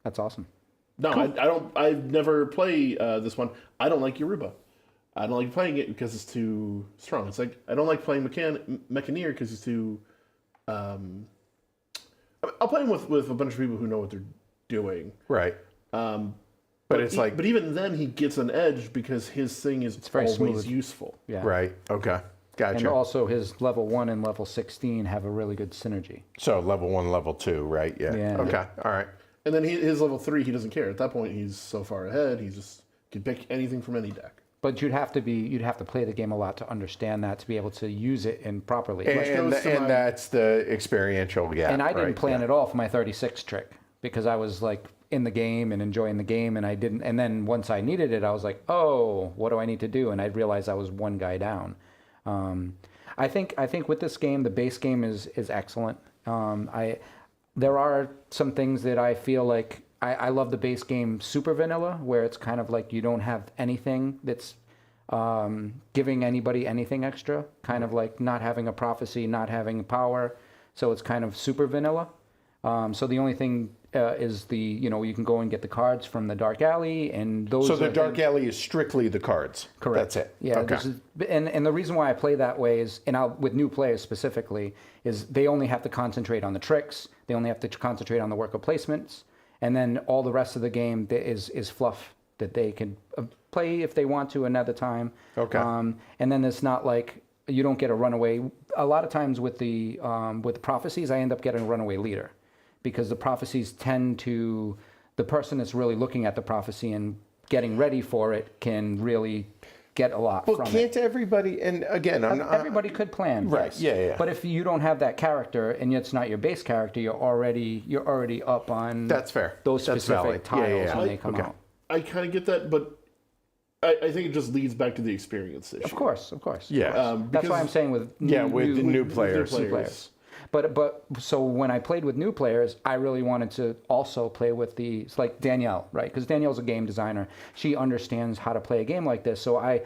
That's awesome. No, I don't. I never play this one. I don't like Yoruba. I don't like playing it because it's too strong. It's like I don't like playing Mechaneer because it's too. I'll play him with a bunch of people who know what they're doing. Right. But it's like but even then, he gets an edge because his thing is very always smooth. useful. Yeah. right. Okay. And Gotcha. also his level 1 and level 16 have a really good synergy. So level 1, level 2, right? Yeah. Yeah. Okay. All right. And then his level 3, he doesn't care. At that point, he's so far ahead. He just can pick anything from any deck. But you'd have to play the game a lot to understand that, to be able to use it in properly. And goes to my- that's the experiential gap. And I didn't right? plan Yeah. it all for my 36 trick because I was like in the game and enjoying the game, and I didn't. And then once I needed it, I was like, oh, what do I need to do? And I realized I was one guy down. I think with this game, the base game is excellent. There are some things that I feel like I love the base game super vanilla, where it's kind of like you don't have anything that's giving anybody anything extra, kind of like not having a prophecy, not having power. So it's kind of super vanilla. So the only thing is you can go and get the cards from the Dark Alley, and those. So are the Dark Alley is strictly the cards. Correct. That's it. Yeah. Okay. And the reason why I play that way is, with new players specifically, is they only have to concentrate on the tricks. They only have to concentrate on the worker placements, and then all the rest of the game is fluff that they can play if they want to another time. Okay. And then it's not like you don't get a runaway. A lot of times with the prophecies, I end up getting a runaway leader, because the prophecies tend to, the person that's really looking at the prophecy and getting ready for it can really get a lot Well, from can't it. everybody? And again, I'm not. Everybody could plan, Right, yes. yeah. But if you don't have that character and it's not your base character, you're already up on That's fair. those That's specific valid. Yeah, tiles yeah. when they come Okay. out. I kind of get that, but I think it just leads back to the experience issue. Of course. Yeah. That's why I'm saying with with the new players. new new players. But so when I played with new players, I really wanted to also play with it's like Danielle, right? Because Danielle's a game designer. She understands how to play a game like this. So I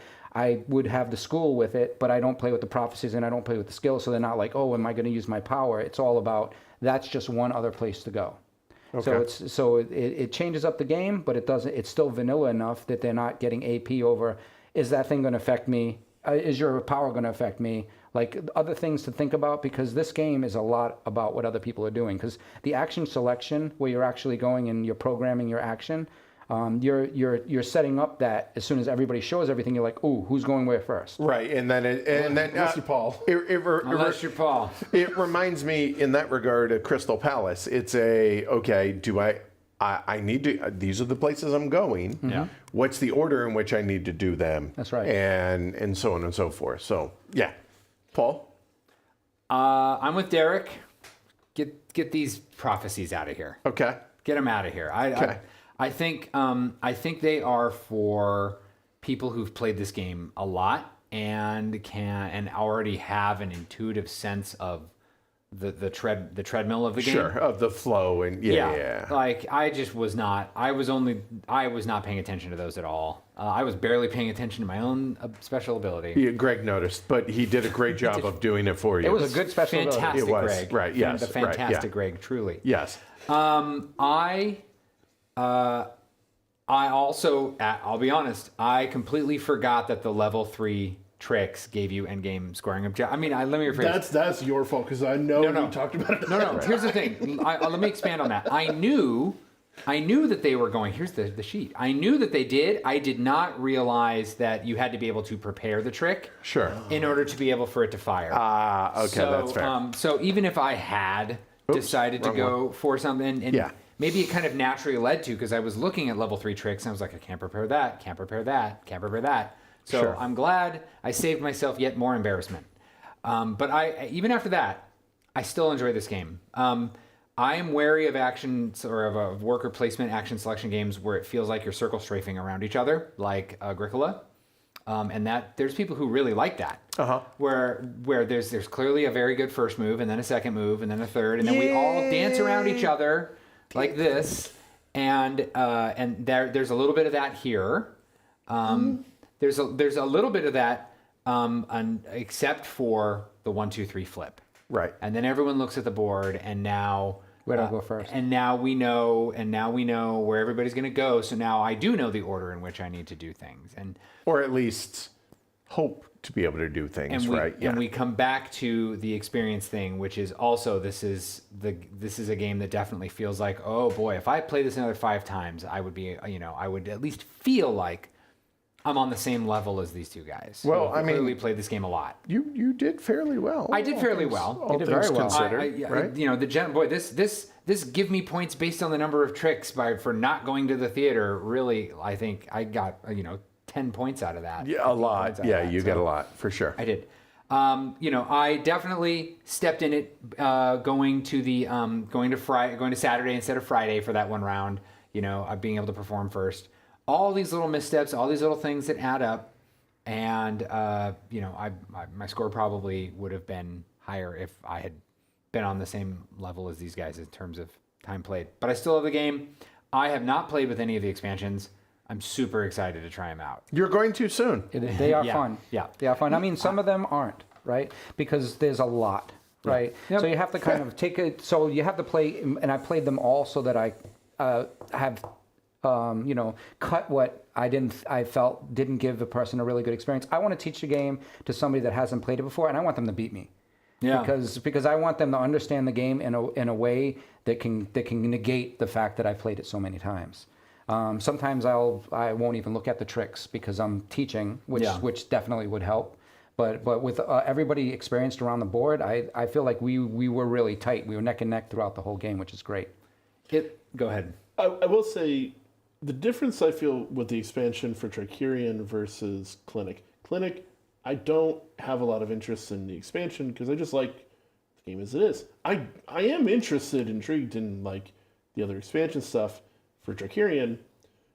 would have the school with it, but I don't play with the prophecies and I don't play with the skills. So they're not like, oh, am I going to use my power? It's all about, that's just one other place to go. Okay. So it changes up the game, but it's still vanilla enough that they're not getting AP over, is that thing going to affect me? Is your power going to affect me? Like other things to think about, because this game is a lot about what other people are doing. Because the action selection, where you're actually going and you're programming your action, you're setting up that as soon as everybody shows everything, you're like, ooh, who's going where first? Right, and then Unless you're Paul. Unless you're Paul. It reminds me in that regard of Crystal Palace. It's I need to, these are the places I'm going. Yeah. What's the order in which I need to do them? That's right. And so on and so forth. So, yeah. Paul? I'm with Derek. Get these prophecies out of here. Okay. Get them out of here. Okay. I think they are for people who've played this game a lot and already have an intuitive sense of the treadmill of the game. Sure, of the flow and yeah. Like I was not paying attention to those at all. I was barely paying attention to my own special ability. Yeah, Greg noticed, but he did a great job of doing it for you. It was a good special ability. Fantastic, It was, Greg. right, yes, The right, fantastic yeah. Greg, truly. Yes. I also, I'll be honest, I completely forgot that the level 3 tricks gave you endgame scoring object. I mean, let me rephrase. That's your fault because I know we talked about it. No. Here's the thing. Let me expand on that. I knew I knew that they were going, here's the sheet. I knew that they did. I did not realize that you had to be able to prepare the trick Sure. in order to be able for it to fire. Okay, so, that's fair. So even if I had decided to wrong go for something, and Yeah. maybe it kind of naturally led to, because I was looking at level 3 tricks, and I was like, I can't prepare that, can't prepare that, can't prepare that. So Sure. I'm glad I saved myself yet more embarrassment. But even after that, I still enjoy this game. I am wary of actions or of worker placement action selection games where it feels like you're circle strafing around each other, like Agricola. And that there's people who really like that, where there's clearly a very good first move, and then a second move, and then a third, and then we all dance around each other like this, and there's a little bit of that here. There's a little bit of that, except for the 1, 2, 3 flip. Right. And then everyone looks at the board, and now Where do I go first? And now we know where everybody's going to go. So now I do know the order in which I need to do things, Or at least hope to be able to do things, right? And we come back to the experience thing, which is also this is a game that definitely feels like, oh boy, if I play this another 5 times, I would be, I would at least feel like I'm on the same level as these two guys. Well, who I mean, clearly played this game a lot. You did fairly well. I did fairly well. All You did things very well. considered, right? This give me points based on the number of tricks for not going to the theater. Really, I think I got 10 points out of that. Yeah, a 15 lot. points out of Yeah, that. you So got a lot for sure. I did. I definitely stepped in it, going to Saturday instead of Friday for that one round. Being able to perform first. All these little missteps, all these little things that add up, and my score probably would have been higher if I had been on the same level as these guys in terms of time played. But I still love the game. I have not played with any of the expansions. I'm super excited to try them out. You're going too soon. They are Yeah, fun. yeah. They are fun. I mean, some of them aren't, right? Because there's a lot, right? Yep. So you have to kind of take it. So you have to play, and I played them all so that I have, cut what I felt didn't give the person a really good experience. I want to teach the game to somebody that hasn't played it before, and I want them to beat me. Yeah. Because I want them to understand the game in a way that can negate the fact that I played it so many times. Sometimes I won't even look at the tricks because I'm teaching, which definitely would help. But with everybody experienced around the board, I feel like we were really tight. We were neck and neck throughout the whole game, which is great. Go ahead. I will say the difference I feel with the expansion for Trickerion versus Clinic. Clinic, I don't have a lot of interest in the expansion because I just like the game as it is. I am intrigued in like the other expansion stuff for Trickerion.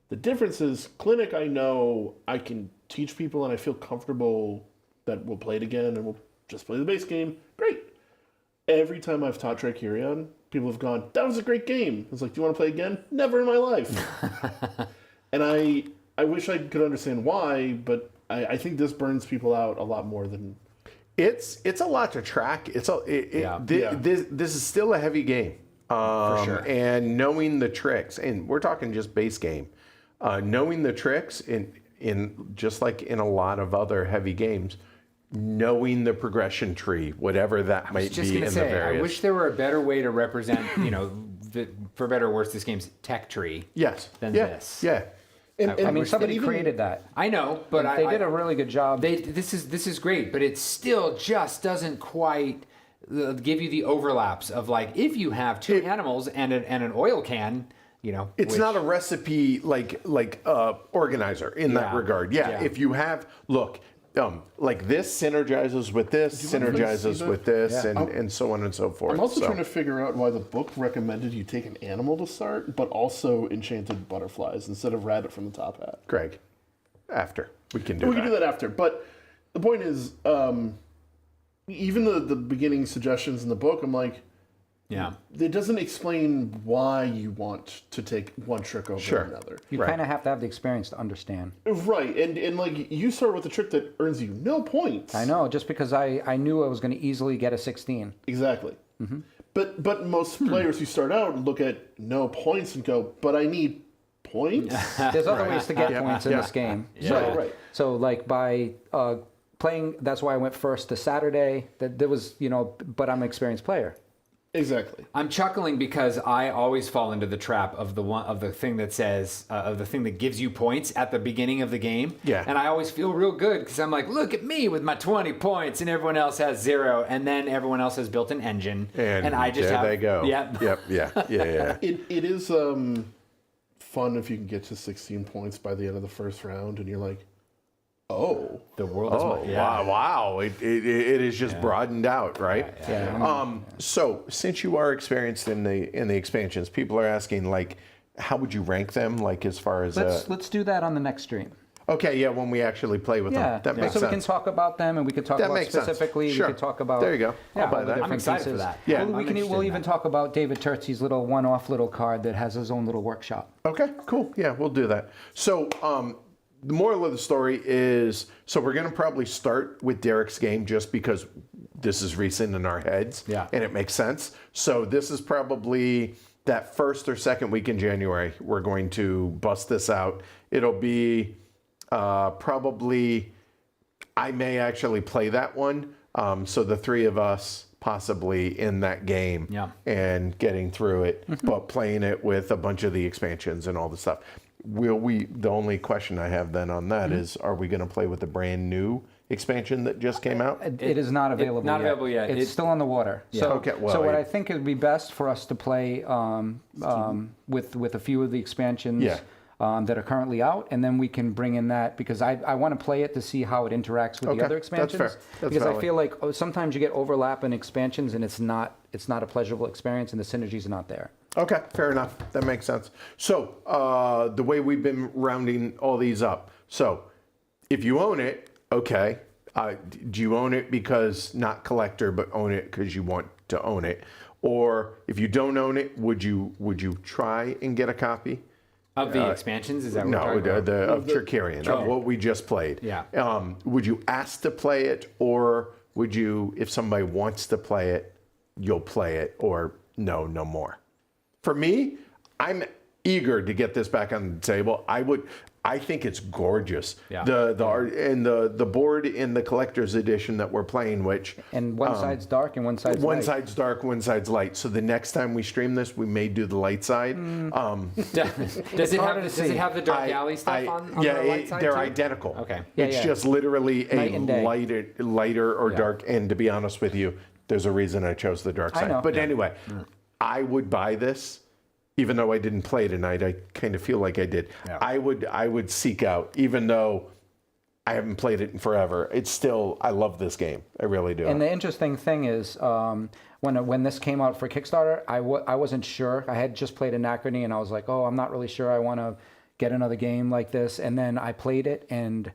The difference is Clinic, I know I can teach people and I feel comfortable that we'll play it again and we'll just play the base game. Great. Every time I've taught Trickerion, people have gone, that was a great game. I was like, do you want to play again? Never in my life. And I wish I could understand why, but I think this burns people out a lot more than... It's a lot to track. This is still a heavy game. For sure. And knowing the tricks, and we're talking just base game, knowing the tricks in just like in a lot of other heavy games, knowing the progression tree, whatever that might be in the various. I wish there were a better way to represent, for better or worse, this game's tech tree. Yes. Than yeah. this. Yeah. I mean, somebody created that. I know, but They did a really good job. This is great, but it still just doesn't quite give you the overlaps of like if you have two animals and an oil can, It's not a recipe like organizer in that regard. Yeah. If you have like this synergizes with this, synergizes with this, and so on and so forth. I'm also trying to figure out why the book recommended you take an animal to start, but also enchanted butterflies instead of rabbit from the top hat. Greg, after we can do We can do that after. But the point is, even the beginning suggestions in the book, I'm like, it doesn't explain why you want to take one trick over another. You kind of have to have the experience to understand. Right, and like you start with a trick that earns you no points. I know, just because I knew I was going to easily get a 16. Exactly. Mm-hmm. But most players who start out look at no points and go, but I need points? There's other ways to get points in this game. Right. So like by playing, that's why I went first to Saturday. There was, but I'm an experienced player. Exactly. I'm chuckling because I always fall into the trap of the thing that says of the thing that gives you points at the beginning of the game. Yeah. And I always feel real good because I'm like, look at me with my 20 points, and everyone else has 0, and then everyone else has built an engine, And I just there have, they go. Yeah. Yep. Yeah. It is fun if you can get to 16 points by the end of the first round, and you're like, oh. The world is Oh, wow. It is just broadened out, right? So since you are experienced in the expansions, people are asking, like, how would you rank them, like, as far as... Let's do that on the next stream. Okay, yeah, when we actually play with them. That makes so sense. we can talk about them, and we can talk That about makes sense. specifically. Sure. We can talk about. There you go. I'll buy all the that. I'm different excited for pieces. that. Yeah. We'll, I'm interested we'll in even that. talk about David Turtsy's little one-off little card that has his own little workshop. Okay, cool. Yeah, we'll do that. So the moral of the story is, so we're going to probably start with Derek's game just because this is recent in our heads. Yeah. And it makes sense. So this is probably that first or second week in January. We're going to bust this out. It'll be probably, I may actually play that one. So the three of us possibly in that game and getting through it, but playing it with a bunch of the expansions and all the stuff. The only question I have then on that is, are we going to play with the brand new expansion that just came out? It is not available not yet. available yet. It's still on the water. So, Okay, well, so what I think it would be best for us to play with a few of the expansions that are currently out, and then we can bring in that, because I want to play it to see how it interacts with the other that's expansions. fair. That's because valid. I feel like sometimes you get overlap in expansions, and it's not a pleasurable experience, and the synergies are not there. Okay, fair enough. That makes sense. So the way we've been rounding all these up. So if you own it, okay. Do you own it because not collector, but own it because you want to own it? Or if you don't own it, would you try and get a copy? Of the expansions? Is that what No, we're talking about? of Trickerion, of what we just played. Yeah. Would you ask to play it, or would you, if somebody wants to play it, you'll play it, or no more? For me, I'm eager to get this back on the table. I think it's gorgeous. Yeah. The art and the board in the collector's edition that we're playing, which And one side's dark and one side's one light. side's dark, one side's light. So the next time we stream this, we may do the light side. Does it have the dark alley stuff on the light side they're too? identical. Okay. It's just literally Night a and day. lighter or dark. And to be honest with you, there's a reason I chose the dark side. know. But anyway, I would buy this. Even though I didn't play tonight, I kind of feel like I did. Yeah. I would seek out, even though I haven't played it in forever. It's still, I love this game. I really do. And the interesting thing is, when this came out for Kickstarter, I wasn't sure. I had just played Anachrony, and I was like, oh, I'm not really sure I want to get another game like this. And then I played it, and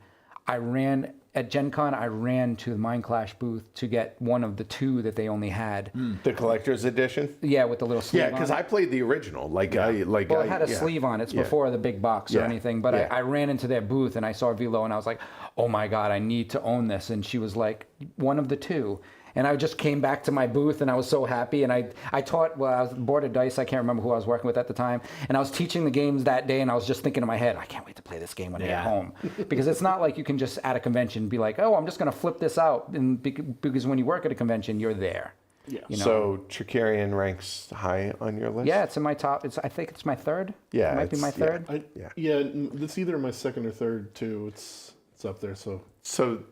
at Gen Con, I ran to the Mind Clash booth to get one of the two that they only had. The collector's edition? Yeah, with the little sleeve. Yeah, because I played the original. Well, it had a sleeve on it. It's before the big box or Yeah. anything. But Yeah. I ran into their booth and I saw Velo and I was like, oh my God, I need to own this. And she was like, one of the two. And I just came back to my booth and I was so happy. And I taught, I was board of dice. I can't remember who I was working with at the time. And I was teaching the games that day. And I was just thinking in my head, I can't wait to play this game when I get home. Because it's not like you can just at a convention be like, oh, I'm just going to flip this out. And because when you work at a convention, you're there. Yeah. You know? So Trickerion ranks high on your list? Yeah, it's in my top. I think it's my third. Yeah, It might be my third. It's either my second or third too. It's up there. So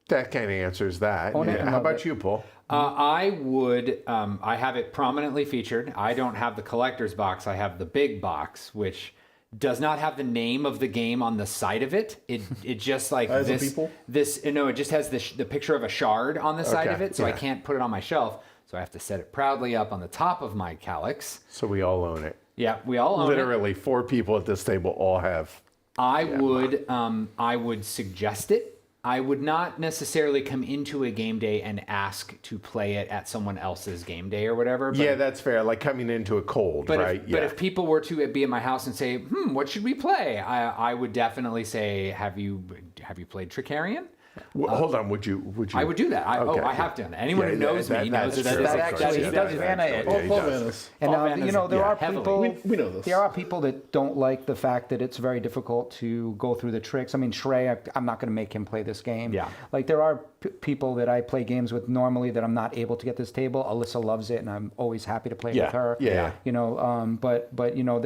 that kind of answers that. Own it and How love about it. you, Paul? I would. I have it prominently featured. I don't have the collector's box. I have the big box, which does not have the name of the game on the side of it. It just like As a this. people? No, it just has the picture of a shard on the side Okay, of it, so I yeah. can't put it on my shelf. So I have to set it proudly up on the top of my calyx. So we all own it. Yeah, we all own it. Literally, 4 people at this table all have. I would suggest it. I would not necessarily come into a game day and ask to play it at someone else's game day or whatever. But, Yeah, that's fair. Like coming into it cold, but right? But if people were to be at my house and say, what should we play? I would definitely say, have you played Trickerion? Hold on, would you? I would do that. Okay, I have done that. Anyone who Yeah, knows me knows that's that true. is That a- actually, he that does is- Vanna it. Yeah, he Paul does. Vanis. And Paul Vanna's- you know, there yeah, are heavily. people. We know this. There are people that don't like the fact that it's very difficult to go through the tricks. I mean, Shrey, I'm not going to make him play this game. Yeah. Like there are people that I play games with normally that I'm not able to get this table. Alyssa loves it, and I'm always happy to play Yeah, with her. yeah. You know, but you know,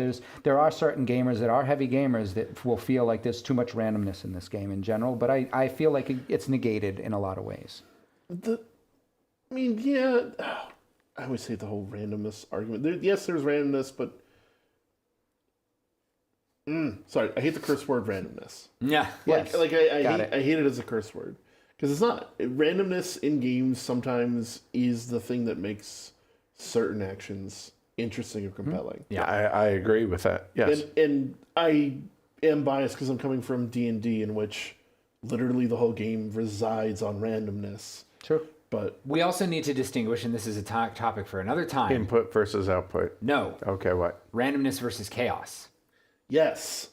there are certain gamers that are heavy gamers that will feel like there's too much randomness in this game in general. But I feel like it's negated in a lot of ways. I mean, yeah, I would say the whole randomness argument. Yes, there's randomness, but sorry, I hate the curse word randomness. Yeah. Yes. Like Got it. I hate it as a curse word because it's not. Randomness in games sometimes is the thing that makes certain actions interesting or compelling. Yeah. I agree with that. Yes. And I am biased because I'm coming from D&D, in which literally the whole game resides on randomness. Sure. But We also need to distinguish, and this is a topic for another time. Input versus output. No. Okay, what? Randomness versus chaos. yes,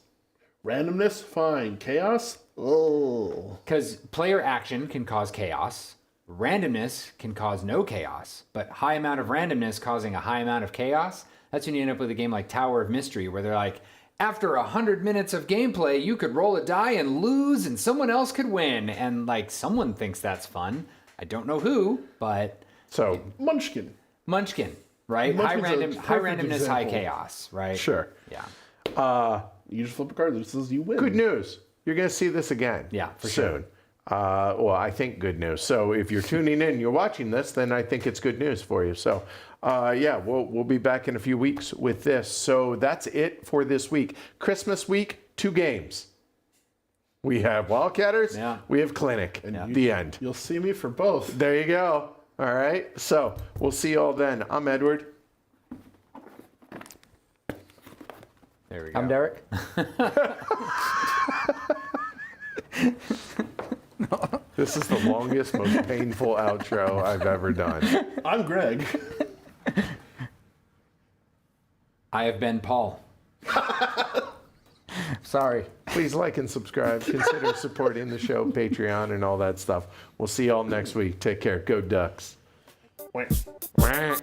randomness, fine. Chaos, oh. Because player action can cause chaos. Randomness can cause no chaos. But high amount of randomness causing a high amount of chaos, that's when you end up with a game like Tower of Mystery, where they're like, after 100 minutes of gameplay, you could roll a die and lose, and someone else could win. And like, someone thinks that's fun. I don't know who, but So, Munchkin. Munchkin, right? Munchkin's a High perfect randomness, high example. chaos, right? sure. Yeah. You just flip a card that says you win. Good news. You're going to see this again. Yeah, for soon. Well, I think good news. So if you're tuning in, you're watching this, then I think it's good news for you. So, yeah, we'll be back in a few weeks with this. So that's it for this week. Christmas week, 2 games. We have Wildcatters. Yeah. We have Clinic. The end. You'll see me for both. There you go. All right. So we'll see you all then. I'm Edward. There we go. I'm Derek. This is the longest, most painful outro I've ever done. I'm Greg. I have been Paul. Sorry. Please like and subscribe. Consider supporting the show, Patreon, and all that stuff. We'll see you all next week. Take care. Go Ducks. Wait. Wah.